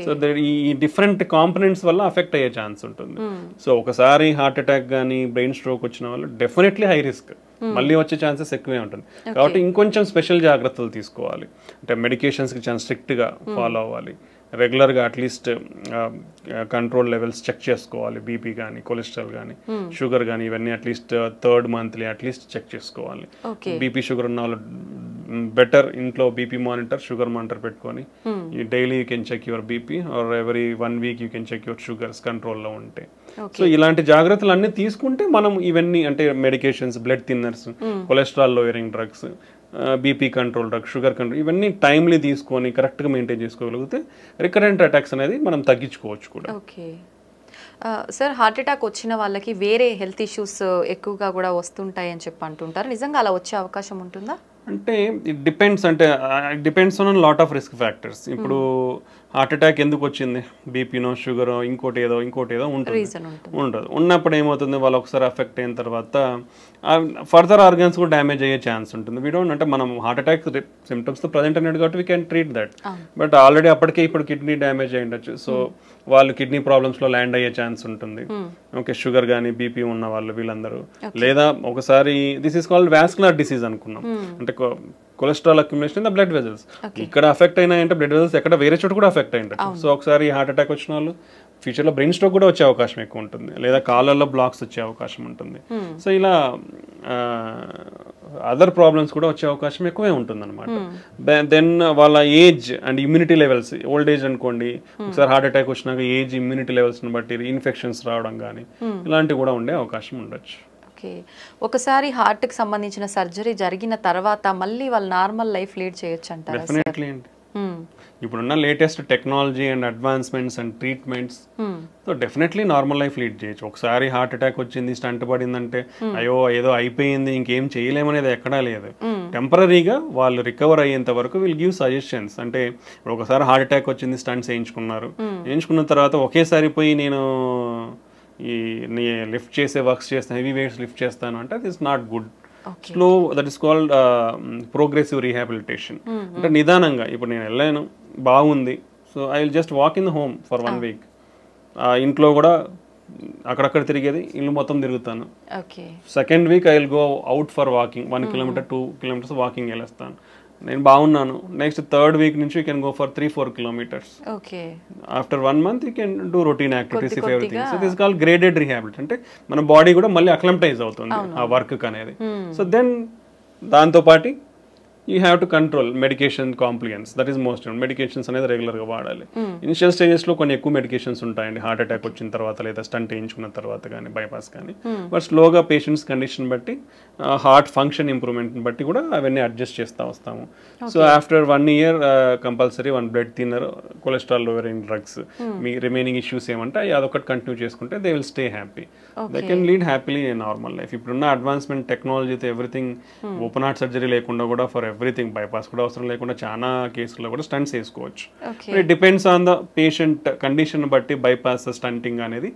సో ఈ డిఫరెంట్ కాంపనెంట్స్ వల్ల అఫెక్ట్ అయ్యే ఛాన్స్ ఉంటుంది. సో ఒకసారి హార్ట్ అటాక్ కానీ బ్రెయిన్ స్ట్రోక్ వచ్చిన వాళ్ళు డెఫినెట్లీ హై రిస్క్, మళ్ళీ వచ్చే ఛాన్సెస్ ఎక్కువే ఉంటుంది. కాబట్టి ఇంకొంచెం స్పెషల్ జాగ్రత్తలు తీసుకోవాలి. అంటే మెడికేషన్స్కి చాలా స్ట్రిక్ట్గా ఫాలో అవ్వాలి. రెగ్యులర్గా అట్లీస్ట్ కంట్రోల్ లెవెల్స్ చెక్ చేసుకోవాలి. బీపీ కానీ కొలెస్ట్రాల్ కానీ షుగర్ కానీ ఇవన్నీ at least 3rd monthly at least check చేసుకోవాలి. బీపీ షుగర్ ఉన్న వాళ్ళు బెటర్ ఇంట్లో బీపీ మానిటర్ షుగర్ మానిటర్ పెట్టుకొని daily you can check your BP or every 1 week you can check your sugars కంట్రోల్లో ఉంటే. సో ఇలాంటి జాగ్రత్తలు అన్నీ తీసుకుంటే మనం ఇవన్నీ అంటే medications, blood thinners, cholesterol lowering drugs, BP control drug, sugar control ఇవన్నీ టైమ్లీ తీసుకొని కరెక్ట్గా మెయింటైన్ చేసుకోగలిగితే రికరెంట్ అటాక్స్ అనేది మనం తగ్గించుకోవచ్చు కూడా. ఓకే సార్, హార్ట్ అటాక్ వచ్చిన వాళ్ళకి వేరే హెల్త్ ఇష్యూస్ ఎక్కువగా కూడా వస్తుంటాయి అని చెప్పి అంటుంటారు. నిజంగా అలా వచ్చే అవకాశం ఉంటుందా? అంటే ఇట్ డిపెండ్స్. అంటే it depends on lot of risk factors. ఇప్పుడు హార్ట్ అటాక్ ఎందుకు వచ్చింది, బీపీనో షుగరో ఇంకోటి ఏదో ఉంటుంది, ఉండదు. ఉన్నప్పుడు ఏమవుతుంది, వాళ్ళు ఒకసారి అఫెక్ట్ అయిన తర్వాత ఫర్దర్ ఆర్గన్స్ కూడా డ్యామేజ్ అయ్యే ఛాన్స్ ఉంటుంది. వీ డోంట్ అంటే మనం హార్ట్ అటాక్ సిమ్టమ్స్తో ప్రజెంట్ అనేది కాబట్టి we can treat that. But already అప్పటికే ఇప్పుడు కిడ్నీ డ్యామేజ్ అయ్యి ఉండొచ్చు. సో వాళ్ళు కిడ్నీ ప్రాబ్లమ్స్లో ల్యాండ్ అయ్యే ఛాన్స్ ఉంటుంది. ఓకే, షుగర్ కానీ బీపీ ఉన్న వాళ్ళు వీళ్ళందరూ. లేదా ఒకసారి this is called vascular disease అనుకున్నాం. అంటే cholesterol accumulation in the blood vessels. ఇక్కడ అఫెక్ట్ అయినాయంటే బ్లడ్ వెజల్స్ ఎక్కడ వేరే చోట కూడా అఫెక్ట్ అయి ఉంటుంది. సో ఒకసారి హార్ట్ అటాక్ వచ్చిన వాళ్ళు ఫ్యూచర్లో బ్రెయిన్ స్ట్రోక్ కూడా వచ్చే అవకాశం ఎక్కువ ఉంటుంది, లేదా కాళ్ళల్లో బ్లాక్స్ వచ్చే అవకాశం ఉంటుంది. సో ఇలా అదర్ ప్రాబ్లమ్స్ కూడా వచ్చే అవకాశం ఎక్కువే ఉంటుంది అనమాట. దెన్ వాళ్ళ age and immunity levels, old age అనుకోండి, ఒకసారి హార్ట్ అటాక్ వచ్చినాక ఏజ్ ఇమ్యూనిటీ లెవెల్స్ని బట్టి ఇన్ఫెక్షన్స్ రావడం కానీ ఇలాంటివి కూడా ఉండే అవకాశం ఉండొచ్చు. ఓకే, ఒకసారి హార్ట్కి సంబంధించిన సర్జరీ జరిగిన తర్వాత మళ్ళీ వాళ్ళు నార్మల్ లైఫ్ లీడ్ చేయొచ్చు అంటారా? డెఫినెట్లీ అండి. ఇప్పుడున్న latest technology and advancements and treatments, so definitely normal life lead చేయొచ్చు. ఒకసారి హార్ట్ అటాక్ వచ్చింది, స్టంట్ పడిందంటే అయ్యో ఏదో అయిపోయింది ఇంకేం చేయలేమనేది ఎక్కడా లేదు. టెంపరీగా వాళ్ళు రికవర్ అయ్యేంత వరకు విల్ గివ్ సజెషన్స్. అంటే ఇప్పుడు ఒకసారి హార్ట్ అటాక్ వచ్చింది, స్టంట్స్ వేయించుకున్న తర్వాత ఒకేసారి పోయి నేను ఈ లిఫ్ట్ చేసే వర్క్స్ చేస్తాను, హెవీ వెయిట్స్ లిఫ్ట్ చేస్తాను అంటే that is not good. Slow, that is called progressive rehabilitation. అంటే నిదానంగా ఇప్పుడు నేను వెళ్ళాను, బాగుంది, so I will just walk in the home for 1 week. ఇంట్లో కూడా అక్కడక్కడ తిరిగేది, ఇల్లు మొత్తం తిరుగుతాను. Second week I will go out for walking, 1 kilometer 2 kilometers walking వెళ్ళేస్తాను. నేను బాగున్నాను. నెక్స్ట్ 3rd week నుంచి you can go for 3-4 kilometers. After 1 month you can do routine activities if everything. So this call graded rehabilitation. అంటే మన body కూడా మళ్ళీ acclimatise అవుతుంది ఆ వర్క్ అనేది. సో దెన్ దాంతోపాటు you have to control medication compliance. That is most important. Medications అనేది రెగ్యులర్గా వాడాలి. ఇనిషియల్ స్టేజెస్లో కొన్ని ఎక్కువ మెడికేషన్స్ ఉంటాయండి, హార్ట్ అటాక్ వచ్చిన తర్వాత లేదా స్టంట్ వేయించుకున్న తర్వాత కానీ బైపాస్ కానీ. బట్ స్లోగా పేషెంట్స్ కండిషన్ బట్టి, హార్ట్ ఫంక్షన్ ఇంప్రూవ్మెంట్ని బట్టి కూడా అవన్నీ అడ్జస్ట్ చేస్తూ వస్తాము. So after 1 year compulsory 1 blood thinner, cholesterol lowering drugs, మీ రిమైనింగ్ ఇష్యూస్ ఏమంటే అదొకటి కంటిన్యూ చేసుకుంటే they will stay happy. They can lead happily in normal life. ఇప్పుడున్న అడ్వాన్స్మెంట్ టెక్నాలజీతో ఎవ్రీథింగ్, ఓపెన్ హార్ట్ సర్జరీ లేకుండా కూడా ఫర్ ఎవ్రీథింగ్, బైపాస్ కూడా అవసరం లేకుండా చాలా కేసుల్లో కూడా స్టంట్స్ వేసుకోవచ్చు. It depends on the patient condition బట్టి బైపాస్, స్టంటింగ్ అనేది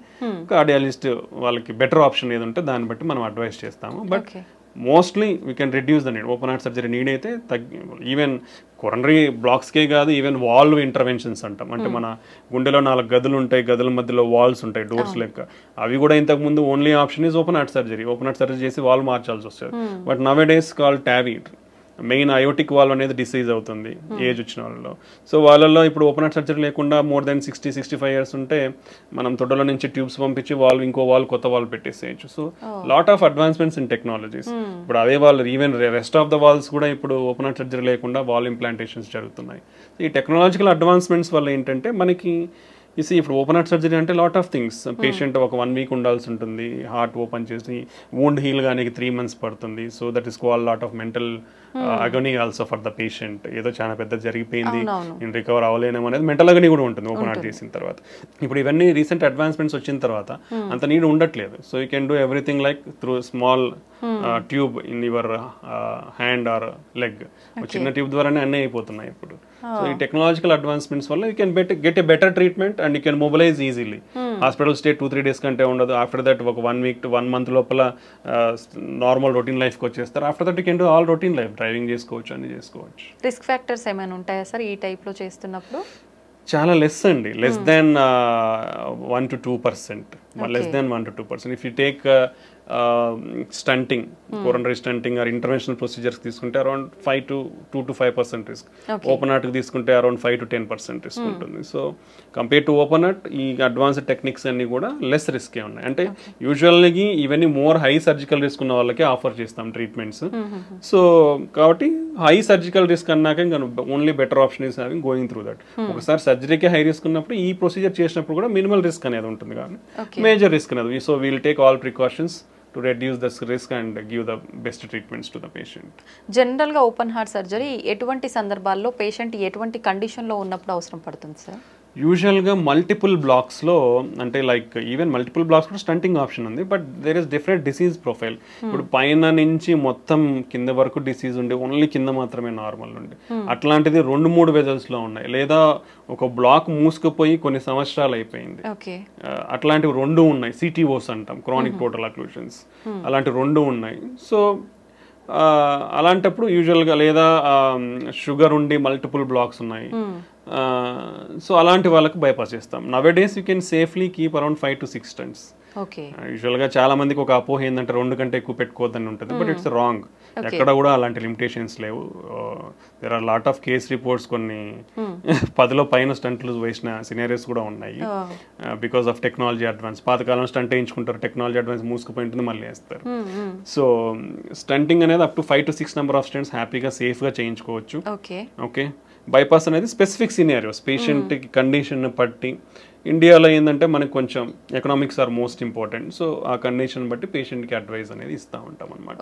కార్డియాలజిస్ట్ వాళ్ళకి బెటర్ ఆప్షన్ ఏది ఉంటే దాన్ని బట్టి మనం అడ్వైస్ చేస్తాము. But mostly we can reduce the need. Open heart surgery need అయితే ఈవెన్ కొరనరీ బ్లాక్స్కే కాదు, ఈవెన్ వాల్వ్ ఇంటర్వెన్షన్స్ అంటాం. అంటే మన గుండెలో 4 గదులు ఉంటాయి, గదుల మధ్యలో వాల్స్ ఉంటాయి, డోర్స్ లెక్క. అవి కూడా ఇంతకుముందు only option is open heart surgery. Open heart surgery చేసి వాల్ మార్చాల్సి వస్తుంది. But now days call Tavy. Main aortic valve అనేది డిసీజ్ అవుతుంది ఏజ్ వచ్చిన వాళ్ళలో. సో వాళ్ళల్లో ఇప్పుడు ఓపెన్ హార్ట్ సర్జరీ లేకుండా మోర్ దెన్ 60-65 years ఉంటే మనం తొడలో నుంచి ట్యూబ్స్ పంపించి వాల్వ్, ఇంకో వాల్వ్, కొత్త వాల్వ్ పెట్టేసేయచ్చు. So lot of advancements in technologies. ఇప్పుడు అదే వాళ్ళు even rest of the valves కూడా ఇప్పుడు ఓపెన్ హార్ట్ సర్జరీ లేకుండా వాల్ ఇంప్లాంటేషన్స్ జరుగుతున్నాయి. ఈ టెక్నాలజికల్ అడ్వాన్స్మెంట్స్ వల్ల ఏంటంటే మనకి ఇప్పుడు ఓపెన్ హార్ట్ సర్జరీ అంటే లాట్ ఆఫ్ థింగ్స్. పేషెంట్ ఒక 1 week ఉండాల్సి ఉంటుంది, హార్ట్ ఓపెన్ చేసి వూండ్ హీల్ కానీ 3 months పడుతుంది. So that is called lot of mental agony also for the patient. ఏదో చాలా పెద్ద జరిగిపోయింది, నేను రికవర్ అవ్వలేనేమో అనేది మెంటల్ అగనీ కూడా ఉంటుంది ఓపెన్ హార్ట్ చేసిన తర్వాత. ఇప్పుడు ఇవన్నీ రీసెంట్ అడ్వాన్స్మెంట్స్ వచ్చిన తర్వాత అంత నీడ్ ఉండట్లేదు. So you can do everything like through small tube in your hand or leg. చిన్న ట్యూబ్ ద్వారానే అన్నీ అయిపోతున్నాయి ఇప్పుడు. సో ఈ టెక్నాలజికల్ అడ్వాన్స్మెంట్స్ వల్ల you can get a better treatment and you can mobilise easily. Hospital stay 2-3 days కంటే ఉండదు. After that ఒక 1 week to 1 month లోపల నార్మల్ రొటీన్ లైఫ్కి వచ్చేస్తారు. After that you can do all routine life, driving చేసుకోవచ్చు, అన్ని చేసుకోవచ్చు. రిస్క్ ఫ్యాక్టర్స్ ఏమైనా ఉంటాయా సార్ ఈ టైప్లో చేస్తున్నప్పుడు? చాలా లెస్ అండి, less than 1 to 2%, less than 1 to 2%. If you take stenting, coronary stenting or interventional procedures తీసుకుంటే అరౌండ్ 2 to 5% రిస్క్. ఓపెన్ హార్ట్కి తీసుకుంటే అరౌండ్ 5 to 10% రిస్క్ ఉంటుంది. So compare to open heart ఈ అడ్వాన్స్డ్ టెక్నిక్స్ అన్ని కూడా లెస్ రిస్కే ఉన్నాయి. అంటే యూజువల్గా ఇవన్నీ మోర్ హై సర్జికల్ రిస్క్ ఉన్న వాళ్ళకి ఆఫర్ చేస్తాం ట్రీట్మెంట్స్. సో కాబట్టి హై సర్జికల్ రిస్క్ అన్నాక ఇంకా only better option is having going through that. ఒకసారి సర్జరీకే హై రిస్క్ ఉన్నప్పుడు ఈ ప్రొసీజర్ చేసినప్పుడు కూడా మినిమల్ రిస్క్ అనేది ఉంటుంది, కానీ మేజర్ రిస్క్ అనేది. So we'll take all precautions to reduce the risk and give the best treatments to the patient. General గా ఓపెన్ హార్ట్ సర్జరీ ఎటువంటి సందర్భాల్లో పేషెంట్ ఎటువంటి కండిషన్ లో ఉన్నప్పుడు అవసరం పడుతుంది సార్? యూజువల్గా మల్టిపుల్ బ్లాక్స్లో, అంటే లైక్ ఈవెన్ మల్టిపుల్ బ్లాక్స్ కూడా స్టంటింగ్ ఆప్షన్ ఉంది, but there is different disease profile. ఇప్పుడు పైన నుంచి మొత్తం కింద వరకు డిసీజ్ ఉండి ఓన్లీ కింద మాత్రమే నార్మల్ ఉండి అట్లాంటిది 2-3 వెజల్స్లో ఉన్నాయి, లేదా ఒక బ్లాక్ మూసుకుపోయి కొన్ని సంవత్సరాలు అయిపోయింది, అట్లాంటివి 2 ఉన్నాయి. సిటీఓస్ అంటాం, క్రానిక్ టోటల్ అక్లూషన్స్, అలాంటి 2 ఉన్నాయి. సో అలాంటప్పుడు యూజువల్గా, లేదా షుగర్ ఉండి మల్టిపుల్ బ్లాక్స్ ఉన్నాయి, సో అలాంటి వాళ్ళకి బైపాస్ చేస్తాం. Nowadays you can safely keep around 5 to 6 stents. యూజువల్గా చాలా మందికి ఒక అపోహ ఏంటంటే 2 కంటే ఎక్కువ పెట్టుకోవద్దని ఉంటుంది, బట్ ఇట్స్ రాంగ్. ఎక్కడ కూడా అలాంటి లిమిటేషన్స్ లేవు. There are lot of case reports, కొన్ని 10లో పైన స్టంట్లు వేసిన సినారియోస్ కూడా ఉన్నాయి బికాస్ ఆఫ్ టెక్నాలజీ అడ్వాన్స్. పాతకాలం స్టంట్ వేయించుకుంటారు, టెక్నాలజీ అడ్వాన్స్ మూసుకుపోయి ఉంటుంది, మళ్ళీ వేస్తారు. సో స్టంటింగ్ అనేది up to 5 to 6 number of stents హ్యాపీగా సేఫ్గా చేయించుకోవచ్చు. ఓకే, బైపాస్ అనేది స్పెసిఫిక్ సినారియోస్, పేషెంట్ కండిషన్ బట్టి. ఇండియాలో ఏంటంటే మనకు కొంచెం economics are most important. So ఆ కండిషన్ బట్టి పేషెంట్కి అడ్వైజ్ అనేది ఇస్తూ ఉంటాం అనమాట.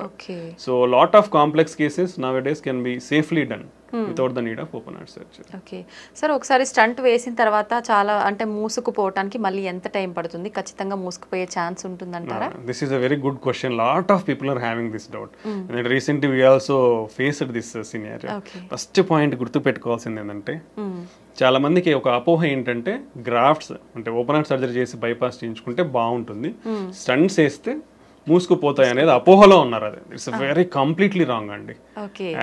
So lot of complex cases nowadays can be safely done without the need of open heart surgery. Okay sir, ఒకసారి స్టంట్ వేసిన తర్వాత చాలా అంటే మూసుకుపోవటానికి మళ్ళీ ఎంత టైం పడుతుంది? ఖచ్చితంగా మూసుకుపోయే ఛాన్స్ ఉంటుందంటారా? This is a very good question. Lot of people are having this doubt. Recently we also faced this scenario. First point గుర్తు పెట్టుకోవాల్సింది ఏంటంటే, చాలా మందికి ఒక అపోహ ఏంటంటే గ్రాఫ్ట్స్ అంటే ఓపెన్ హార్ట్ సర్జరీ చేసి బైపాస్ చేయించుకుంటే బాగుంటుంది, స్టంట్స్ వేస్తే మూసుకుపోతాయి అనేది అపోహలో ఉన్నారు. అది ఇట్స్ వెరీ కంప్లీట్లీ రాంగ్ అండి.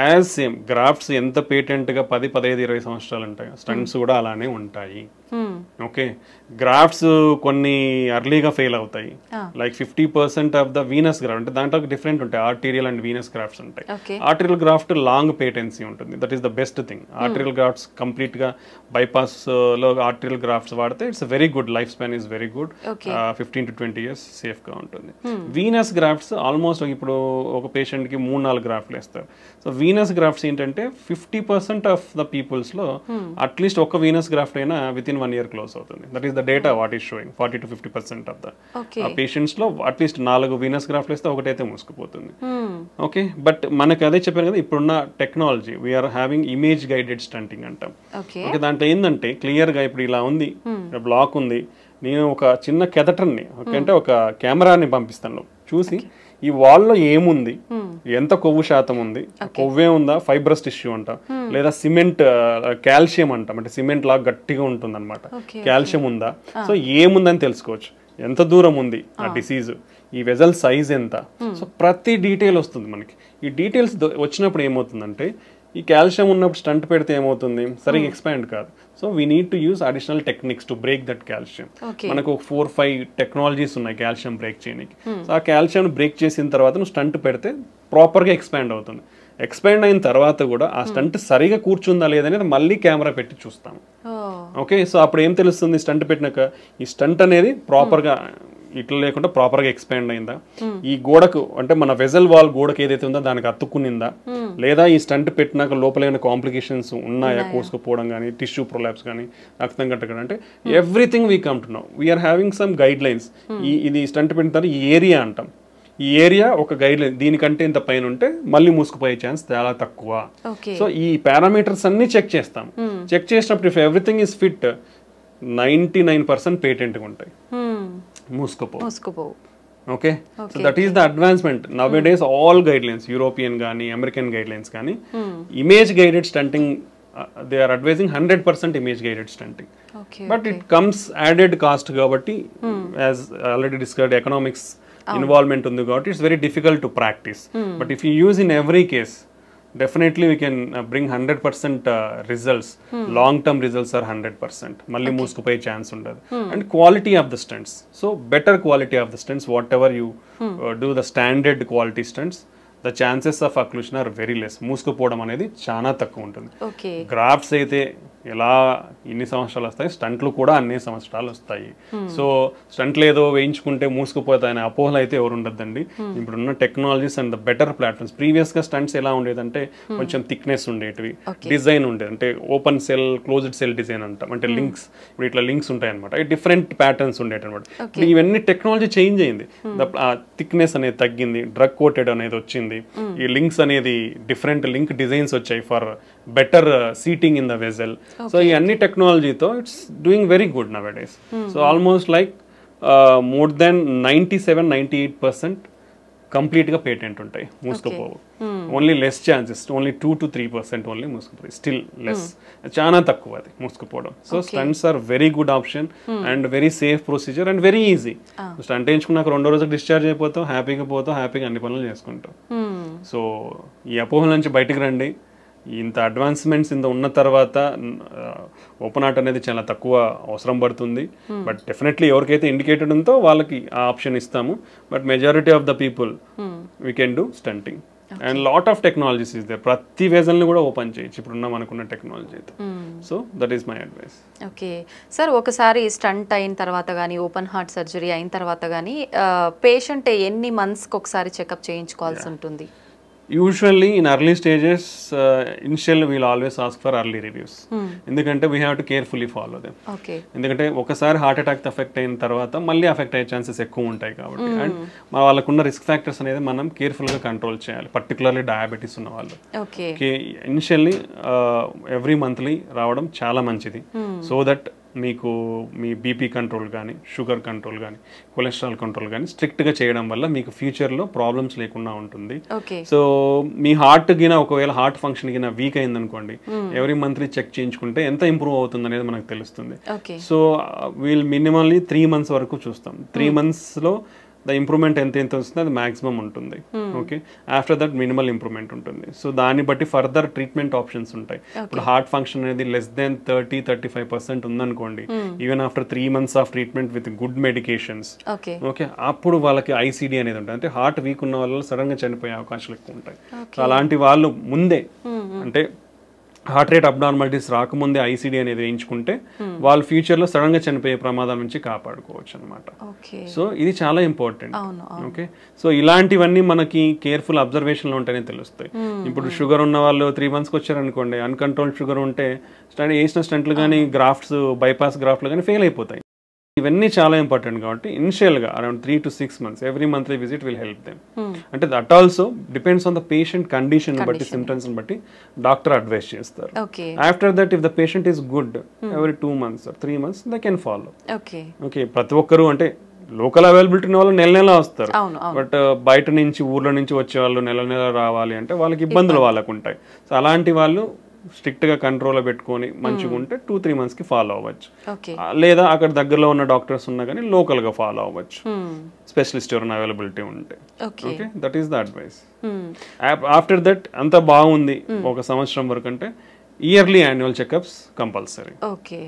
యాజ్ సేమ్ గ్రాఫ్ట్స్ ఎంత పేటెంట్ గా 10, 15, 20 సంవత్సరాలు ఉంటాయి, స్టంట్స్ కూడా అలానే ఉంటాయి. ఓకే, గ్రాఫ్ట్స్ కొన్ని అర్లీగా ఫెయిల్ అవుతాయి. Like 50% of the Venus graft, అంటే దాంట్లో డిఫరెంట్ ఉంటాయి, ఆర్టీరియల్ అండ్ వీనస్ గ్రాఫ్ట్స్ ఉంటాయి. ఆర్టీరియల్ గ్రాఫ్ట్ లాంగ్ పేటెన్సీ ఉంటుంది, that is the best thing. Arterial grafts complete గా బైపాస్ లో ఆర్టీరియల్ గ్రాఫ్ట్స్ వాడితే it's very good, life span is very good, 15 to 20 years safe గా ఉంటుంది. Venus grafts almost ఇప్పుడు ఒక patient కి 3-4 గ్రాఫ్ట్లు వేస్తారు. సో వీనస్ గ్రాఫ్ట్స్ ఏంటంటే 50% ఆఫ్ ద పీపుల్స్ లో అట్లీస్ట్ ఒక వీనస్ గ్రాఫ్ట్ అయినా విత్ ఇన్ 1 year క్లోజ్ అవుతుంది. That is the data what is showing. 40 to 50% of the patients లో అట్లీస్ట్ 4 వీనస్ గ్రాఫ్ట్లు వేస్తే ఒకటైతే మూసుకుపోతుంది. ఓకే, బట్ మనకి అదే చెప్పాను కదా, ఇప్పుడున్న technology we are having image guided stunting అంటాం. ఓకే, దాంట్లో ఏంటంటే క్లియర్ గా ఇప్పుడు ఇలా ఉంది, బ్లాక్ ఉంది, నేను ఒక చిన్న కెథటర్ని అంటే ఒక కెమెరాని పంపిస్తాను, చూసి ఈ వాల్లో ఏముంది, ఎంత కొవ్వు శాతం ఉంది, కొవ్వే ఉందా, ఫైబ్రస్ టిష్యూ అంటాం, లేదా సిమెంట్ కాల్షియం అంటాం, అంటే సిమెంట్ లాగా గట్టిగా ఉంటుంది అనమాట, కాల్షియం ఉందా, సో ఏముందని తెలుసుకోవచ్చు. ఎంత దూరం ఉంది ఆ డిసీజ్, ఈ వెజల్ సైజ్ ఎంత, సో ప్రతి డీటెయిల్ వస్తుంది మనకి. ఈ డీటెయిల్స్ వచ్చినప్పుడు ఏమవుతుందంటే, ఈ కాల్షియం ఉన్నప్పుడు స్టంట్ పెడితే ఏమవుతుంది, సరిగ్గా ఎక్స్పాండ్ కాదు. So we need to use additional techniques to break that calcium. మనకు 4-5 టెక్నాలజీస్ ఉన్నాయి కాల్షియం బ్రేక్ చేయడానికి. సో ఆ కాల్షియం బ్రేక్ చేసిన తర్వాత నువ్వు స్టంట్ పెడితే ప్రాపర్గా ఎక్స్పాండ్ అవుతుంది. ఎక్స్పాండ్ అయిన తర్వాత కూడా ఆ స్టంట్ సరిగా కూర్చుందా లేదనేది మళ్ళీ కెమెరా పెట్టి చూస్తాము. ఓకే, సో అప్పుడు ఏం తెలుస్తుంది, స్టంట్ పెట్టినాక ఈ స్టంట్ అనేది ప్రాపర్గా ఇట్లా లేకుండా ప్రాపర్గా ఎక్స్పాండ్ అయిందా, ఈ గోడకు అంటే మన వెజల్ వాల్ గోడకు ఏదైతే ఉందో దానికి అతుక్కునిందా, లేదా ఈ స్టంట్ పెట్టినాక లోపల ఏమైనా కాంప్లికేషన్స్ ఉన్నాయా, కోసుకుపోవడం కానీ, టిష్యూ ప్రొలాప్స్ కానీ, రక్తం కట్టడం, అంటే everything we come to know. We are having some guidelines. ఇది స్టంట్ పెట్టిన తర్వాత ఈ ఏరియా అంటాం, ఈ ఏరియా ఒక గైడ్ లైన్, దీనికంటే ఇంత పైన ఉంటే మళ్ళీ మూసుకుపోయే ఛాన్స్ చాలా తక్కువ. సో ఈ పారామీటర్స్ అన్ని చెక్ చేస్తాం. చెక్ చేసినప్పుడు ఇఫ్ ఎవ్రీథింగ్ ఈస్ ఫిట్ 99% పేటెంట్గా ఉంటాయి, మూసుకుపోవు. Okay so that is the advancement nowadays all guidelines European కానీ అమెరికన్ గైడ్లైన్స్ కానీ image guided stenting they are advising 100% image guided stenting but it comes added cost కాబట్టి as already discussed economics involvement ఉంది కాబట్టి it's very difficult to practice but if you use in every case definitely we can bring 100% results. Long term results are 100%. Malli moosukupoye chance undadu. And quality of the stunts. So better quality of the stunts, whatever you do the standard quality stunts, the chances of occlusion are very less. మూసుకుపోవడం అనేది చాలా తక్కువ ఉంటుంది. Grafts అయితే ఎలా ఇన్ని సంవత్సరాలు వస్తాయి, స్టంట్లు కూడా అన్ని సంవత్సరాలు వస్తాయి. సో స్టంట్లు ఏదో వేయించుకుంటే మూసుకుపోతాయనే అపోహలు అయితే ఎవరు ఉండద్దండి. ఇప్పుడున్న technologies and the better platforms. ప్రీవియస్గా స్టంట్స్ ఎలా ఉండేదంటే కొంచెం థిక్నెస్ ఉండేటివి, డిజైన్ ఉండేది, అంటే open cell closed cell design అంటాం, అంటే లింక్స్ ఇప్పుడు ఇట్లా లింక్స్ ఉంటాయి అనమాట, డిఫరెంట్ ప్యాటర్న్స్ ఉండేటి అనమాట. ఇప్పుడు ఇవన్నీ టెక్నాలజీ చేంజ్ అయింది, థిక్నెస్ అనేది తగ్గింది, డ్రగ్ కోటెడ్ అనేది వచ్చింది, ఈ లింక్స్ అనేది డిఫరెంట్ లింక్ డిజైన్స్ వచ్చాయి for better seating in the vessel. So ఈ అన్ని టెక్నాలజీతో it's doing very good nowadays. So almost like more than 97-98% కంప్లీట్గా పేటెంట్ ఉంటాయి, మూసుకుపోవు. Only less chances, only 2-3% only మూసుకుపోయి, స్టిల్ లెస్, చాలా తక్కువ అది మూసుకుపోవడం. So stents are very good option and very safe procedure and very easy. Stent వేయించుకున్నాక 2వ రోజుకి డిశ్చార్జ్ అయిపోతాం, హ్యాపీగా పోతాం, హ్యాపీగా అన్ని పనులు చేసుకుంటాం. సో ఈ అపోహల నుంచి బయటకు రండి. ఇంత అడ్వాన్స్మెంట్స్ ఇంత ఉన్న తర్వాత ఓపెన్ హార్ట్ అనేది చాలా తక్కువ అవసరం పడుతుంది. బట్ డెఫినెట్లీ ఎవరికైతే ఇండికేటెడ్ ఉందో వాళ్ళకి ఆ ఆప్షన్ ఇస్తాము. But majority of the people we can do stunting and lot of technologies is they. ప్రతి వెజల్ని కూడా ఓపెన్ చేయొచ్చు ఇప్పుడున్న మనకున్న టెక్నాలజీతో. So that is my advice. Okay sir, ఒకసారి స్టంట్ అయిన తర్వాత కానీ ఓపెన్ హార్ట్ సర్జరీ అయిన తర్వాత కానీ పేషెంట్ ఎన్ని మంత్స్కి ఒకసారి చెకప్ చేయించుకోవాల్సి ఉంటుంది? Usually in early stages, initially we'll always ask for early reviews. ఎందుకంటే we have to carefully follow them. ఎందుకంటే ఒకసారి హార్ట్ అటాక్ ఎఫెక్ట్ అయిన తర్వాత మళ్ళీ ఎఫెక్ట్ అయ్యే ఛాన్సెస్ ఎక్కువ ఉంటాయి కాబట్టి, అండ్ వాళ్ళకున్న రిస్క్ ఫ్యాక్టర్స్ అనేది మనం కేర్ఫుల్గా కంట్రోల్ చేయాలి, పర్టికులర్లీ డయాబెటీస్ ఉన్న వాళ్ళు. ఇనిషియల్లీ ఎవ్రీ మంత్లీ రావడం చాలా మంచిది. సో దట్ మీకు మీ బీపీ కంట్రోల్ కానీ, షుగర్ కంట్రోల్ కానీ, కొలెస్ట్రాల్ కంట్రోల్ కానీ స్ట్రిక్ట్గా చేయడం వల్ల మీకు ఫ్యూచర్లో ప్రాబ్లమ్స్ లేకుండా ఉంటుంది. సో మీ హార్ట్ గిన ఒకవేళ హార్ట్ ఫంక్షన్ గిన వీక్ అయిందనుకోండి, ఎవ్రీ మంత్లీ చెక్ చేయించుకుంటే ఎంత ఇంప్రూవ్ అవుతుంది అనేది మనకు తెలుస్తుంది. సో వీల్ మినిమల్లీ 3 months వరకు చూస్తాం. 3 monthsలో ద ఇంప్రూవ్మెంట్ ఎంత వస్తుంది అది మాక్సిమం ఉంటుంది. Okay, after that minimal improvement ఉంటుంది. సో దాన్ని బట్టి ఫర్దర్ ట్రీట్మెంట్ ఆప్షన్స్ ఉంటాయి. ఇప్పుడు హార్ట్ ఫంక్షన్ అనేది లెస్ దెన్ 30-35% ఉందనుకోండి, even after 3 months of treatment with good medications, okay, అప్పుడు వాళ్ళకి ఐసీడీ అనేది ఉంటుంది, అంటే హార్ట్ వీక్ ఉన్న వాళ్ళు సడన్ గా చనిపోయే అవకాశాలు ఎక్కువ ఉంటాయి. సో అలాంటి వాళ్ళు ముందే, అంటే హార్ట్ రేట్ అబ్నార్మాలిటీస్ రాకముందే ఐసీడీ అనేది వేయించుకుంటే వాళ్ళు ఫ్యూచర్లో సడన్ గా చనిపోయే ప్రమాదం నుంచి కాపాడుకోవచ్చు అనమాట. సో ఇది చాలా ఇంపార్టెంట్. ఓకే, సో ఇలాంటివన్నీ మనకి కేర్ఫుల్ అబ్జర్వేషన్లో ఉంటేనే తెలుస్తాయి. ఇప్పుడు షుగర్ ఉన్న వాళ్ళు 3 monthsకి వచ్చారనుకోండి, అన్కంట్రోల్డ్ షుగర్ ఉంటే వేసిన స్టంట్లు కానీ, గ్రాఫ్ట్స్, బైపాస్ గ్రాఫ్ట్లు కానీ ఫెయిల్ అయిపోతాయి. ఇవన్నీ చాలా ఇంపార్టెంట్ కాబట్టి ఇనిషియల్గా around 3 to 6 months every monthly visit will help them. అంటే that also depends on the patient condition బట్టి, సిమ్టమ్స్ బట్టి డాక్టర్ అడ్వైస్ చేస్తారు. After that if the patient is good, every 2 months or 3 months they can follow. Okay, ప్రతి ఒక్కరు అంటే local availability ఉన్న వాళ్ళు నెల వస్తారు, బట్ బయట నుంచి ఊర్ల నుంచి వచ్చే వాళ్ళు నెల రావాలి అంటే వాళ్ళకి ఇబ్బందులు వాళ్ళకు ఉంటాయి. సో అలాంటి వాళ్ళు స్ట్రిక్ట్ గా కంట్రోల్ పెట్టుకొని మంచిగా ఉంటే 2-3 months కి ఫాలో అవ్వచ్చు. లేదా అక్కడ దగ్గరలో ఉన్న డాక్టర్స్ ఉన్నా కానీ లోకల్ గా ఫాలో అవ్వచ్చు, స్పెషలిస్ట్ ఎవరైనా అవైలబిలిటీ ఉంటే. Okay, that is the advice. After that అంతా బాగుంది 1 సంవత్సరం వరకు అంటే yearly annual checkups compulsory. Okay,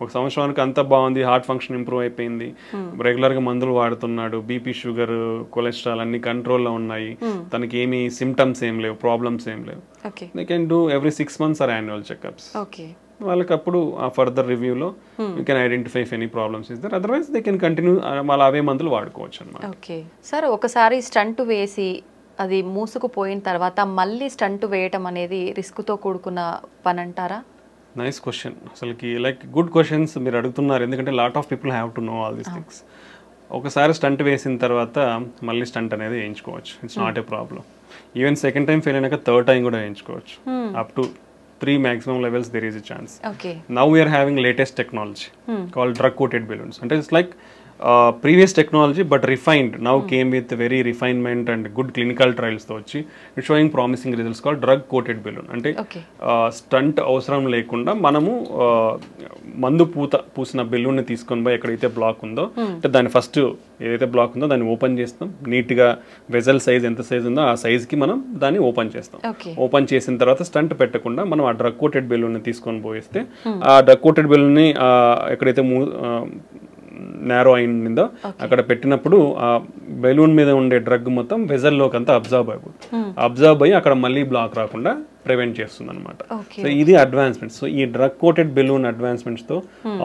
1 సంవత్సరానికి అంతా బాగుంది, హార్ట్ ఫంక్షన్ ఇంప్రూవ్ అయిపోయింది, రెగ్యులర్ గా మందులు వాడుతున్నాడు, బీపీ, షుగర్, కొలెస్ట్రాల్ అన్ని కంట్రోల్లో ఉన్నాయి, తనకి ఏమి సిమ్టమ్స్ ఏం లేవు, ప్రాబ్లమ్స్ ఏం లేవు, they can do every 6 months or annual checkups. వాళ్ళకి అప్పుడు ఆ ఫర్దర్ రివ్యూలో you can identify if any problems is there, otherwise they can continue మళ్ళీ అవే మందులు వాడుకోవచ్చు అనమాట. ఓకే సార్, ఒకసారి స్టంట్ వేసి అది మూసుకుపోయిన తర్వాత మళ్ళీ స్టంట్ వేయటం అనేది రిస్క్తో కూడుకున్న పని అంటారా? Nice question. అసలుకి లైక్ గుడ్ క్వశ్చన్స్ మీరు అడుగుతున్నారు, ఎందుకంటే lot of people have to know all these things. ఒకసారి స్టంట్ వేసిన తర్వాత మళ్ళీ స్టంట్ అనేది వేయించుకోవచ్చు, it's not a problem. Even second time fail అయినాక థర్డ్ టైం కూడా వేయించుకోవచ్చు. Up to 3 maximum levels there is a chance. Now we are having latest technology called drug coated balloons. And it's like previous technology but refined now came with very refinement and good clinical ట్రయల్స్తో వచ్చి it showing promising results call drug coated balloon. అంటే stent అవసరం లేకుండా మనము మందు పూసిన బెలూన్ని తీసుకొని పోయి ఎక్కడైతే బ్లాక్ ఉందో అంటే దాన్ని ఫస్ట్ ఏదైతే బ్లాక్ ఉందో దాన్ని ఓపెన్ చేస్తాం, నీట్గా వెజల్ సైజ్ ఎంత సైజ్ ఉందో ఆ సైజ్కి మనం దాన్ని ఓపెన్ చేస్తాం. ఓపెన్ చేసిన తర్వాత స్టంట్ పెట్టకుండా మనం ఆ డ్రగ్ కోటెడ్ బెలూన్ని తీసుకొని పోయిస్తే ఆ డ్రగ్ కోటెడ్ బెలూన్ని ఎక్కడైతే నేరో అయిందో అక్కడ పెట్టినప్పుడు ఆ బెలూన్ మీద ఉండే డ్రగ్ మొత్తం వెజల్లోకి అంతా అబ్జర్వ్ అయిపోతుంది. అబ్జర్వ్ అయ్యి అక్కడ మళ్ళీ బ్లాక్ రాకుండా ప్రివెంట్ చేస్తుంది అనమాట. సో ఇది అడ్వాన్స్మెంట్. సో ఈ డ్రగ్ కోటెడ్ బెలూన్ అడ్వాన్స్మెంట్స్ తో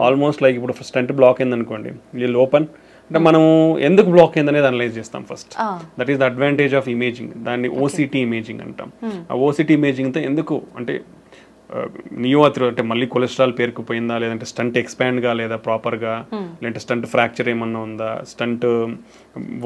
ఆల్మోస్ట్ లైక్ ఇప్పుడు స్టంట్ బ్లాక్ అయింది అనుకోండి, వీళ్ళు ఓపెన్ అంటే మనం ఎందుకు బ్లాక్ అయింది అనేది అనలైజ్ చేస్తాం first. That is the advantage of imaging. దాన్ని ఓసిటీ ఇమేజింగ్ అంటాం. ఆ ఓసిటీ ఇమేజింగ్తో ఎందుకు అంటే నియోఆథ్రో అంటే మళ్ళీ కొలెస్ట్రాల్ పేరుకుపోయిందా, లేదంటే స్టంట్ ఎక్స్పాండ్ కాలేదా ప్రాపర్గా, లేదంటే స్టంట్ ఫ్రాక్చర్ ఏమన్నా ఉందా, స్టంట్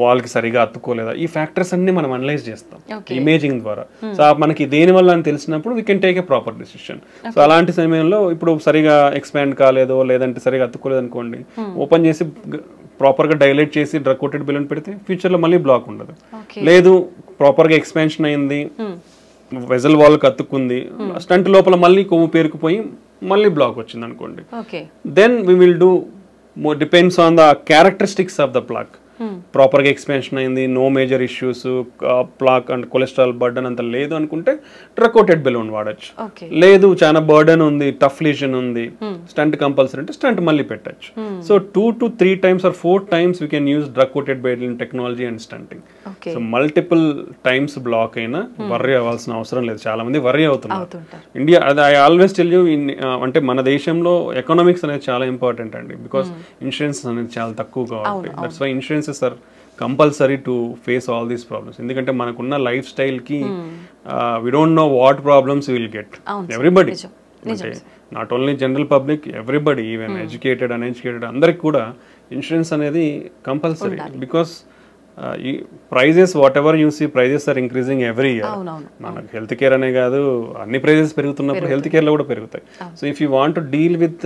వాల్కి సరిగా అత్తుకోలేదా, ఈ ఫ్యాక్టర్స్ అన్ని మనం అనలైజ్ చేస్తాం ఇమేజింగ్ ద్వారా. సో మనకి దేని వల్ల అని తెలిసినప్పుడు we can take a proper decision. So అలాంటి సమయంలో ఇప్పుడు సరిగా ఎక్స్పాండ్ కాలేదో లేదంటే సరిగా అత్తుకోలేదు అనుకోండి, ఓపెన్ చేసి ప్రాపర్గా డైలేట్ చేసి డ్రగ్ కోటెడ్ బెలూన్ పెడితే ఫ్యూచర్లో మళ్ళీ బ్లాక్ ఉండదు. లేదు ప్రాపర్గా ఎక్స్పాన్షన్ అయింది, వెజల్ వాల్ కత్తుకుంది, స్టంట్ లోపల మళ్ళీ కొవ్వు పేరుకుపోయి మళ్ళీ బ్లాక్ వచ్చింది అనుకోండి, then we will do depends on the characteristics of the plaque. ప్రాపర్గా ఎక్స్పాన్షన్ అయింది, no major issues, plaque and cholesterol burden అంత లేదు అనుకుంటే డ్రగ్ కోటెడ్ బెలూన్ వాడచ్చు. లేదు చాలా బర్డన్ ఉంది, టఫ్ లీజన్ ఉంది, స్టంట్ కంపల్సరీ అంటే స్టంట్ మళ్ళీ పెట్టచ్చు. So 2 to 3 times or 4 times we can use drug coated balding technology and stunting. So multiple times block అయినా వర్రీ అవ్వాల్సిన అవసరం లేదు. చాలా మంది వర్రీ అవుతున్నారు. ఇండియా అది ఐ ఆల్వేస్ టెల్ యూ, అంటే మన దేశంలో ఎకనామిక్స్ అనేది చాలా ఇంపార్టెంట్ అండి, బికాస్ ఇన్సూరెన్స్ అనేది చాలా తక్కువగా ఉంటుంది. That's why insurances are compulsory to face all these problems. ఎందుకంటే మనకున్న లైఫ్ స్టైల్కి we don't know what problems will get. Everybody అంటే not only general public, everybody even educated uneducated అందరికి కూడా ఇన్సూరెన్స్ అనేది కంపల్సరీ. బికాస్ ఈ prices whatever you see prices are increasing every year. మనకు health care అనే కాదు, అన్ని prices పెరుగుతున్నప్పుడు హెల్త్ కేర్లో కూడా పెరుగుతాయి. So if you want to deal with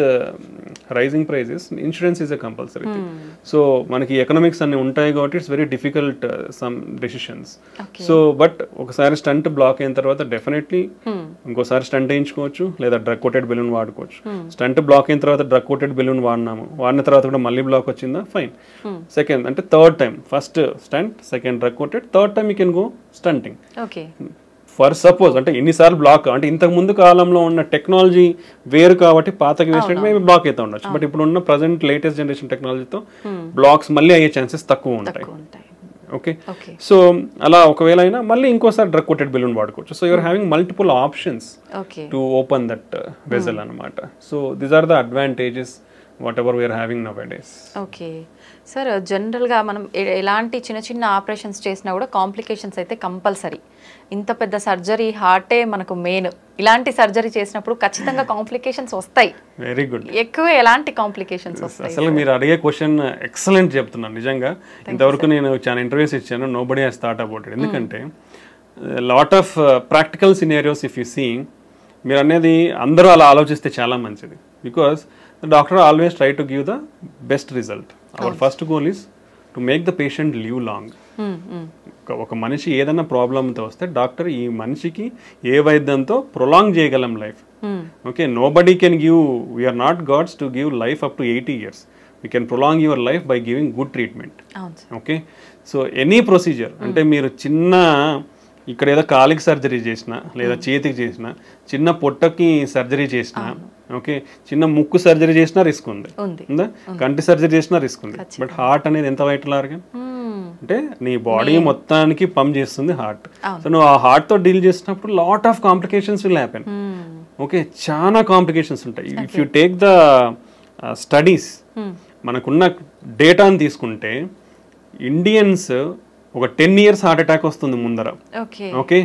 rising prices, insurance is a compulsory thing. So మనకి ఎకనామిక్స్ అన్ని ఉంటాయి కాబట్టి it's very difficult some decisions. So but ఒకసారి స్టంట్ బ్లాక్ అయిన తర్వాత డెఫినెట్లీ ఇంకోసారి స్టంట్ వేయించుకోవచ్చు, లేదా డ్రగ్ కోటెడ్ బెలూన్ వాడుకోవచ్చు. స్టంట్ బ్లాక్ అయిన తర్వాత డ్రగ్ కోటెడ్ బెలూన్ వాడిన తర్వాత కూడా మళ్ళీ బ్లాక్ వచ్చిందా, ఫైన్. సెకండ్ అంటే third time, first stent, second drug coated, third time you can go stenting. For suppose అంటే ఎన్నిసార్లు బ్లాక్ అంటే ఇంతకు ముందు కాలంలో ఉన్న టెక్నాలజీ వేరు కాబట్టి పాతకి వేసినట్టు మేబీ బ్లాక్ అయితే ఉండొచ్చు. బట్ ఇప్పుడు ఉన్న ప్రజెంట్ లేటెస్ట్ జనరేషన్ టెక్నాలజీతో బ్లాక్స్ మళ్ళీ అయ్యే ఛాన్సెస్ తక్కువ ఉంటాయి. ఓకే, సో అలా ఒకవేళ అయినా మళ్ళీ ఇంకోసారి డ్రగ్ కోటెడ్ బెలూన్ వాడుకోవచ్చు. So you are having multiple options to open that vessel అనమాట. So these are the advantages whatever we are having nowadays. Okay sir, జనరల్గా మనం ఎలాంటి చిన్న చిన్న ఆపరేషన్స్ చేసినా కూడా కాంప్లికేషన్స్ అయితే కంపల్సరీ. ఇంత పెద్ద సర్జరీ, హార్టే మనకు మెయిన్. ఇలాంటి సర్జరీ చేసినప్పుడు ఖచ్చితంగా కాంప్లికేషన్స్ వస్తాయి. Very good. ఎక్కువ ఎలాంటి కాంప్లికేషన్స్ వస్తాయి? అసలు మీరు అడిగే క్వశ్చన్ ఎక్సలెంట్ చెప్తున్నాను. నిజంగా ఇంతవరకు నేను చాలా ఇంటర్వ్యూస్ ఇచ్చాను, nobody has thought about it. ఎందుకంటే lot of practical scenarios if you see, మీరు అనేది అందరూ అలా ఆలోచిస్తే చాలా మంచిది. Because the doctor always try to give the best result. Our first goal is to make the patient live long. ఒక మనిషి ఏదైనా ప్రాబ్లంతో వస్తే డాక్టర్ ఈ మనిషికి ఏ వైద్యంతో ప్రొలాంగ్ చేయగలం life. Okay, nobody can give, we are not gods to give life up to 80 years. We can prolong your life by giving good treatment. Okay, so any procedure అంటే మీరు చిన్న ఇక్కడ ఏదో కాలికి సర్జరీ చేసినా, లేదా చేతికి చేసినా, చిన్న పొట్టకి సర్జరీ చేసినా, ఓకే, చిన్న ముక్కు సర్జరీ చేసినా రిస్క్ ఉంది, కంటి సర్జరీ చేసినా రిస్క్ ఉంది. బట్ హార్ట్ అనేది ఎంత వైటల్ ఆర్గన్ అంటే నీ బాడీ మొత్తానికి పంప్ చేస్తుంది హార్ట్. సో నువ్వు ఆ హార్ట్ తో డీల్ చేసినప్పుడు lot of complications will happen. Okay, చాలా కాంప్లికేషన్స్ ఉంటాయి. If you take the studies, మనకున్న డేటాని తీసుకుంటే ఇండియన్స్ ఒక 10 years హార్ట్ అటాక్ వస్తుంది ముందర. ఓకే,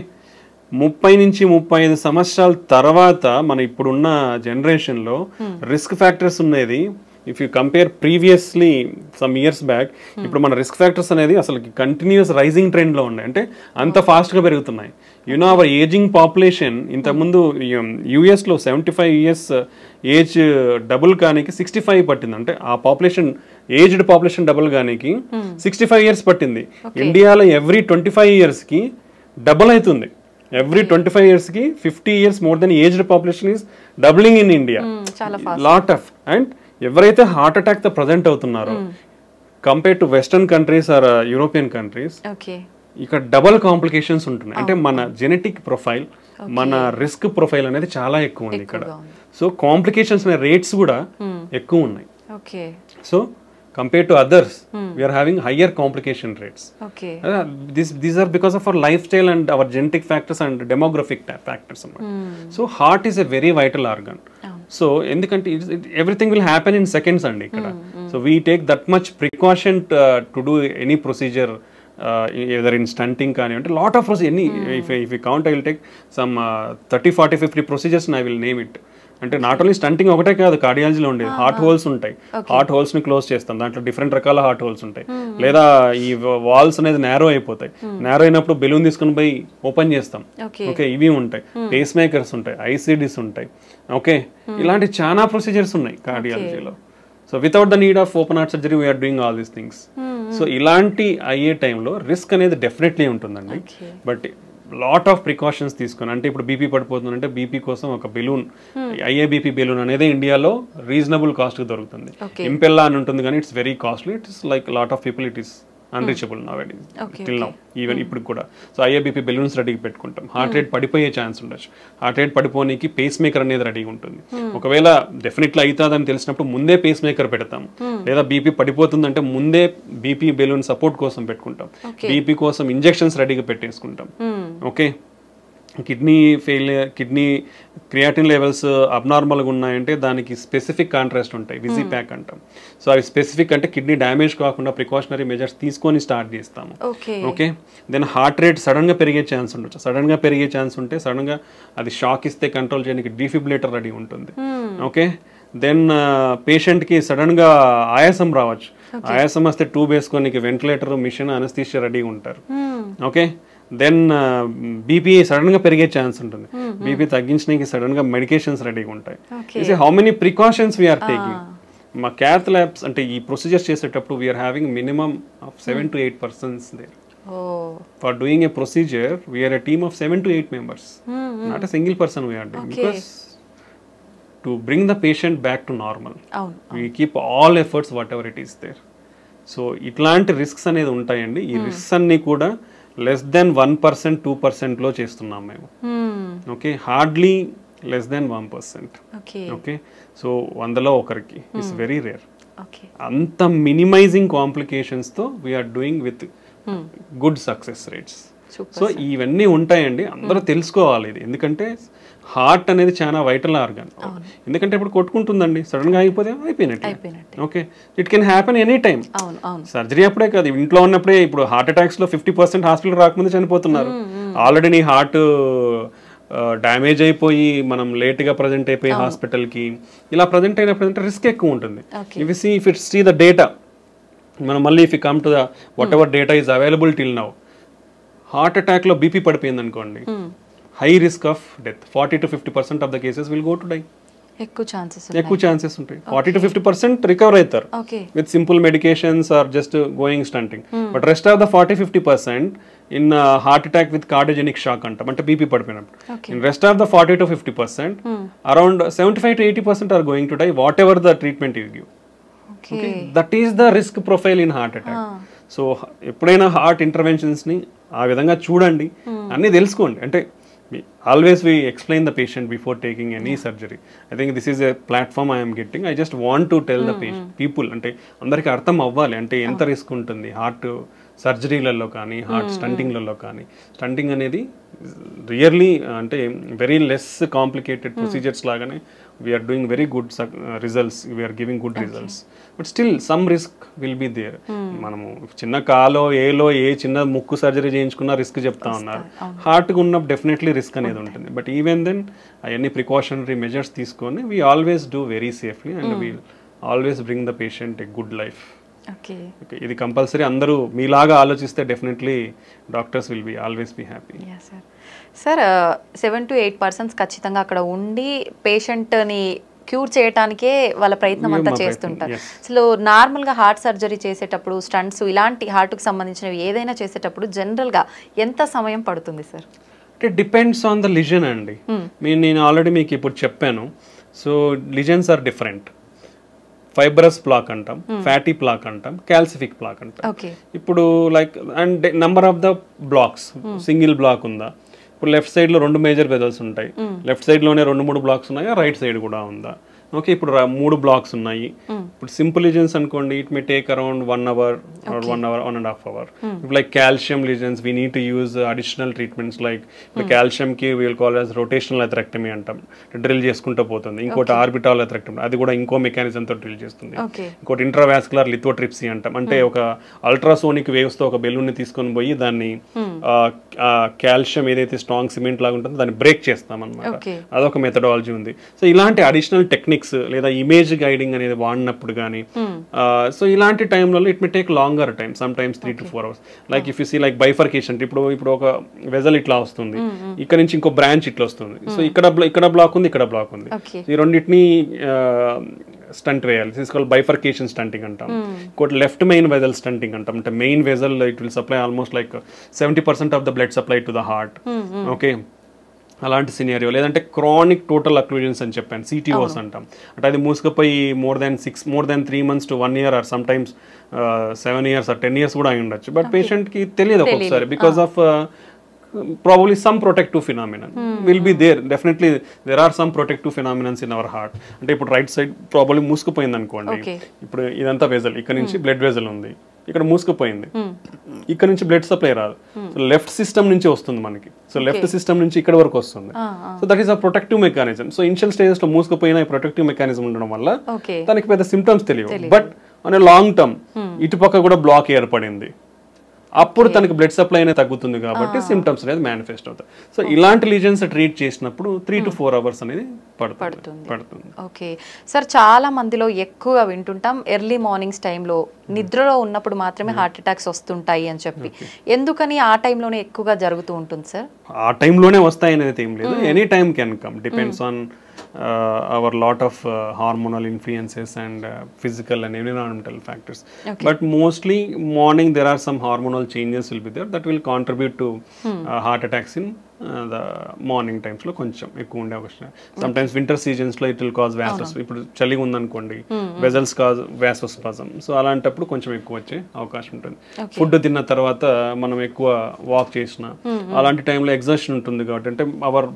30 నుంచి 35 సంవత్సరాల తర్వాత మన ఇప్పుడున్న జనరేషన్లో రిస్క్ ఫ్యాక్టర్స్ ఉన్నది if you compare previously some years back, ఇప్పుడు మన రిస్క్ ఫ్యాక్టర్స్ అనేది అసలు కంటిన్యూస్ రైజింగ్ ట్రెండ్లో ఉన్నాయి, అంటే అంత ఫాస్ట్గా పెరుగుతున్నాయి. యూనో అవర్ ఏజింగ్ పాపులేషన్ ఇంతకుముందు యూఎస్లో 75 years ఏజ్ డబుల్ కానికి 65 పట్టింది, అంటే ఆ పాపులేషన్ ఏజ్డ్ పాపులేషన్ డబుల్ కానికి 65 years పట్టింది. ఇండియాలో ఎవ్రీ 25 yearsకి డబుల్ అవుతుంది. ఎవ్రీ 25 yearsకి 50 years more than aged population is doubling in India. Lot of and ఎవరైతే హార్ట్ అటాక్ తో ప్రజెంట్ అవుతున్నారో compare to western countries are European countries, ఇక్కడ డబల్ కాంప్లికేషన్స్ ఉంటున్నాయి. అంటే మన జెనెటిక్ ప్రొఫైల్, మన రిస్క్ ప్రొఫైల్ అనేది చాలా ఎక్కువ ఉంది ఇక్కడ. సో కాంప్లికేషన్స్ అనే రేట్స్ కూడా ఎక్కువ ఉన్నాయి. So compared to others, we are having higher complication rates. These are because of our lifestyle and our genetic factors and demographic factors. So heart is a very vital organ. So endukante everything will happen in seconds andi ikkada. So we take that much precaution to do any procedure, either in stunting kani ante lot of procedures. If we count, I will take some 30 40 50 procedures and I will name it. అంటే not only stunting ఒకటే కాదు, కార్డియాలజీలో ఉండేది heart holes ఉంటాయి. Heart holes ని close చేస్తాం, దాంట్లో different రకాల heart holes ఉంటాయి. లేదా ఈ వాల్స్ అనేది నేరో అయిపోతాయి, నేరో అయినప్పుడు బెలూన్ తీసుకుని పోయి ఓపెన్ చేస్తాం. ఓకే, ఇవి ఉంటాయి. పేస్ మేకర్స్ ఉంటాయి, ఐసిడిస్ ఉంటాయి. ఓకే, ఇలాంటి చాలా ప్రొసీజర్స్ ఉన్నాయి కార్డియాలజీలో. So without the need of open heart surgery we are doing all these things. So ఇలాంటి అయ్యే టైంలో రిస్క్ అనేది డెఫినెట్లీ ఉంటుందండి. బట్ లాట్ ఆఫ్ ప్రికాషన్స్ తీసుకొని, అంటే ఇప్పుడు బీపీ పడిపోతుంది అంటే బీపీ కోసం ఒక బెలూన్, ఐఏబీపీ బెలూన్ అనేది ఇండియాలో రీజనబుల్ కాస్ట్ దొరుకుతుంది. ఇంపెల్లా అని ఉంటుంది కానీ it's very costly. It's like lot of people it is unreachable నౌడేస్ till now, even ఇప్పుడు కూడా. సో ఐఏబీపీ బెలూన్స్ రెడీగా పెట్టుకుంటాం. హార్ట్ రేట్ పడిపోయే ఛాన్స్ ఉండొచ్చు. హార్ట్ రేట్ పడిపోనికి పేస్ మేకర్ అనేది రెడీగా ఉంటుంది. ఒకవేళ డెఫినెట్లీ అవుతుందని తెలిసినప్పుడు ముందే పేస్ మేకర్ పెడతాం. లేదా బీపీ పడిపోతుందంటే ముందే బీపీ బెలూన్ సపోర్ట్ కోసం పెట్టుకుంటాం. బీపీ కోసం ఇంజెక్షన్స్ రెడీగా పెట్టేసుకుంటాం. Okay, kidney failure, kidney creatinine levels అబ్నార్మల్గా ఉన్నాయంటే దానికి స్పెసిఫిక్ కాంట్రాస్ట్ ఉంటాయి, విజీ ప్యాక్ అంటాం. సో అవి స్పెసిఫిక్ అంటే కిడ్నీ డ్యామేజ్ కాకుండా ప్రికాషనరీ మెజర్స్ తీసుకొని స్టార్ట్ చేస్తాము. ఓకే, దెన్ హార్ట్ రేట్ సడన్గా పెరిగే ఛాన్స్ ఉండొచ్చు. సడన్గా పెరిగే ఛాన్స్ ఉంటే సడన్గా అది షాక్ ఇస్తే కంట్రోల్ చేయడానికి డిఫిబ్రిలేటర్ రెడీ ఉంటుంది. ఓకే, దెన్ పేషెంట్కి సడన్గా ఆయాసం రావచ్చు. ఆయాసం వస్తే ట్యూబ్ వేసుకొని వెంటిలేటర్, మిషన్, అనస్థీషియా రెడీగా ఉంటారు. ఓకే, దెన్ బీపీ సడన్ గా పెరిగే ఛాన్స్ ఉంటుంది. బీపీ తగ్గించడానికి సడన్ గా మెడికేషన్స్ రెడీగా ఉంటాయి. How many precautions we are taking. మా క్యాత్ ల్యాబ్స్ అంటే ఈ ప్రొసీజర్స్ చేసేటప్పుడు we are having minimum of 7 to 8 persons there. For doing a procedure we are a team of 7 to 8 members, not a single person we are doing, because to bring the patient back to normal we keep all efforts whatever it is there. So ఇట్లాంటి risks అనేది ఉంటాయండి. ఈ risks అన్ని కూడా less than 1% 2%లో చేస్తున్నాం మేము. Okay, hardly less than 1%. Okay, so 100లో ఒకరికి ఇట్స్ వెరీ రేర్. అంత మినిమైజింగ్ కాంప్లికేషన్స్తో we are doing with good success rates. So ఇవన్నీ ఉంటాయండి, అందరూ తెలుసుకోవాలి ఇది. ఎందుకంటే హార్ట్ అనేది చాలా వైటల్ ఆర్గాన్. ఎందుకంటే ఇప్పుడు కొట్టుకుంటుందండి, సడన్ గా అయిపోతే అయిపోయినట్టు. Okay, it can happen any time. Surgery అప్పుడే కాదు, ఇంట్లో ఉన్నప్పుడే. ఇప్పుడు హార్ట్ అటాక్స్ లో 50% హాస్పిటల్ రాకముందు చనిపోతున్నారు. ఆల్రెడీ నీ హార్ట్ డ్యామేజ్ అయిపోయి మనం లేట్ గా ప్రజెంట్ అయిపోయి హాస్పిటల్ కి ఇలా ప్రజెంట్ అయినప్పుడు రిస్క్ ఎక్కువ ఉంటుంది. If it's see the data, మనం మళ్ళీ if you come to the whatever data is available till now, heart attack లో బీపీ పడిపోయింది అనుకోండి, high risk of death. 40 to 50% of the cases will go to die. ఎక్కువ chances ఉంటాయి. 40 to 50% recover అవుతారు with simple medications or just going stenting. But rest of the 40-50% in heart attack with cardiogenic shock అంటాం, అంటే BP పడిపోయినప్పుడు. In rest of the 40 to 50%, around 75 to 80% are going to die whatever the treatment you give. That is the risk profile in heart attack. So ఎప్పుడైనా heart ఇంటర్వెన్షన్స్ని ఆ విధంగా చూడండి, అన్నీ తెలుసుకోండి. అంటే always we explain the patient before taking any surgery. I think this is a platform I am getting. I just want to tell the people, అంటే అందరికి అర్థం అవ్వాలి అంటే ఎంత రిస్క్ ఉంటుంది హార్ట్ సర్జరీలలో కానీ హార్ట్ స్టంటింగ్లలో కానీ. స్టంటింగ్ అనేది రియర్లీ అంటే వెరీ లెస్ కాంప్లికేటెడ్ ప్రొసీజర్స్ లాగానే we are doing very good results, we are giving good results. But still some risk will be there. మనము చిన్న కాలో ఏలో ఏ చిన్న ముక్కు సర్జరీ చేయించుకున్నా రిస్క్ చెప్తా ఉన్నారు. హార్ట్కి ఉన్న డెఫినెట్లీ రిస్క్ అనేది ఉంటుంది. బట్ ఈవెన్ దెన్ అవన్నీ ప్రికాషనరీ మెజర్స్ తీసుకొని we always do very safely and we always bring the patient a good life. Okay, ఇది కంపల్సరీ అందరూ మీలాగా ఆలోచిస్తే definitely doctors will be always be happy. Sir 7 to 8% ఖచ్చితంగా అక్కడ ఉండి పేషెంట్ని క్యూర్ చేయడానికే వాళ్ళ ప్రయత్నం అంతా చేస్తుంటారు. అసలు నార్మల్గా హార్ట్ సర్జరీ చేసేటప్పుడు స్టంట్స్ ఇలాంటి హార్ట్కి సంబంధించినవి ఏదైనా చేసేటప్పుడు జనరల్గా ఎంత సమయం పడుతుంది సార్? అంటే డిపెండ్స్ ఆన్ ద లిజన్ అండి. నేను ఆల్రెడీ మీకు ఇప్పుడు చెప్పాను. So lesions are different. Fibrous plaque అంటాం, ఫ్యాటీ ప్లాక్ అంటాం, క్యాల్సిఫిక్ ప్లాక్ అంటాం. ఇప్పుడు like and number of the blocks, single block ఉందా, ఇప్పుడు లెఫ్ట్ సైడ్లో 2 మేజర్ వెజల్స్ ఉంటాయి, లెఫ్ట్ సైడ్లోనే 2-3 బ్లాక్స్ ఉన్నాయా, రైట్ సైడ్ కూడా ఉందా? ఓకే, ఇప్పుడు 3 బ్లాక్స్ ఉన్నాయి. ఇప్పుడు సింపుల్ లిజన్స్ అనుకోండి, it may take around 1 hour or 1.5 hours. Like calcium lesions, we need to use additional treatments like the calcium ki we will call as rotational atherectomy అంటాం, drill చేసుకుంటూ పోతుంది. ఇంకోటి orbital అథెరెక్టమీ, అది కూడా ఇంకో మెకానిజం తో drill చేస్తుంది. ఇంకోటి ఇంట్రావాస్కులర్ లిథోట్రిప్సీ అంటాం, అంటే ఒక అల్ట్రాసోనిక్ వేవ్స్ తో ఒక బెలూన్ ని తీసుకొని పోయి దాన్ని కాల్షియం ఏదైతే స్ట్రాంగ్ సిమెంట్ లాగా ఉంటుందో దాన్ని బ్రేక్ చేస్తాం అన్నమాట. అదొక మెథడాలజీ ఉంది. సో ఇలాంటి అడిషనల్ టెక్నిక్స్ లేదా ఇమేజ్ గైడింగ్ అనేది వాడినప్పుడు కానీ, సో ఇలాంటి టైంలలో it may take longer time, sometimes 3 to 4 hours. Like if you see like bifurcation, ఇప్పుడు ఒక వెజల్ ఇట్లా వస్తుంది, ఇక్కడ నుంచి ఇంకో బ్రాంచ్ ఇట్లా వస్తుంది. సో ఇక్కడ బ్లాక్ ఉంది, ఇక్కడ బ్లాక్ ఉంది. ఈ రెండింటిని స్టంట్ వేయాలి, తీసుకోవాలి. బైఫర్కేషన్ స్టంటింగ్ అంటాం. ఇంకోటి లెఫ్ట్ మెయిన్ వెజల్ స్టంటింగ్ అంటాం, అంటే main vessel it will supply almost like 70% of the blood supply to the heart. Okay, అలాంటి సినారియో. లేదంటే క్రానిక్ టోటల్ అక్లూజన్స్ అని చెప్పాను, సిటీఓస్ అంటాం. అంటే అది మూసుకుపోయి more than 3 months to 1 year or sometimes 7 years or 10 years కూడా అయి ఉండొచ్చు. బట్ పేషెంట్కి తెలియదు ఒక్కొక్కసారి, because of probably some protective phenomenon will be there. Definitely there are some protective phenomena in our heart. అంటే ఇప్పుడు రైట్ సైడ్ ప్రాబ్లీ మూసుకుపోయింది అనుకోండి, ఇప్పుడు ఇదంతా వెజల్, ఇక్కడ నుంచి బ్లడ్ వెజల్ ఉంది, ఇక్కడ మూసుకుపోయింది, ఇక్కడ నుంచి బ్లడ్ సప్లై రాదు. సో లెఫ్ట్ సిస్టమ్ నుంచి వస్తుంది మనకి, సో లెఫ్ట్ సిస్టమ్ నుంచి ఇక్కడ వరకు వస్తుంది. So that is a protective mechanism. So initial stages లో మూసుకుపోయిన ప్రొటెక్టివ్ మెకానిజం ఉండడం వల్ల దానికి పెద్ద సిమ్టమ్స్ తెలియవు. But on a long term ఇటుపక్క కూడా బ్లాక్ ఏర్పడింది, అప్పుడు తనకి బ్లడ్ సప్లై అనేది తగ్గుతుంది కాబట్టి సిమ్టమ్స్ అనేది మేనిఫెస్ట్ అవుతాయి. సో ఇలాంటి లీజన్స్ ట్రీట్ చేసినప్పుడు 3 to 4 hours అనేది పడుతుంది. ఓకే సార్, చాలా మందిలో ఎక్కువ వింటుంటాం ఎర్లీ మార్నింగ్స్ టైంలో నిద్రలో ఉన్నప్పుడు మాత్రమే హార్ట్ అటాక్స్ వస్తుంటాయి అని చెప్పి. ఎందుకని ఆ టైంలోనే ఎక్కువగా జరుగుతూ ఉంటుంది సార్? ఆ టైంలోనే వస్తాయి అనేది ఏం లేదు, any time can come, depends on our lot of hormonal influences and physical and environmental factors. But mostly morning there are some hormonal changes will be there that will contribute to heart attacks in the morning times లో కొంచెం ఎక్కువ ఉండే అవకాశం. Sometimes winter seasons లో it will cause వ్యాసోస్, ఇప్పుడు చలి ఉందనుకోండి vessels cause వ్యాసోస్పాజం. So అలాంటప్పుడు కొంచెం ఎక్కువ వచ్చే అవకాశం ఉంటుంది. ఫుడ్ తిన్న తర్వాత మనం ఎక్కువ వాక్ చేసిన అలాంటి టైంలో ఎగ్జర్షన్ ఉంటుంది కాబట్టి, అంటే our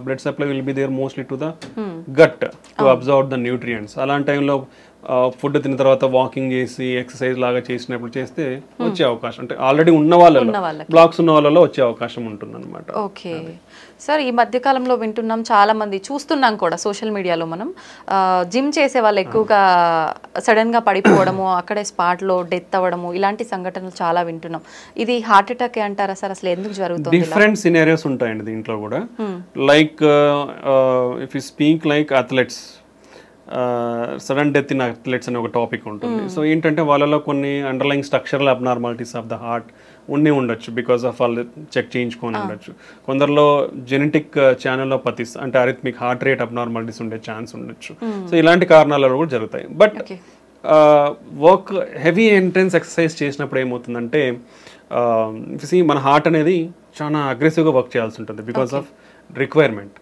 blood supply will be there mostly to the gut to observe the nutrients. అలాంటి టైంలో ఫుడ్ తిన్న తర్వాత వాకింగ్ చేసి ఎక్సర్సైజ్ లాగా చేసినప్పుడు చేస్తే వచ్చే అవకాశం, అంటే ఆల్రెడీ ఉన్న వాళ్ళలో బ్లాక్స్ ఉన్న వాళ్ళలో వచ్చే అవకాశం ఉంటుంది అనమాట. ఓకే సార్, ఈ మధ్య కాలంలో వింటున్నాం, చాలా మంది చూస్తున్నాం కూడా సోషల్ మీడియాలో, మనం జిమ్ చేసే వాళ్ళు ఎక్కువగా సడన్ గా పడిపోవడము, అక్కడే స్పాట్ లో డెత్ అవ్వడము, ఇలాంటి సంఘటనలు చాలా వింటున్నాం. ఇది హార్ట్ అటాక్ అంటారా సార్? అసలు ఎందుకు జరుగుతుంది? డిఫరెంట్ సినారియోస్ ఉంటాయండి దీంట్లో కూడా. Like if you speak like athletes, sudden death in athletes అనే ఒక టాపిక్ ఉంటుంది. సో ఏంటంటే వాళ్ళలో కొన్ని underline structural abnormalities of the heart ఉండొచ్చు, బికాస్ ఆఫ్ వాళ్ళు చెక్ చేయించుకొని ఉండొచ్చు. కొందరిలో జెనెటిక్ ఛానలోపతిస్ అంటే అరిథమిక్ హార్ట్ రేట్ అబ్నార్మాలిటీస్ ఉండే ఛాన్స్ ఉండొచ్చు. సో ఇలాంటి కారణాల కూడా జరుగుతాయి. But work heavy entrance exercise చేసినప్పుడు ఏమవుతుందంటే మన హార్ట్ అనేది చాలా అగ్రెసివ్గా వర్క్ చేయాల్సి ఉంటుంది, బికాస్ ఆఫ్ రిక్వైర్మెంట్.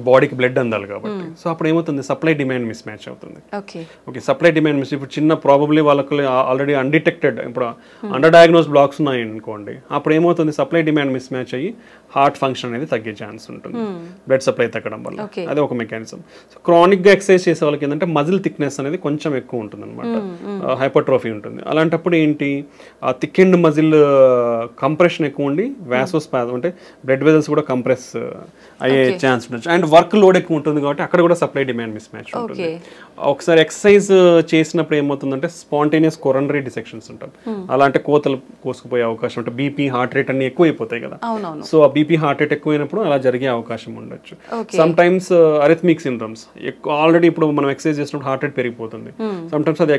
బాడీకి బ్లడ్ అందాలి కాబట్టి. సో అప్పుడు ఏమవుతుంది, సప్లై డిమాండ్ మిస్ మ్యాచ్ అవుతుంది. ఓకే, సప్లై డిమాండ్ మిస్, ఇప్పుడు చిన్న ప్రాబబ్లీ వాళ్ళకి ఆల్రెడీ అన్డిటెక్టెడ్, ఇప్పుడు అండర్ డయాగ్నోస్ బ్లాక్స్ ఉన్నాయి అనుకోండి, అప్పుడు ఏమవుతుంది, సప్లై డిమాండ్ మిస్ మ్యాచ్ అయ్యి హార్ట్ ఫంక్షన్ అనేది తగ్గే ఛాన్స్ ఉంటుంది, బ్లడ్ సప్లై తగ్గడం వల్ల. అదే ఒక మెకానిజం. సో క్రానిక్ గా ఎక్సర్సైజ్ చేసే వాళ్ళకి ఏంటంటే మజిల్ థిక్నెస్ అనేది కొంచెం ఎక్కువ ఉంటుంది అనమాట, హైపర్ట్రోఫీ ఉంటుంది. అలాంటప్పుడు ఏంటి, ఆ థిక్ అండ్ మజిల్ కంప్రెషన్ ఎక్కువ ఉండి వ్యాసోస్పాజం అంటే బ్లడ్ వెజల్స్ కూడా కంప్రెస్ అయ్యే ఛాన్స్ ఉండొచ్చు. అండ్ వర్క్ లోడ్ ఎక్కువ ఉంటుంది కాబట్టి అక్కడ కూడా సప్లై డిమాండ్ మిస్ మ్యాచ్ ఉంటుంది. ఒకసారి ఎక్సర్సైజ్ చేసినప్పుడు ఏమవుతుందంటే స్పాంటేనియస్ కొరనరీ డిసెక్షన్స్ ఉంటాం, అలా అంటే కోతలు కోసుకుపోయే అవకాశం ఉంటుంది, బీపీ హార్ట్ రేట్ అన్ని ఎక్కువ అయిపోతాయి కదా. సో ఆ బీపీ హార్ట్ రేట్ ఎక్కువైనప్పుడు అలా జరిగే అవకాశం ఉండొచ్చు. సమ్ టైమ్స్ అరిథమిక్ సిండ్రమ్స్ ఆల్రెడీ ఇప్పుడు మనం ఎక్సర్సైజ్ చేసినప్పుడు హార్ట్ రేట్ పెరిగిపోతుంది, సమ్ టైమ్స్ అది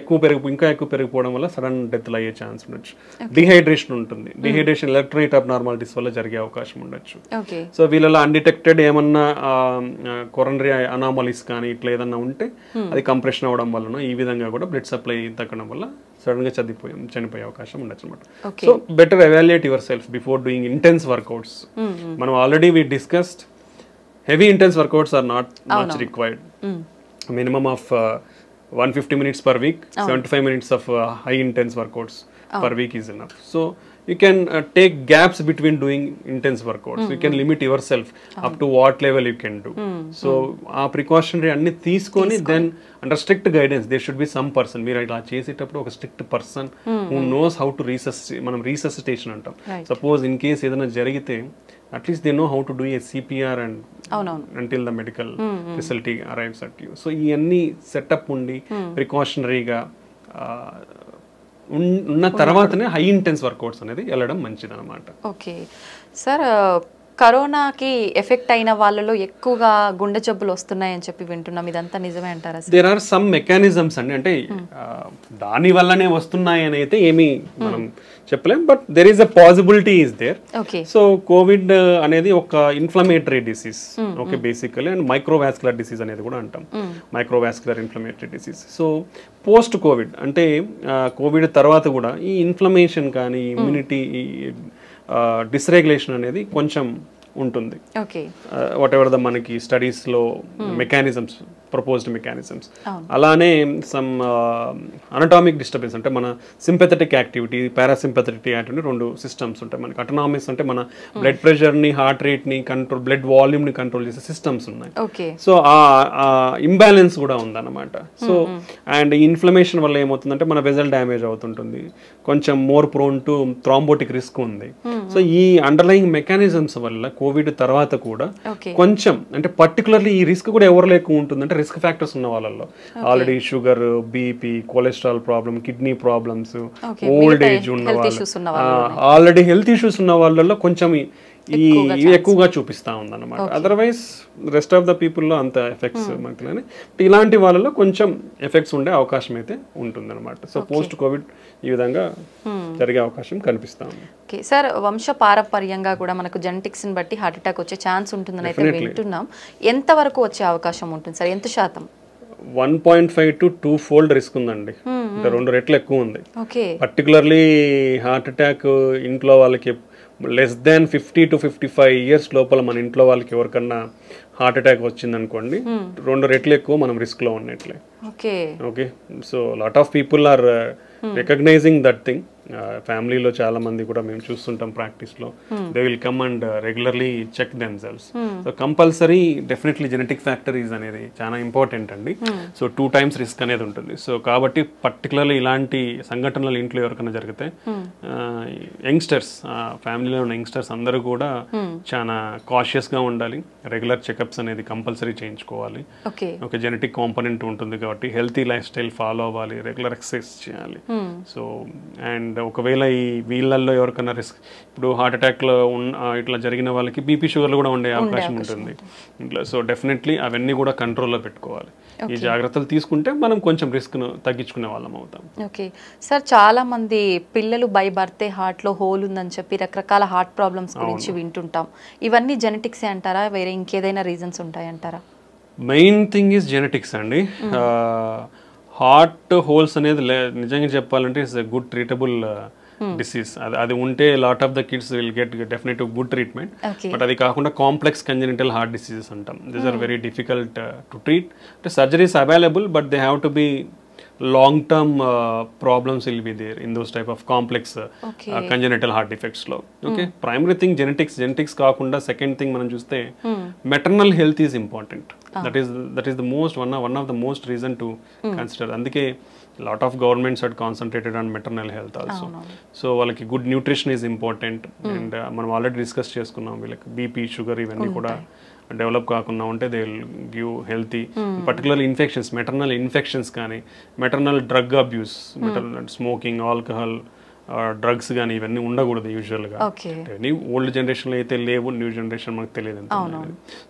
ఇంకా ఎక్కువ పెరిగిపోవడం వల్ల సడన్ డెత్లు అయ్యే ఛాన్స్ ఉండొచ్చు. డిహైడ్రేషన్ ఉంటుంది, డిహైడ్రేషన్ ఎలక్ట్రోలైట్ అబ్నార్మాలిటీస్ వల్ల జరిగే అవకాశం ఉండొచ్చు. సో వీళ్ళలో అన్డిటెక్టెడ్ ఏమన్నా కొరనరీ అనామలీస్ కానీ ఇట్లా ఏదన్నా ఉంటే అది కంప్రెషన్ అవ్వడం వలన ఈ విధంగా కూడా బ్లడ్ సప్లై తగ్గడం వల్ల సడన్ గా చనిపోయే అవకాశం ఉండొచ్చు అనమాట. So better evaluate yourself before doing intense workouts. మనం already we discussed heavy intense workouts are not much required. Minimum of 150 minutes per week, 75 minutes of high intense workouts per week is enough. So you can take gaps between doing intense workouts. You can limit yourself up to what level you can do. So ఆ precautionary అన్ని తీసుకొని then under strict guidance there should be some person, మీరు ఇలా చేసేటప్పుడు ఒక strict person who knows how to మనం resuscitation అంటాం. Suppose in case ఏదైనా జరిగితే at least they know how to do a CPR and until the medical facility arrives at you. So ఈ అన్ని సెటప్ ఉండి ప్రికాషనరీగా ఉన్న తర్వాతనే హై ఇంటెన్స్ వర్కౌట్స్ అనేది వెళ్ళడం మంచిది అనమాట. ఓకే సార్, కరోనాకి ఎఫెక్ట్ అయిన వాళ్ళలో ఎక్కువగా గుండె జబ్బులు వస్తున్నాయని చెప్పి వింటున్నాం, ఇదంతా నిజమే అంటారా? దేర్ ఆర్ సమ్ మెకానిజమ్స్ అండి, అంటే దాని వల్లనే వస్తున్నాయి అని అయితే ఏమీ మనం చెప్పలేం, but there is a possibility is there. So COVID అనేది ఒక inflammatory disease, okay, basically, and microvascular disease అనేది కూడా అంటాం, microvascular inflammatory disease. So post COVID అంటే కోవిడ్ తర్వాత కూడా ఈ ఇన్ఫ్లమేషన్ కానీ ఇమ్యూనిటీ డిస్రెగ్యులేషన్ అనేది కొంచెం ఉంటుంది. వాట్ ఎవర్ ద మనకి స్టడీస్లో మెకానిజమ్స్, ప్రపోజ్డ్ మెకానిజమ్స్, అలానే సమ్ అనటామిక్ డిస్టర్బెన్స్ అంటే మన సింపెథటిక్ యాక్టివిటీ, పారాసింపెథటిక్ యాక్టివిటీ, రెండు సిస్టమ్స్ ఉంటాయి మనకి. అటోనామిక్స్ అంటే మన బ్లడ్ ప్రెషర్ని, హార్ట్ రేట్ని కంట్రోల్, బ్లడ్ వాల్యూమ్ని కంట్రోల్ చేసే సిస్టమ్స్ ఉన్నాయి. సో ఆ ఇంబ్యాలెన్స్ కూడా ఉందన్నమాట. సో అండ్ ఈ ఇన్ఫ్లమేషన్ వల్ల ఏమవుతుందంటే మన వెజల్ డ్యామేజ్ అవుతుంటుంది, కొంచెం more prone to thrombotic risk ఉంది. సో ఈ అండర్లయింగ్ మెకానిజమ్స్ వల్ల కోవిడ్ తర్వాత కూడా కొంచెం, అంటే పర్టికులర్లీ ఈ రిస్క్ కూడా ఎవరిలో ఎక్కువ ఉంటుందంటే రిస్క్ ఫ్యాక్టర్స్ ఉన్న వాళ్ళల్లో, already sugar, BP, cholesterol problem, kidney problems, old age ఉన్న వాళ్ళు, ఆల్రెడీ హెల్త్ ఇష్యూస్ ఉన్న వాళ్ళల్లో కొంచెం ఇవి ఎక్కువగా చూపిస్తా ఉందన్నమాట. అదర్వైజ్ రెస్ట్ ఆఫ్ ద పీపుల్లో అంత ఎఫెక్ట్స్ మనకి, ఇలాంటి వాళ్ళలో కొంచెం ఎఫెక్ట్స్ ఉండే అవకాశం అయితే ఉంటుంది అనమాట. సో పోస్ట్ కోవిడ్ ఈ విధంగా జరిగే అవకాశం కనిపిస్తా ఉంది. ఓకే సార్, వంశ పారంపర్యంగా కూడా మనకు జెనెటిక్స్ ని బట్టి హార్ట్ అటాక్ వచ్చే ఛాన్స్ ఉంటుందని అయితే వింటున్నాం. ఎంత వరకు వచ్చే అవకాశం ఉంటుంది సార్? ఎంత శాతం? 1.5 to 2 fold రిస్క్ ఉందండి, అంటే 2 రెట్లు ఎక్కువ ఉంది. పర్టికులర్లీ హార్ట్ అటాక్ ఇంట్లో వాళ్ళకి లెస్ దాన్ 50 to 55 years లోపల మన ఇంట్లో వాళ్ళకి ఎవరికన్నా హార్ట్ అటాక్ వచ్చింది అనుకోండి, 2 రెట్లు ఎక్కువ మనం రిస్క్ లో ఉన్నట్లే. Okay, so lot of people are recognizing that thing. ఫ్యామిలీలో చాలా మంది కూడా మేము చూస్తుంటాం ప్రాక్టీస్లో, they will come and regularly check themselves. So compulsory definitely genetic factories అనేది చాలా ఇంపార్టెంట్ అండి. సో 2 times రిస్క్ అనేది ఉంటుంది. సో కాబట్టి పర్టికులర్లీ ఇలాంటి సంఘటనలు ఇంట్లో ఎవరికైనా జరిగితే యంగ్స్టర్స్, ఫ్యామిలీలో ఉన్న యంగ్స్టర్స్ అందరూ కూడా చాలా కాషియస్గా ఉండాలి. రెగ్యులర్ చెకప్స్ అనేది కంపల్సరీ చేయించుకోవాలి. ఓకే, జెనెటిక్ కాంపోనెంట్ ఉంటుంది కాబట్టి హెల్తీ లైఫ్ స్టైల్ ఫాలో అవ్వాలి, రెగ్యులర్ ఎక్సర్సైజ్ చేయాలి. సో అండ్ ఒకవేళ ఈ వీళ్ళల్లో ఎవరికైనా రిస్క్, ఇప్పుడు హార్ట్ అటాక్లో ఇట్లా జరిగిన వాళ్ళకి బీపీ, షుగర్లు కూడా ఉండే అవకాశం ఉంటుంది ఇంట్లో. సో డెఫినెట్లీ అవన్నీ కూడా కంట్రోల్లో పెట్టుకోవాలి. ఈ జాగ్రత్తలు తీసుకుంటే మనం కొంచెం రిస్క్ను తగ్గించుకునే వాళ్ళం అవుతాం. ఓకే సార్, చాలా మంది పిల్లలు బై బర్తే హార్ట్లో హోల్ ఉందని చెప్పి రకరకాల హార్ట్ ప్రాబ్లమ్స్ గురించి వింటుంటాం. ఇవన్నీ జెనెటిక్స్ అంటారా, వేరే ఇంకేదైనా రీజన్స్ ఉంటాయంటారా? మెయిన్ థింగ్ ఈజ్ జెనెటిక్స్ అండి. హార్ట్ హోల్స్ అనేది నిజంగా చెప్పాలంటే it's a good treatable disease. అది ఉంటే lot of the kids will get definite good treatment. But అది కాకుండా కాంప్లెక్స్ కంజెనిటల్ హార్ట్ డిసీజెస్ అంటాం. These are very difficult to treat. అంటే surgeries available, but they have to be long-term problems will be there in those type of complex congenital heart defects lo. Okay, primary thing genetics kaakunda second thing manam chuste maternal health is important. That is the most one of the most reason to consider. Andike lot of governments had concentrated on maternal health also. So వాళ్ళకి good nutrition is important. And మనం already discuss చేసుకున్నాం, వీళ్ళకి BP sugar ఇవన్నీ కూడా develop కాకుండా ఉంటే they will give healthy, particularly infections, maternal infections కానీ, maternal drug abuse, maternal smoking, alcohol, drugs కానీ ఇవన్నీ ఉండకూడదు యూజువల్గా. ఓల్డ్ జనరేషన్లో అయితే లేవు, న్యూ జనరేషన్ మనకు తెలియదు ఎంత.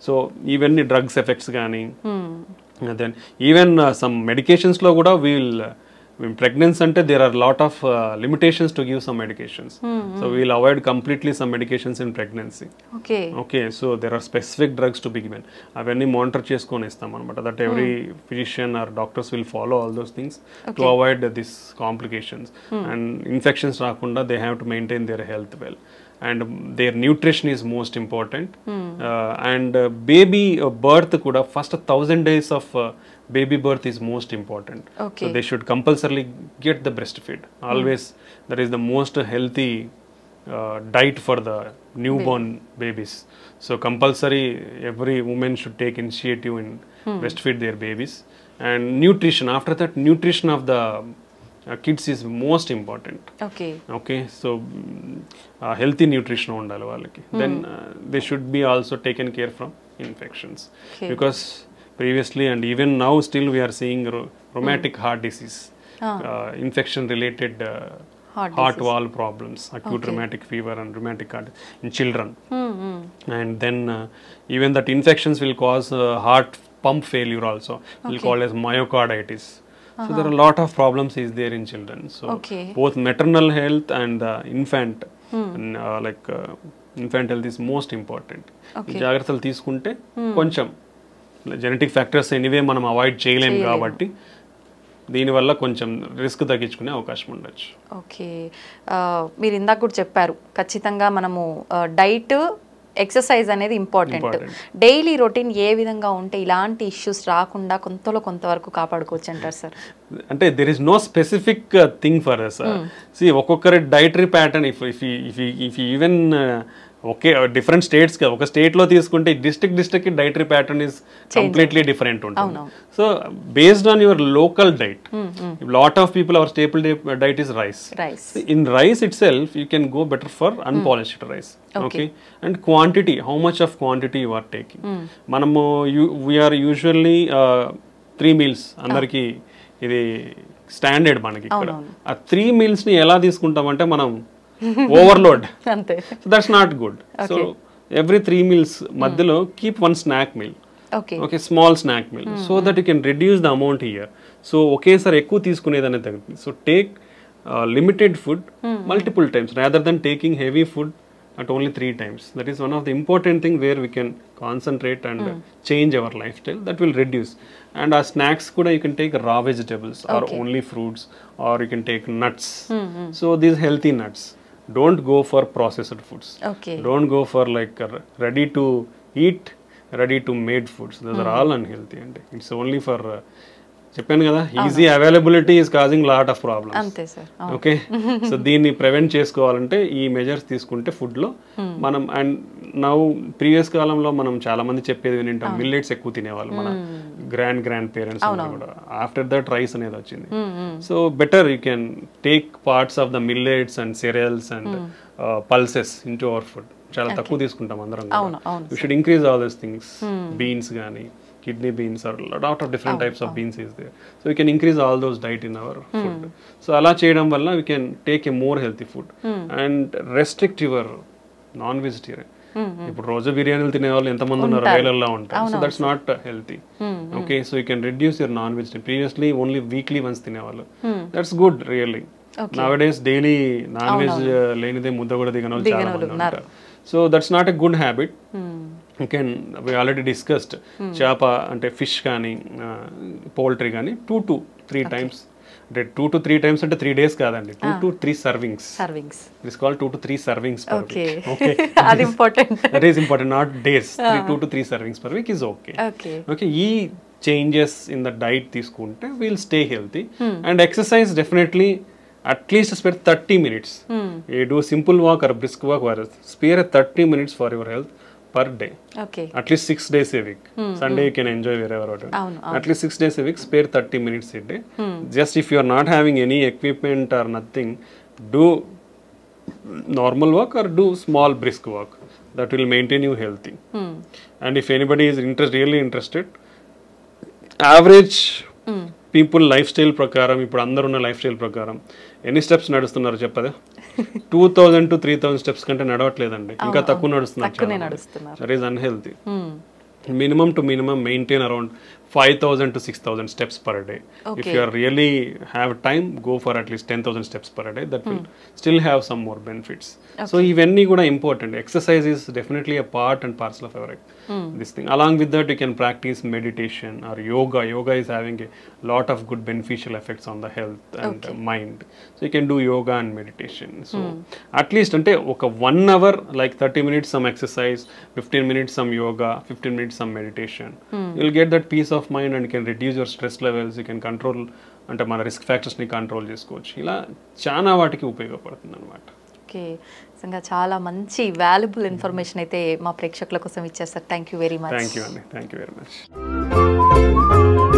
సో ఇవన్నీ డ్రగ్స్ ఎఫెక్ట్స్ కానీ, దెన్ ఈవెన్ సమ్ మెడికేషన్స్లో కూడా pregnancy ante there are lot of limitations to give some medications. So we will avoid completely some medications in pregnancy. Okay, so there are specific drugs to be given. Avanni monitor cheskoni istam anamata, that every physician or doctors will follow all those things to avoid these complications and infections raakunda. They have to maintain their health well, and their nutrition is most important. And baby birth kuda first 1000 days of baby birth is most important. So they should compulsorily get the breastfeed. Always that is the most healthy diet for the newborn babies. So compulsory every woman should take initiative in breastfeed their babies. And nutrition, after that nutrition of the kids is most important. Okay, so healthy nutrition undali vallaki. Then they should be also taken care from infections, because previously and even now still we are seeing rheumatic heart disease, infection related heart valve problems, acute rheumatic fever and rheumatic heart in children. And then even that infections will cause heart pump failure also, will call as myocarditis. So there are a lot of problems is there in children. So both maternal health and the infant infant health is most important. జాగ్రత్తలు తీసుకుంటే కొంచెం genetic factors anyway మనం avoid చేయలేము కాబట్టి దీనివల్ల కొంచెం risk తగ్గించుకునే అవకాశం ఉండొచ్చు. ఓకే, మీరు ఇందాక కూడా చెప్పారు ఖచ్చితంగా మనము డైట్, ఎక్సర్సైజ్ అనేది ఇంపార్టెంట్. డైలీ రొటీన్ ఏ విధంగా ఉంటే ఇలాంటి ఇష్యూస్ రాకుండా కొంతవరకు కాపాడుకోవచ్చు అంటారు సార్? అంటే there is no specific thing for us. ఒక్కొక్కరి dietary pattern if even okay different states, ఒక స్టేట్లో తీసుకుంటే district dietary pattern is completely different ఉంటుంది. So based on your local diet, lot of people our staple diet is rice. In rice itself you can go better for unpolished rice. Okay, and quantity, how much of quantity you are taking. మనము we are usually 3 meals అందరికి ఇది standard మనకి ఇక్కడ. ఆ 3 meals ని ఎలా తీసుకుంటామంటే మనం overload. So that's not good. So every 3 meals మధ్యలో keep one snack meal. Okay, small snack meal, so that you can reduce the amount here. So ఒకేసారి ఎక్కువ తీసుకునేదనే తగ్గుతుంది. So take limited food multiple times rather than taking heavy food at only 3 times. That is one of the important thing where we can concentrate and change our lifestyle. That will reduce. And our snacks kuda you can take raw vegetables or only fruits, or you can take nuts. So these healthy nuts. Don't go for processed foods. Don't go for like ready to eat, ready to made foods. Those are all unhealthy, and it's only for చెప్పాను కదా, easy availability is causing lot of problems. అంతే sir. Okay, so దీన్ని prevent చేసుకోవాలంటే ఈ measures తీసుకుంటే ఫుడ్లో మనం. And now previous కాలంలో మనం చాలా మంది చెప్పేది వింటాం, మిల్లెట్స్ ఎక్కువ తినేవాళ్ళు మన గ్రాండ్ పేరెంట్స్ కూడా. ఆఫ్టర్ దట్ రైస్ అనేది వచ్చింది. So better you can take parts of the millets and cereals and pulses in to our food. చాలా తక్కువ తీసుకుంటాం అందరం. You should increase all these things. Beans కానీ, kidney beans, or a lot of different types of beans is there. So we can increase all those diet in our food. So ala cheyadam valla we can take a more healthy food and restrict your non-vegetarian. ఇప్పుడు రోజు బిర్యానీలు తినే వాళ్ళు ఎంతమంది ఉన్నారు, వేలల్లో ఉంటారు. So that's not healthy. Okay, so you can reduce your non vegetarian. Previously only weekly once తినేవాళ్ళు. That's good really. Nowadays daily non veg లేనిదే ముద్ద కూడా దిగని వాళ్ళు చాలా మంది ఉంటారు. So that's not a good habit. we already discussed చేప అంటే ఫిష్ కానీ పౌల్ట్రీ కానీ 2 to 3 times. అంటే 2 to 3 times అంటే 3 days కాదండి, 2 to 3 servings. It is called 2 to 3 servings per week. Okay, అది important. That is important, not days. 2 to 3 servings per week is okay. Okay, ఈ changes in the diet తీసుకుంటే we'll stay healthy. And exercise definitely at least spare 30 minutes. You do simple walk or brisk walk, or spare 30 minutes for your health. Per day. Okay. At least 6 days a week. Sunday you can enjoy wherever. At least 6 days a week, spare 30 minutes a day. Just if you are not having any equipment or nothing, do normal walk or do small brisk walk. That will maintain you healthy. And if anybody is really interested, average people life style ప్రకారం, ఇప్పుడు అందరున్న life style ప్రకారం ఎన్ని steps నడుస్తున్నారు చెప్పదా? 2000 to 3000 steps కంటే నడవట్లేదండి, ఇంకా తక్కువ నడుస్తున్నారు. That is unhealthy. Minimum to minimum maintain around 5,000 to 6,000 steps per day. If you are really have time, go for at least 10,000 steps per day. That will still have some more benefits. So ivanni kuda important. Exercise is definitely a part and parcel of our this thing. Along with that, you can practice meditation or yoga. Yoga is having a lot of good beneficial effects on the health and mind. So you can do yoga and meditation. So at least ante oka 1 hour, like 30 minutes some exercise, 15 minutes some yoga, 15 minutes some meditation. You'll get that peace of mind and you can reduce your stress levels. You can control అంటే మన risk ఫ్యాక్టర్స్ని control చేసుకోవచ్చు. ఇలా చాలా వాటికి ఉపయోగపడుతుంది అనమాట. Okay, నిజంగా చాలా మంచి వాల్యుబుల్ ఇన్ఫర్మేషన్ అయితే మా ప్రేక్షకుల కోసం ఇచ్చారు sir. Thank you very much. Thank you అండి, థ్యాంక్ యూ వెరీ మచ్.